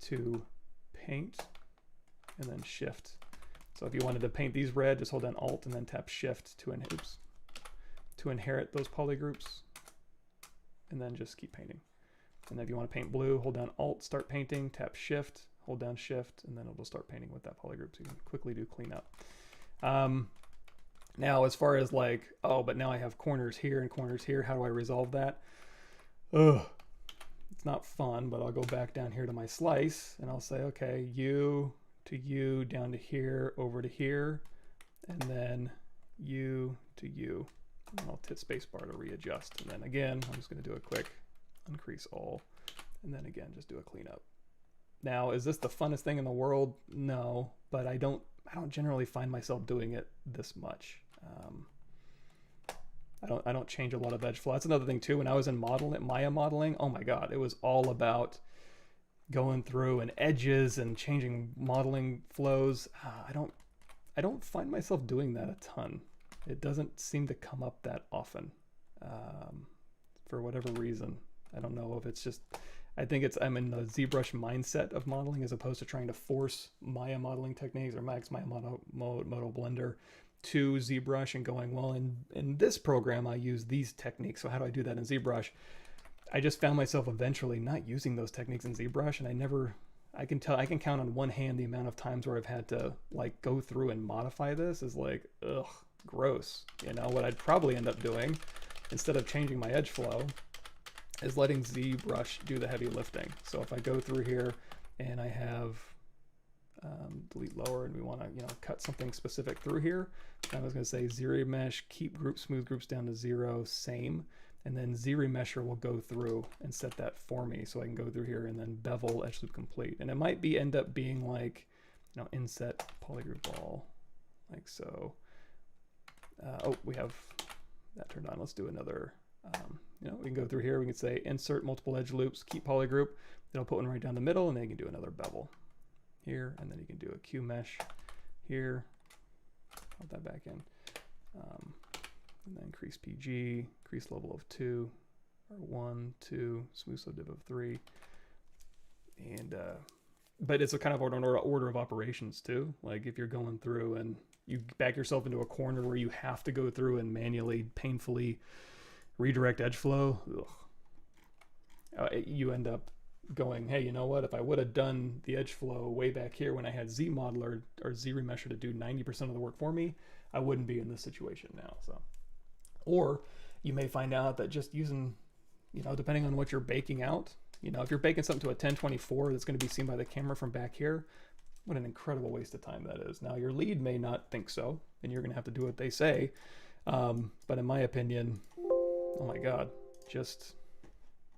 to paint, and then Shift. So if you wanted to paint these red, just hold down Alt and then tap Shift to inherit those polygroups, and then just keep painting. And then if you want to paint blue, hold down Alt, start painting, tap Shift, hold down Shift, and then it'll start painting with that polygroup. So you can quickly do cleanup. Now, as far as like, oh, but now I have corners here and corners here. How do I resolve that? Ugh, it's not fun, but I'll go back down here to my slice and I'll say, okay, U to U, down to here, over to here, and then U to U. And I'll hit spacebar to readjust. And then again, I'm just going to do a quick increase all, and then again, just do a cleanup. Now, is this the funnest thing in the world? No, but I don't generally find myself doing it this much. I don't change a lot of edge flow. That's another thing too. When I was in Maya modeling, oh my God, it was all about going through and edges and changing modeling flows. I don't find myself doing that a ton. It doesn't seem to come up that often, for whatever reason. I don't know if it's just, I think I'm in the ZBrush mindset of modeling as opposed to trying to force Maya modeling techniques or Max Maya Modo Blender to ZBrush and going, well, in this program, I use these techniques. So how do I do that in ZBrush? I just found myself eventually not using those techniques in ZBrush, and I can count on one hand the amount of times where I've had to like go through and modify this is like, ugh, gross. You know, what I'd probably end up doing instead of changing my edge flow is letting ZBrush do the heavy lifting. So if I go through here and I have delete lower and we want to, you know, cut something specific through here, I was going to say ZRemesh, keep smooth groups down to 0, same, and then ZRemesher will go through and set that for me, so I can go through here and then bevel edge loop complete. And it might end up being like, you know, inset polygroup all, like so. Oh, we have that turned on. Let's do another. You know, we can go through here. We can say insert multiple edge loops, keep polygroup. It'll put one right down the middle, and then you can do another bevel here, and then you can do a QMesh here. Put that back in, and then increase PG, increase level of 2, or 1, 2, smooth slow div of 3, and but it's a kind of order of operations too. Like if you're going through and you back yourself into a corner where you have to go through and manually, painfully redirect edge flow, you end up going, hey, you know what? If I would have done the edge flow way back here when I had ZModeler or ZRemesher to do 90% of the work for me, I wouldn't be in this situation now. So, or you may find out that just using, you know, depending on what you're baking out, you know, if you're baking something to a 1024 that's going to be seen by the camera from back here, what an incredible waste of time that is. Now, your lead may not think so, and you're going to have to do what they say. But in my opinion, oh my God, just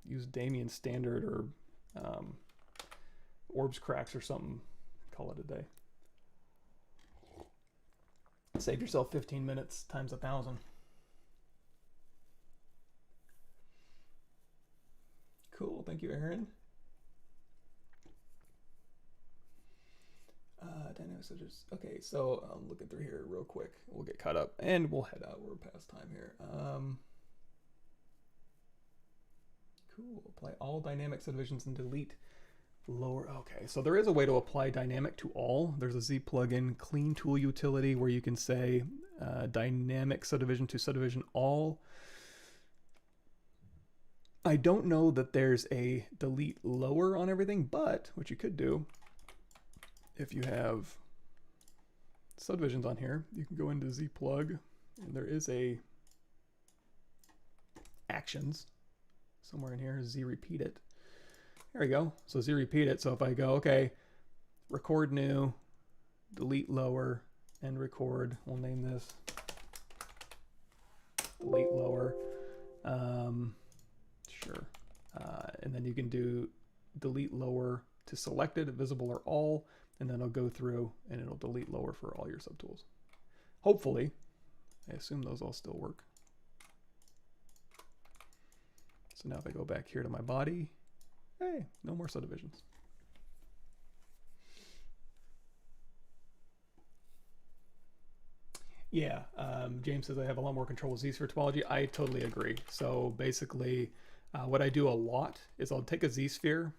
use Damien Standard or Orbs Cracks or something. Call it a day. Save yourself 15 minutes times 1,000. Cool, thank you, Aaron. Dynamics are just okay. So I'm looking through here real quick. We'll get caught up and we'll head out. We're past time here. Cool. Apply all dynamic subdivisions and delete lower. Okay, so there is a way to apply dynamic to all. There's a Z plugin clean tool utility where you can say dynamic subdivision to subdivision all. I don't know that there's a delete lower on everything, but what you could do, if you have subdivisions on here, you can go into ZPlug, and there is a actions somewhere in here, ZRepeat it. There we go. So ZRepeat it. So if I go, okay, record new, delete lower, and record, we'll name this delete lower. Sure. And then you can do delete lower to selected, visible, or all, and then it'll go through and it'll delete lower for all your subtools. Hopefully. I assume those all still work. So now if I go back here to my body, hey, no more subdivisions. Yeah, James says I have a lot more control with ZSphere topology. I totally agree. So basically, what I do a lot is I'll take a ZSphere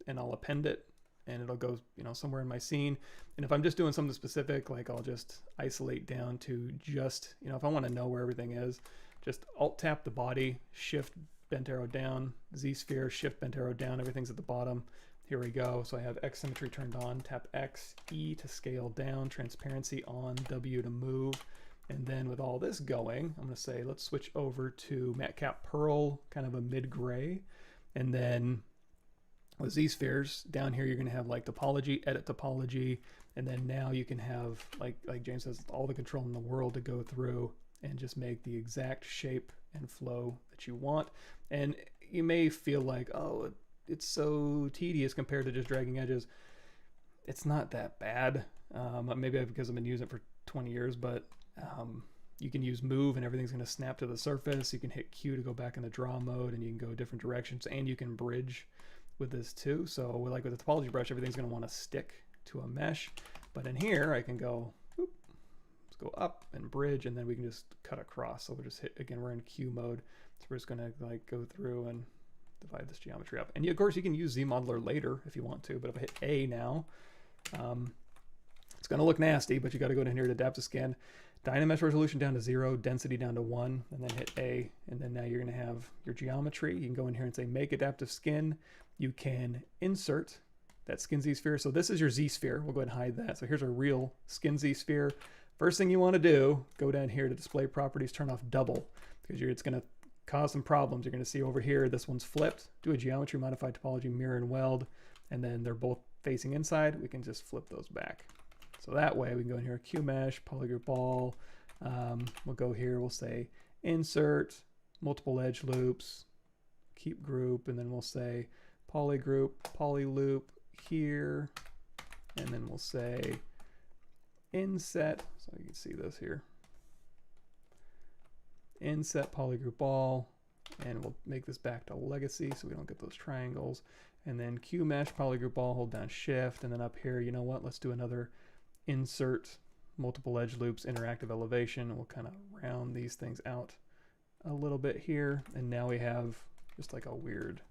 and I'll append it, and it'll go, you know, somewhere in my scene. And if I'm just doing something specific, like I'll just isolate down to just, you know, if I want to know where everything is, just Alt tap the body, Shift bent arrow down, ZSphere, Shift bent arrow down, everything's at the bottom. Here we go. So I have X symmetry turned on, tap X, E to scale down, transparency on, W to move. And then with all this going, I'm going to say, let's switch over to matte cap pearl, kind of a mid gray. And then with ZSpheres down here, you're going to have like topology, edit topology. And then now you can have, like James says, all the control in the world to go through and just make the exact shape and flow that you want. And you may feel like, oh, it's so tedious compared to just dragging edges. It's not that bad. Maybe because I've been using it for 20 years, but you can use move and everything's going to snap to the surface. You can hit Q to go back in the draw mode, and you can go different directions, and you can bridge with this too. So like with the topology brush, everything's going to want to stick to a mesh. But in here, I can go, whoop, let's go up and bridge, and then we can just cut across. So we'll just hit, again, we're in Q mode. So we're just going to like go through and divide this geometry up. And of course, you can use ZModeler later if you want to, but if I hit A now, it's going to look nasty, but you got to go down here to adaptive scan, Dynamesh resolution down to 0, density down to 1, and then hit A, and then now you're going to have your geometry. You can go in here and say make adaptive skin. You can insert that skin Z-sphere. So this is your Z-sphere. We'll go ahead and hide that. So here's our real skin Z-sphere. First thing you want to do, go down here to display properties, turn off double, because it's going to cause some problems. You're going to see over here, this one's flipped. Do a geometry, modify topology, mirror and weld, and then they're both facing inside. We can just flip those back. So that way we can go in here, QMesh, polygroup all. We'll go here, we'll say insert, multiple edge loops, keep group, and then we'll say polygroup, polyloop here, and then we'll say inset, so you can see this here. Inset polygroup all, and we'll make this back to legacy so we don't get those triangles. And then QMesh polygroup all, hold down shift, and then up here, you know what, let's do another insert multiple edge loops, interactive elevation, and we'll kind of round these things out a little bit here. And now we have just like a weird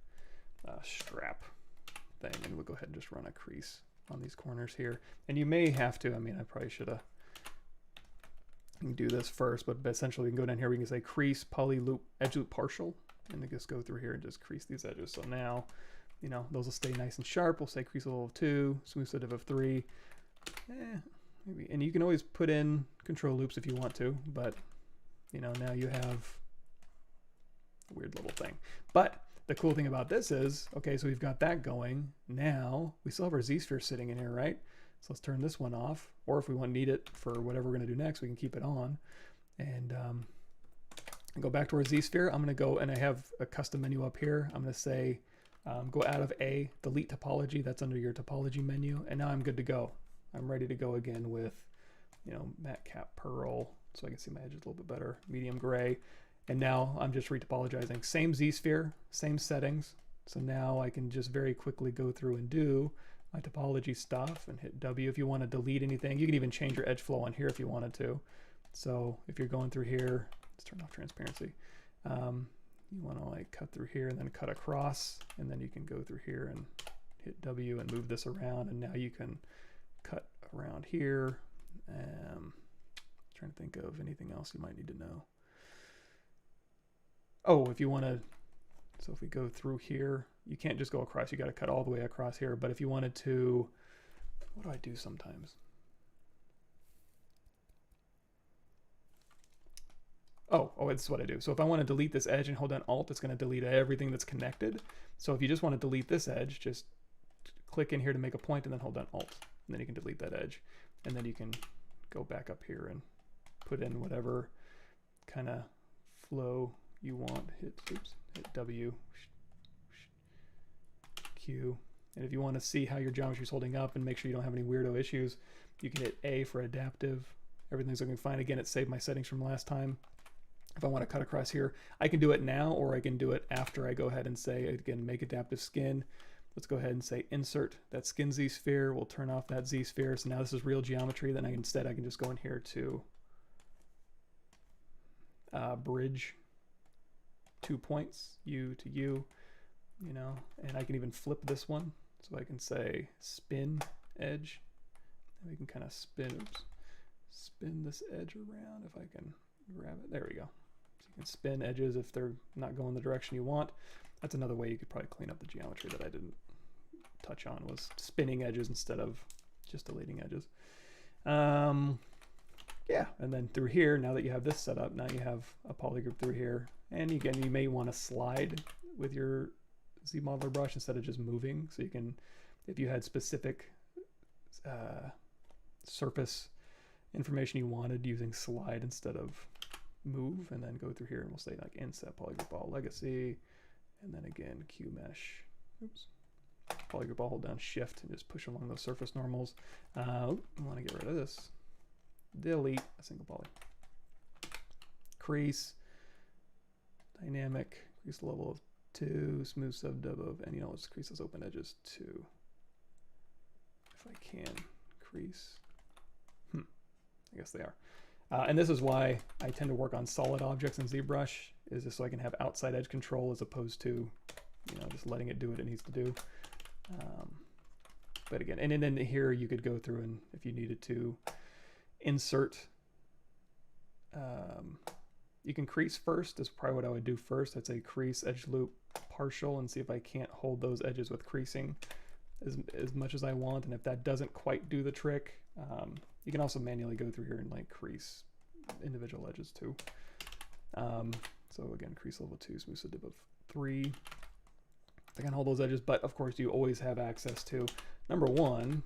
strap thing, and we'll go ahead and just run a crease on these corners here. And you may have to, I mean, I probably should have do this first, but essentially we can go down here, we can say crease, poly loop, edge loop partial, and then just go through here and just crease these edges. So now, you know, those will stay nice and sharp. We'll say crease level of 2, smooth set of 3. Maybe, and you can always put in control loops if you want to, but you know, now you have weird little thing. But the cool thing about this is, okay, so we've got that going. Now we still have our ZSphere sitting in here, right? So let's turn this one off, or if we need it for whatever we're going to do next, we can keep it on. And go back to our ZSphere. I'm going to go, and I have a custom menu up here. I'm going to say, go out of A, delete topology. That's under your topology menu. And now I'm good to go. I'm ready to go again with, you know, matte cap pearl, so I can see my edges a little bit better, medium gray. And now I'm just retopologizing. Same ZSphere, same settings. So now I can just very quickly go through and do my topology stuff and hit W. If you want to delete anything, you can even change your edge flow on here if you wanted to. So if you're going through here, let's turn off transparency. You want to like cut through here and then cut across, and then you can go through here and hit W and move this around, and now you can cut around here. Trying to think of anything else you might need to know. Oh, if you want to, so if we go through here, you can't just go across, you got to cut all the way across here. But if you wanted to, what do I do sometimes? Oh, it's what I do. So if I want to delete this edge and hold down Alt, it's going to delete everything that's connected. So if you just want to delete this edge, just click in here to make a point and then hold down Alt. And then you can delete that edge. And then you can go back up here and put in whatever kind of flow you want. Hit W, Q. And if you want to see how your geometry is holding up and make sure you don't have any weirdo issues, you can hit A for adaptive. Everything's looking fine. Again, it saved my settings from last time. If I want to cut across here, I can do it now, or I can do it after I go ahead and say, again, make adaptive skin. Let's go ahead and say insert that skin ZSphere. We'll turn off that ZSphere. So now this is real geometry. Then instead I can just go in here to bridge 2 points, U to U, you know, and I can even flip this one. So I can say spin edge, and we can kind of spin this edge around if I can grab it. There we go. So you can spin edges if they're not going the direction you want. That's another way you could probably clean up the geometry that I didn't touch on, was spinning edges instead of just deleting edges. Yeah, and then through here, now that you have this set up, now you have a polygroup through here. And again, you may want to slide with your ZModeler brush instead of just moving. So you can, if you had specific surface information you wanted, using slide instead of move, and then go through here and we'll say like inset polygroup all legacy, and then again QMesh, polygroup all, hold down shift and just push along those surface normals. I want to get rid of this. Delete a single poly. Crease, dynamic, crease level of 2, smooth subdiv of, and you know, let's crease those open edges 2. If I can crease, I guess they are. And this is why I tend to work on solid objects in ZBrush, is just so I can have outside edge control as opposed to, you know, just letting it do what it needs to do. But again, and then here you could go through, and if you needed to insert, you can crease first, is probably what I would do first. I'd say crease, edge loop, partial, and see if I can't hold those edges with creasing as much as I want. And if that doesn't quite do the trick, you can also manually go through here and like crease individual edges too. So again, crease level 2, smooth subdiv of 3. I can hold those edges, but of course you always have access to, number one,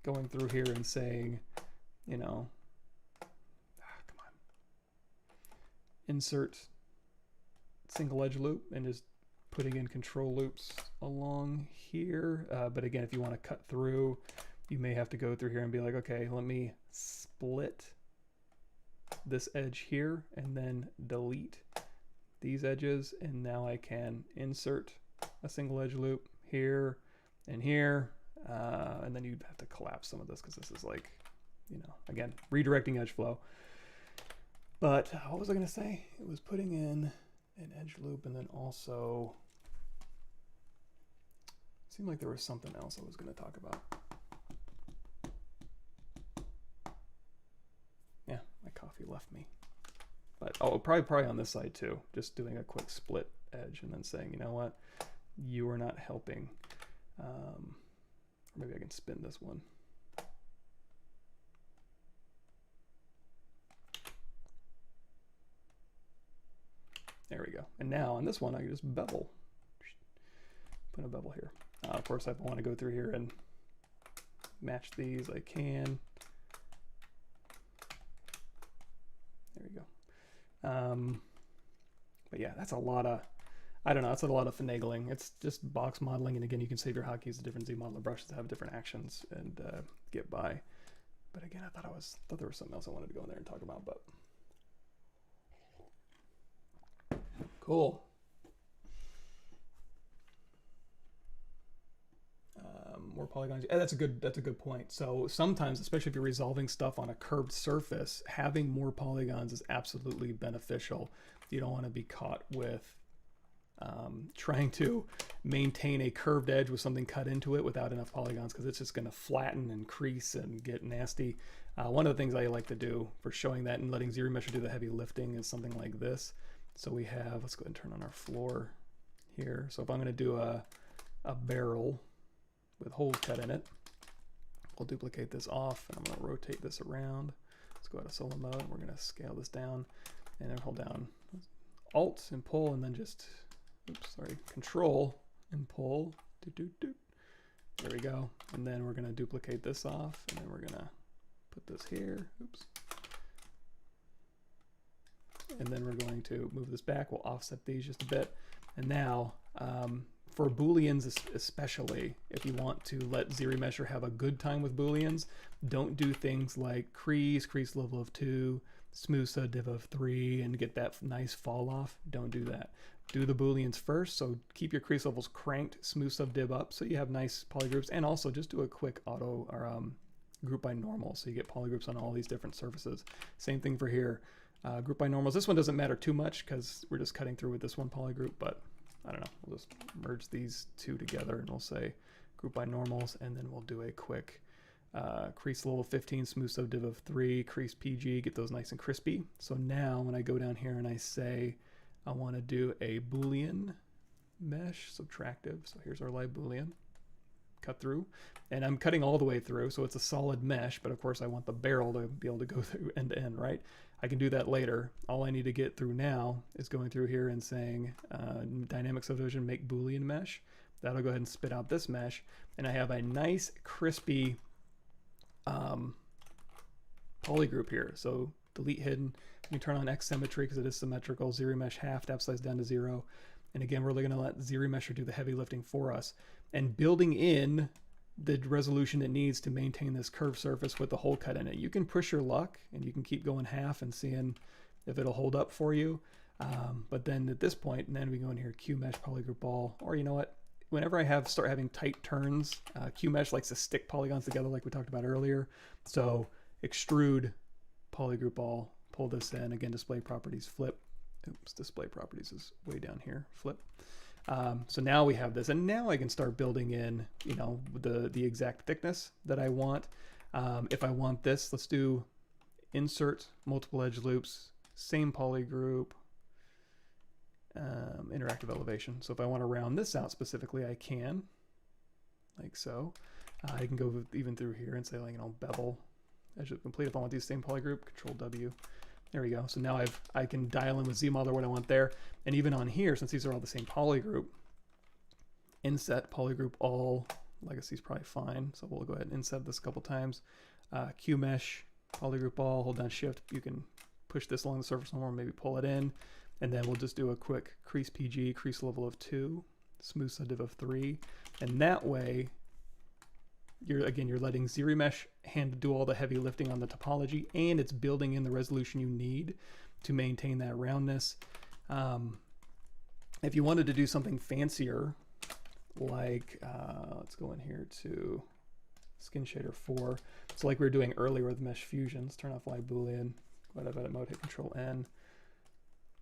going through here and saying, you know, come on, insert single edge loop, and just putting in control loops along here. But again, if you want to cut through, you may have to go through here and be like, okay, let me split this edge here and then delete these edges, and now I can insert a single edge loop here and here, and then you'd have to collapse some of this because this is like, you know, again, redirecting edge flow. But what was I going to say? It was putting in an edge loop, and then also it seemed like there was something else I was going to talk about. Yeah, my coffee left me. But oh, probably on this side too, just doing a quick split edge and then saying, you know what, you are not helping. Or maybe I can spin this one. There we go. And now on this one, I can just bevel. Put a bevel here. Of course, if I want to go through here and match these, I can. There we go. But yeah, that's a lot of, I don't know, that's a lot of finagling. It's just box modeling, and again, you can save your hotkeys to different ZModeler brushes to have different actions and get by. But again, I thought there was something else I wanted to go in there and talk about, but cool. More polygons. Yeah, that's a good point. So sometimes, especially if you're resolving stuff on a curved surface, having more polygons is absolutely beneficial. You don't want to be caught with trying to maintain a curved edge with something cut into it without enough polygons, because it's just going to flatten and crease and get nasty. One of the things I like to do for showing that and letting ZRemesh do the heavy lifting is something like this. So we have, let's go ahead and turn on our floor here. So if I'm going to do a barrel with holes cut in it, we'll duplicate this off, and I'm going to rotate this around. Let's go out of solo mode. We're going to scale this down, and then hold down Alt and pull, and then just, oops, sorry, Control and pull. There we go. And then we're going to duplicate this off, and then we're going to put this here. Oops. And then we're going to move this back. We'll offset these just a bit. And now, for Booleans especially, if you want to let ZRemesher have a good time with Booleans, don't do things like crease level of 2, smooth sub div of 3, and get that nice fall off. Don't do that. Do the Booleans first, so keep your crease levels cranked, smooth sub div up, so you have nice polygroups, and also just do a quick auto or group by normal, so you get polygroups on all these different surfaces. Same thing for here. Group by normals. This one doesn't matter too much because we're just cutting through with this one polygroup, but I don't know. We'll just merge these two together, and we'll say group by normals, and then we'll do a quick crease level 15, smooth sub div of 3, crease PG, get those nice and crispy. So now when I go down here and I say I want to do a Boolean mesh subtractive, so here's our live Boolean, cut through, and I'm cutting all the way through, so it's a solid mesh, but of course I want the barrel to be able to go through end to end, right? I can do that later. All I need to get through now is going through here and saying dynamic subdivision, make Boolean mesh. That'll go ahead and spit out this mesh, and I have a nice crispy polygroup here. So delete hidden. We turn on X symmetry because it is symmetrical. ZRemesh half, depth size down to 0. And again, we're going to let ZRemesher do the heavy lifting for us, and building in the resolution it needs to maintain this curved surface with the hole cut in it. You can push your luck, and you can keep going half and seeing if it'll hold up for you. But then at this point, and then we go in here, QMesh polygroup all, or you know what? Whenever I start having tight turns, QMesh likes to stick polygons together like we talked about earlier. So extrude polygroup all, pull this in, again, display properties, flip. Oops, display properties is way down here, flip. So now we have this, and now I can start building in, you know, the exact thickness that I want. If I want this, let's do insert multiple edge loops, same polygroup, interactive elevation. So if I want to round this out specifically, I can, like so. I can go even through here and say, like, you know, bevel edge loop complete. If I want these same polygroup, Control W. There we go. So now I can dial in with ZModeler what I want there. And even on here, since these are all the same polygroup, inset polygroup all, legacy is probably fine. So we'll go ahead and inset this a couple times. QMesh polygroup all, hold down shift. You can push this along the surface more, maybe pull it in. And then we'll just do a quick crease PG, crease level of 2, smooth sub div of 3. And that way, you're letting ZRemesh do all the heavy lifting on the topology, and it's building in the resolution you need to maintain that roundness. If you wanted to do something fancier, like let's go in here to Skin Shader 4. So like we were doing earlier with Mesh Fusion, let's turn off live Boolean, go out of edit mode, hit Control N,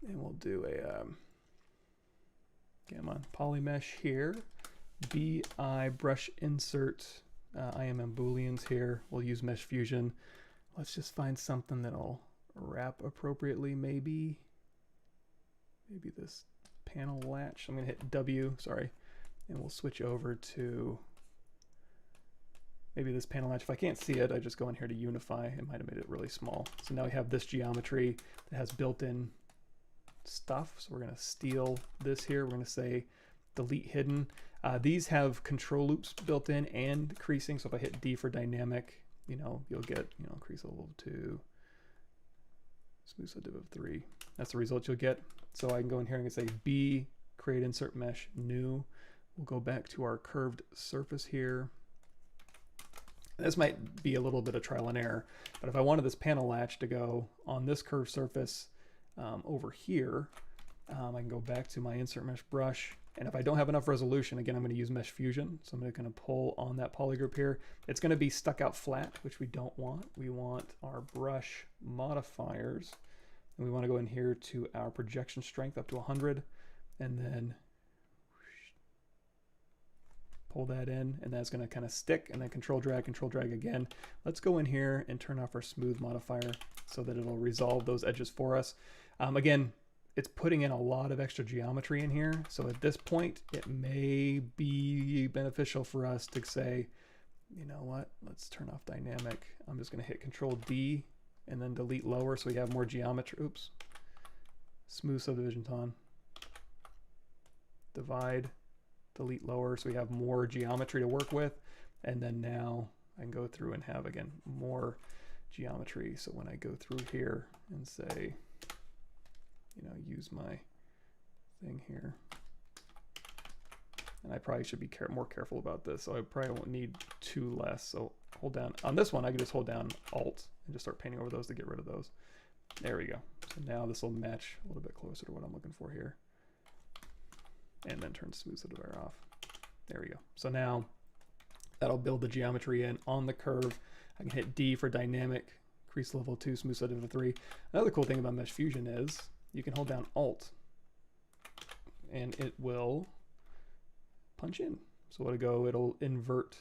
and we'll do a come on, Polymesh here, BI brush insert. IMM Booleans here. We'll use Mesh Fusion. Let's just find something that'll wrap appropriately. Maybe this panel latch. I'm gonna hit W, sorry, and we'll switch over to maybe this panel latch. If I can't see it, I just go in here to unify. It might have made it really small. So now we have this geometry that has built-in stuff. So we're going to steal this here. We're going to say delete hidden. These have control loops built in and creasing. So if I hit D for dynamic, you know, you'll get, you know, crease level 2, smooth subdiv of 3. That's the result you'll get. So I can go in here and say B, create insert mesh, new. We'll go back to our curved surface here. This might be a little bit of trial and error, but if I wanted this panel latch to go on this curved surface over here, I can go back to my insert mesh brush. And if I don't have enough resolution, again, I'm going to use Mesh Fusion. So I'm going to pull on that poly group here. It's going to be stuck out flat, which we don't want. We want our brush modifiers. And we want to go in here to our projection strength up to 100. And then pull that in. And that's going to kind of stick. And then control drag again. Let's go in here and turn off our smooth modifier so that it'll resolve those edges for us. Again, it's putting in a lot of extra geometry in here. So at this point, it may be beneficial for us to say, you know what, let's turn off dynamic. I'm just going to hit Control D and then delete lower so we have more geometry. Oops. Smooth subdivisions on. Divide, delete lower so we have more geometry to work with. And then now I can go through and have, again, more geometry. So when I go through here and say, you know, use my thing here. And I probably should be more careful about this. So I probably won't need 2 less. So hold down on this one. I can just hold down Alt and just start painting over those to get rid of those. There we go. So now this will match a little bit closer to what I'm looking for here. And then turn smooth subdivider off. There we go. So now that'll build the geometry in on the curve. I can hit D for dynamic, crease level 2, smooth subdivider 3. Another cool thing about Mesh Fusion is you can hold down Alt and it will punch in. So it'll invert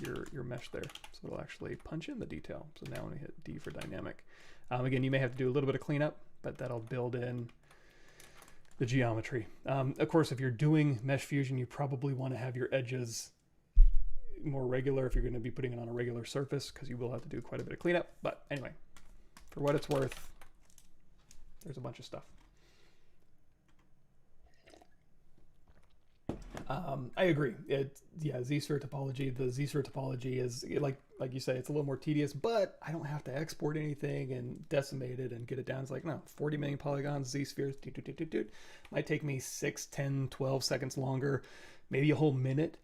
your mesh there. So it'll actually punch in the detail. So now when we hit D for dynamic, again, you may have to do a little bit of cleanup, but that'll build in the geometry. Of course, if you're doing Mesh Fusion, you probably want to have your edges more regular if you're going to be putting it on a regular surface, because you will have to do quite a bit of cleanup. But anyway, for what it's worth, there's a bunch of stuff. I agree. ZSphere topology. The ZSphere topology is like you say, it's a little more tedious, but I don't have to export anything and decimate it and get it down. It's like, no, 40 million polygons, ZSpheres, might take me 6, 10, 12 seconds longer, maybe a whole minute,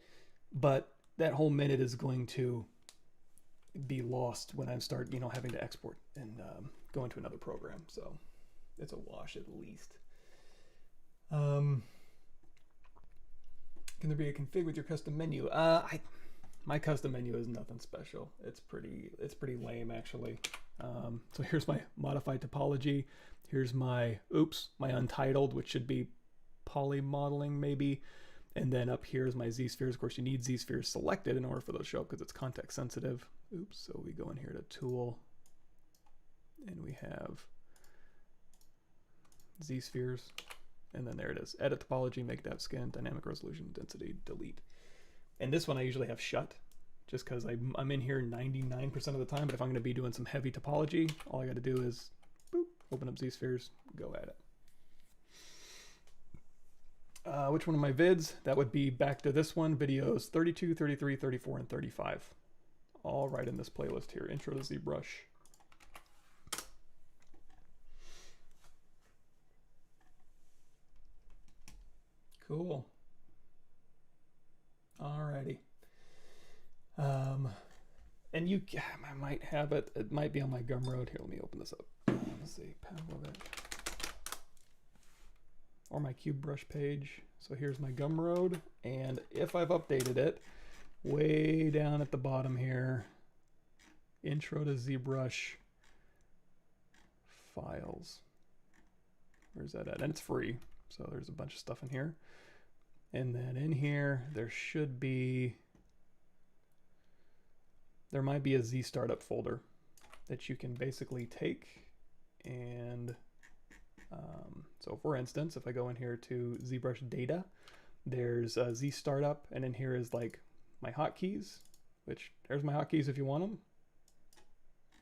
but that whole minute is going to be lost when I start, having to export and go into another program. So it's a wash at least. Can there be a config with your custom menu? My custom menu is nothing special. It's pretty lame actually. So here's my modified topology. Here's my untitled, which should be poly modeling maybe. And then up here is my Z-spheres. Of course, you need Z-spheres selected in order for those to show up because it's context sensitive. So we go in here to Tool, and we have Z-spheres. And then there it is. Edit topology, make depth skin, dynamic resolution, density, delete. And this one I usually have shut just because I'm in here 99% of the time. But if I'm going to be doing some heavy topology, all I got to do is boop, open up Z-spheres, go at it. Which one of my vids? That would be back to this one. Videos 32, 33, 34, and 35. All right in this playlist here. Intro to ZBrush. Cool. Alrighty. And I might have it. It might be on my Gumroad. Here, let me open this up. Let's see, Pavlovich. Or my QBrush page. So here's my Gumroad, and if I've updated it, way down at the bottom here, intro to ZBrush files. Where's that at? And it's free, so there's a bunch of stuff in here. And then in here, there might be a Z startup folder that you can basically take and so for instance, if I go in here to ZBrush data, there's a Z startup, and in here is like my hotkeys, which there's my hotkeys if you want them.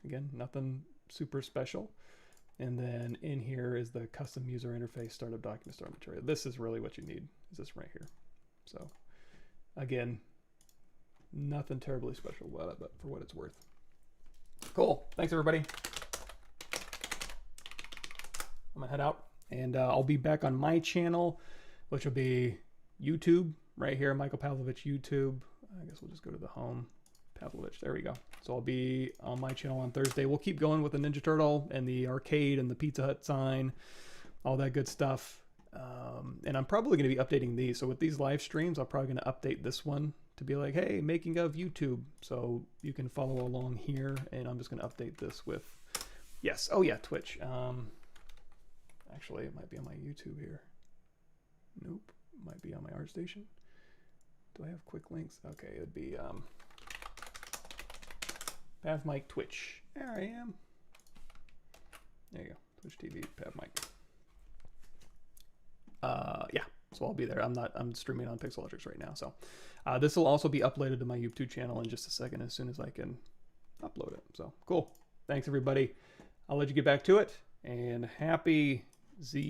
Again, nothing super special. And then in here is the custom user interface, startup document, start material. This is really what you need, is this right here. So again, nothing terribly special about it, but for what it's worth. Cool. Thanks, everybody. I'm gonna head out, and I'll be back on my channel, which will be YouTube right here, Michael Pavlovich YouTube. I guess we'll just go to the home, Pavlovich. There we go. So I'll be on my channel on Thursday. We'll keep going with the Ninja Turtle and the arcade and the Pizza Hut sign, all that good stuff. And I'm probably going to be updating these. So with these live streams, I'm probably going to update this one to be like, hey, making of YouTube. So you can follow along here. And I'm just going to update this with, yes. Oh yeah, Twitch. Actually, it might be on my YouTube here. Nope. It might be on my ArtStation. Do I have quick links? Okay, it'd be Pav Mike Twitch. There I am. There you go. Twitch TV, Pav Mike. Yeah, so I'll be there. I'm streaming on Pixologic right now. So this will also be uploaded to my YouTube channel in just a second as soon as I can upload it. So cool. Thanks everybody. I'll let you get back to it, and happy Z